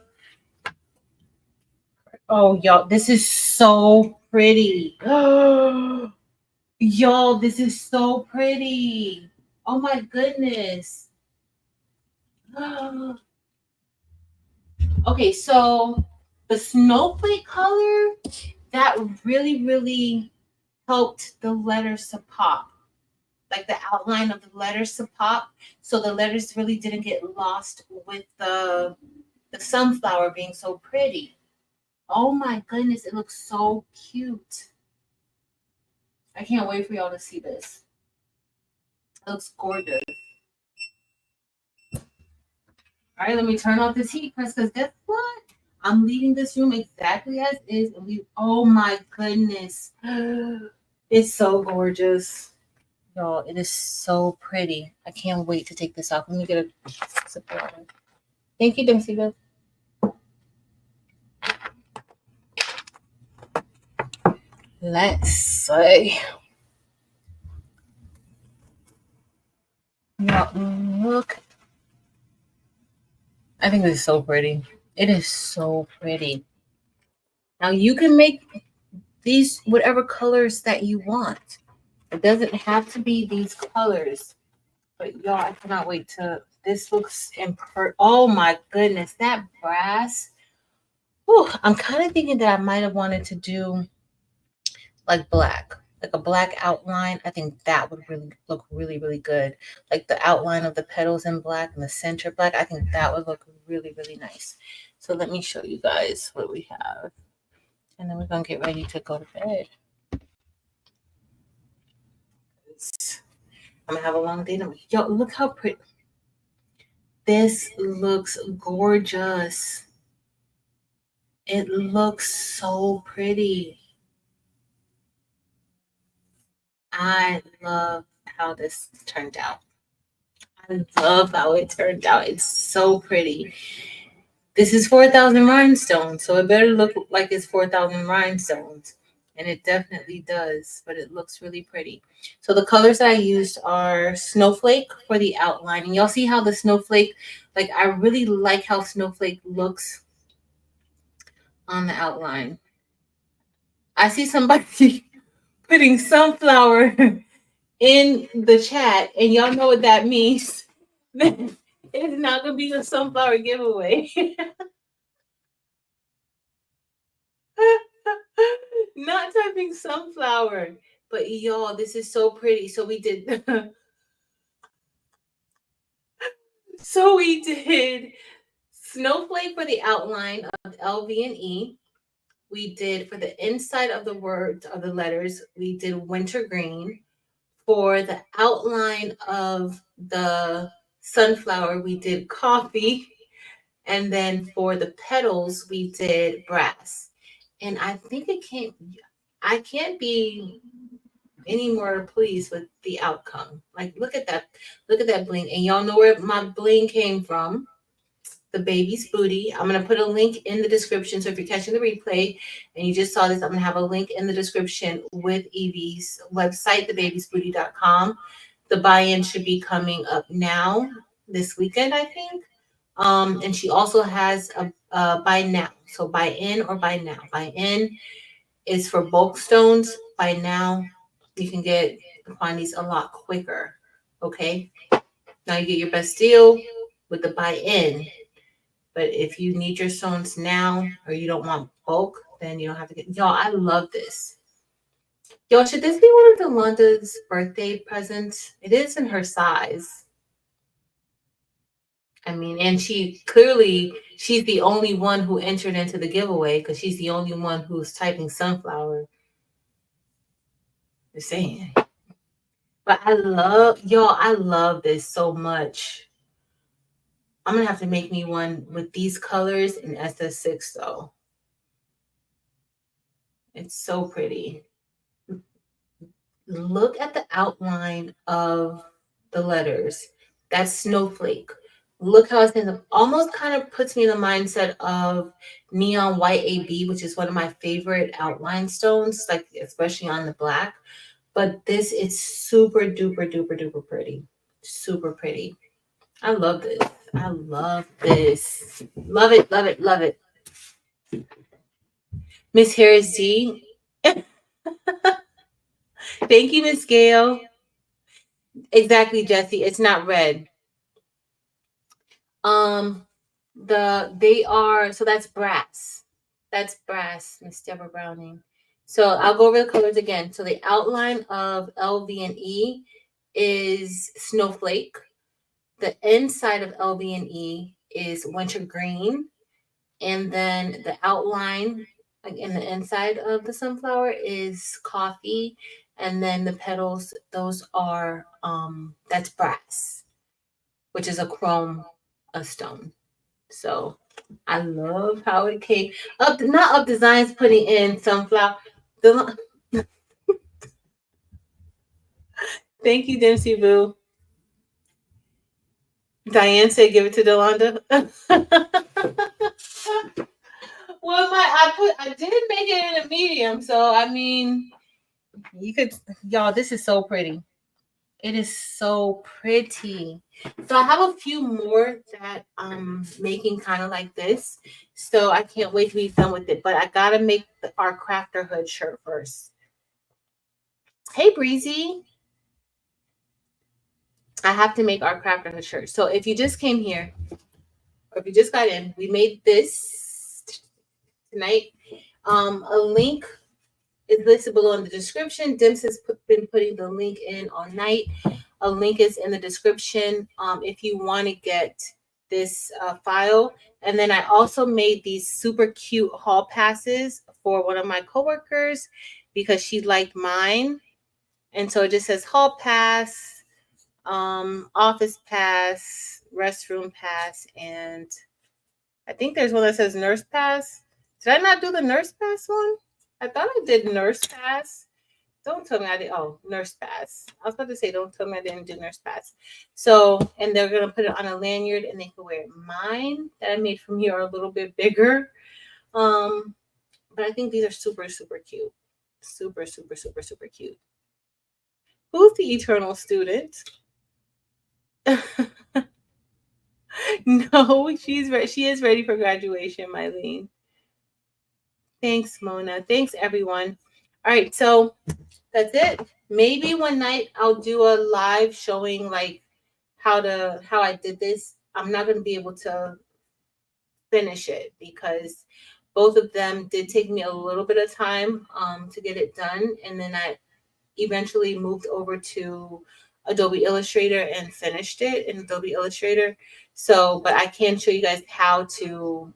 Oh, y'all. This is so pretty. Y'all, this is so pretty. Oh my goodness. Okay, so the snowflake color that really, really helped the letters to pop, like the outline of the letters to pop. So the letters really didn't get lost with the sunflower being so pretty. Oh my goodness, it looks so cute. I can't wait for y'all to see this. It looks gorgeous. All right, let me turn off this heat press because guess what? I'm leaving this room exactly as is. And oh my goodness. It's so gorgeous. Y'all, it is so pretty. I can't wait to take this off. Let me get a sip of water. Thank you, Dempsey. Let's see. Y'all, look. I think this is so pretty. It is so pretty. Now you can make these whatever colors that you want. It doesn't have to be these colors. But y'all, I cannot wait to. This looks oh my goodness, that brass. Whew, I'm kind of thinking that I might have wanted to do like black, like a black outline. I think that would really look really, really good. Like the outline of the petals in black and the center black. I think that would look really, really nice. So let me show you guys what we have. And then we're going to get ready to go to bed. I'm going to have a long day. Yo, look how pretty. This looks gorgeous. It looks so pretty. I love how this turned out. I love how it turned out. It's so pretty. This is 4,000 rhinestones, so it better look like it's 4,000 rhinestones. And it definitely does, but it looks really pretty. So the colors I used are Snowflake for the outline. And y'all see how the snowflake, like I really like how Snowflake looks on the outline. I see somebody putting sunflower in the chat, and y'all know what that means. It's not gonna be a sunflower giveaway. Not typing sunflower, but y'all, this is so pretty. So we did, so we did snowflake for the outline of L, V, and E. We did for the inside of the words of the letters. We did winter green. For the outline of the sunflower, we did coffee. And then for the petals, we did brass. And I think I can't be any more pleased with the outcome. Like, look at that bling. And y'all know where my bling came from. The baby's booty. I'm gonna put a link in the description. So if you're catching the replay and you just saw this, I'm gonna have a link in the description with Evie's website, thebabiesbooty.com. The buy-in should be coming up now this weekend, I think. And she also has a buy now. So buy in or buy now. Buy in is for bulk stones. Buy now, you can get find these a lot quicker. Okay. Now you get your best deal with the buy in. But if you need your stones now or you don't want bulk, then you don't have to get y'all. I love this. Y'all, should this be one of Yolanda's birthday presents? It is in her size. I mean, and she's the only one who entered into the giveaway because she's the only one who's typing sunflower. Just saying. But I love this so much. I'm gonna have to make me one with these colors in SS6 though. It's so pretty. Look at the outline of the letters. That's snowflake. Look how it's almost kind of puts me in the mindset of neon white AB, which is one of my favorite outline stones, like especially on the black. But this is super duper duper duper pretty. Super pretty. I love this. I love this. Love it, love it, love it. Miss Harris G. Thank you, Miss Gail. Exactly, Jesse. It's not red. Um, they are so that's brass. That's brass, Miss Deborah Browning. So I'll go over the colors again. So the outline of L, V, and E is snowflake. The inside of L, V, and E is winter green. And then the outline like in the inside of the sunflower is coffee. And then the petals, those are that's brass, which is a chrome a stone. So I love how it came up. Not Up Designs putting in sunflower. The, thank you, Dempsey Boo. Diane said, "Give it to Delonda." Well, I did make it in a medium, so I mean, you could, y'all. This is so pretty. It is so pretty. So I have a few more that I'm making kind of like this. So I can't wait to be done with it. But I gotta make our crafter hood shirt first. Hey Breezy. I have to make our crafter hood shirt. So if you just came here, or if you just got in, we made this tonight. A link is listed below in the description. Dims has been putting the link in all night. A link is in the description if you want to get this file. And then I also made these super cute hall passes for one of my coworkers because she liked mine. And so it just says hall pass, office pass, restroom pass, and I think there's one that says nurse pass. Did I not do the nurse pass one? I thought I did nurse pass. Don't tell me I did. Oh, nurse pass. I was about to say, don't tell me I didn't do nurse pass. So, and they're gonna put it on a lanyard, and they can wear it. Mine that I made from here are a little bit bigger. Um, but I think these are super, super cute. Super, super, super, super cute. Who's the eternal student? No, she is ready for graduation, Mylene. Thanks, Mona. Thanks, everyone. All right, so that's it. Maybe one night I'll do a live showing like how I did this. I'm not gonna be able to finish it because both of them did take me a little bit of time to get it done, and then I eventually moved over to Adobe Illustrator and finished it in Adobe Illustrator. So, but I can show you guys how to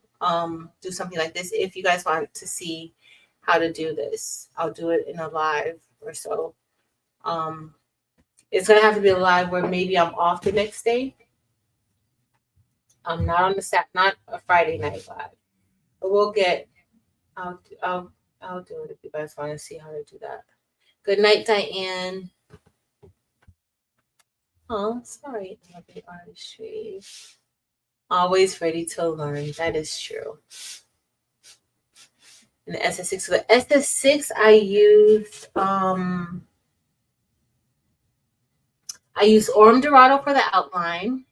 do something like this if you guys want to see how to do this. I'll do it in a live or so. Um, it's gonna have to be a live where maybe I'm off the next day. I'm not on the not a Friday night live. But we'll get. I'll I'll I'll do it if you guys want to see how to do that. Good night, Diane. Oh, sorry, Abby Artistry. Always ready to learn. That is true. And the SS6. So the SS6 I used Orm Dorado for the outline.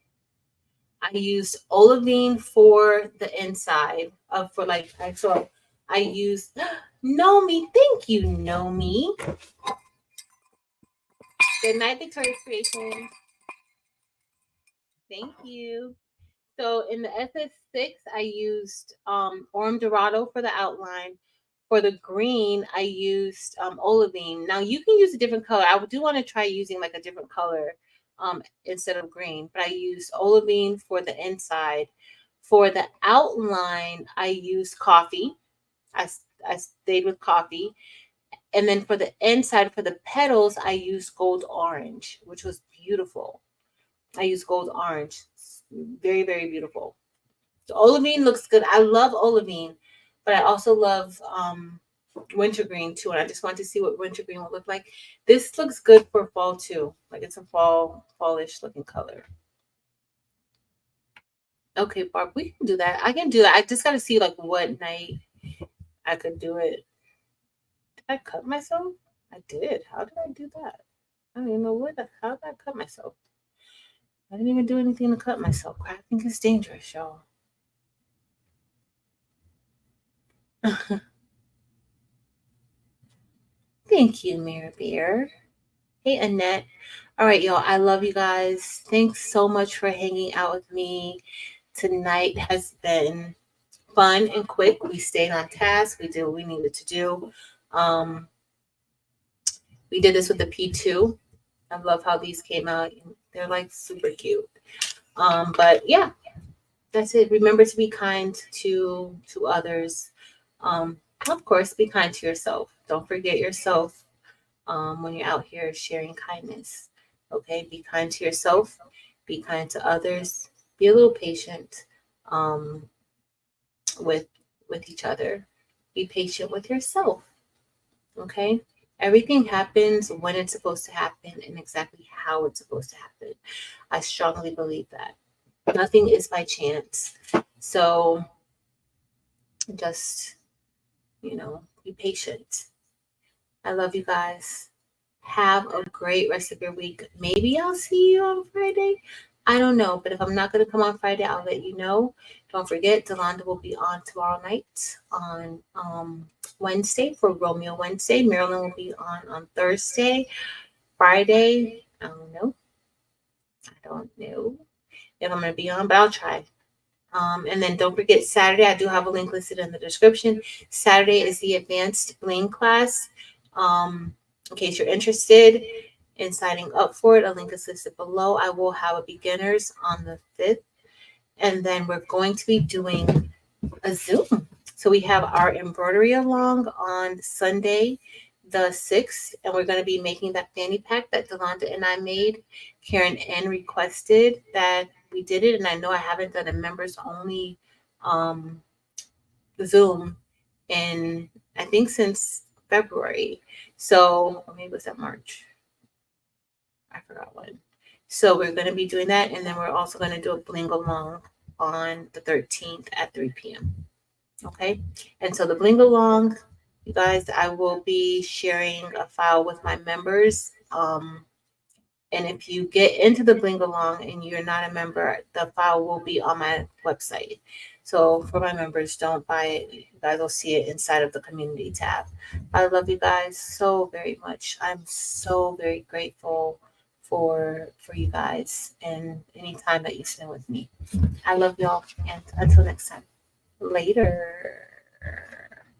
I used olivine for the inside of for like I used Nomi. Thank you, Nomi. Good night, Victoria's Creation. Thank you. So in the SS6, I used Orm Dorado for the outline. For the green, I used olivine. Now you can use a different color. I do want to try using like a different color instead of green, but I used olivine for the inside. For the outline, I used coffee. I, I stayed with coffee. And then for the inside, for the petals, I used gold orange, which was beautiful. I used gold orange. Very, very beautiful. So olivine looks good. I love olivine, but I also love wintergreen too. And I just want to see what wintergreen will look like. This looks good for fall too. Like it's a fallish looking color. Okay, Barb, we can do that. I can do that. I just gotta see like what night I could do it. Did I cut myself? I did. How did I do that? I don't even know how did I cut myself? I didn't even do anything to cut myself. Crafting is dangerous, y'all. Thank you, Mirror Bear. Hey, Annette. All right, y'all. I love you guys. Thanks so much for hanging out with me. Tonight has been fun and quick. We stayed on task. We did what we needed to do. We did this with the P2. I love how these came out. They're like super cute. But yeah, that's it. Remember to be kind to others. Of course, be kind to yourself. Don't forget yourself when you're out here sharing kindness. Okay, be kind to yourself. Be kind to others. Be a little patient with each other. Be patient with yourself. Okay, everything happens when it's supposed to happen and exactly how it's supposed to happen. I strongly believe that. Nothing is by chance. So just, be patient. I love you guys. Have a great rest of your week. Maybe I'll see you on Friday. I don't know. But if I'm not going to come on Friday, I'll let you know. Don't forget, Delonda will be on tomorrow night on Wednesday for Romeo Wednesday. Marilyn will be on Thursday. Friday, I don't know if I'm going to be on, but I'll try. And then don't forget Saturday. I do have a link listed in the description. Saturday is the advanced Bling class. In case you're interested in signing up for it, a link is listed below. I will have a beginners on the 5th. And then we're going to be doing a Zoom. So we have our embroidery along on Sunday, the 6th, and we're going to be making that fanny pack that Delonda and I made. Karen N requested that we did it, and I know I haven't done a members only um, Zoom in, I think, since February. So, or maybe it was that March. I forgot when. So we're going to be doing that, and then we're also going to do a bling along on the 13th at 3 p.m. Okay, and so the bling along, you guys, I will be sharing a file with my members. And if you get into the bling along and you're not a member, the file will be on my website. So for my members, don't buy it. You guys will see it inside of the community tab. I love you guys so very much. I'm so very grateful for you guys and any time that you spend with me. I love y'all, and until next time. Later.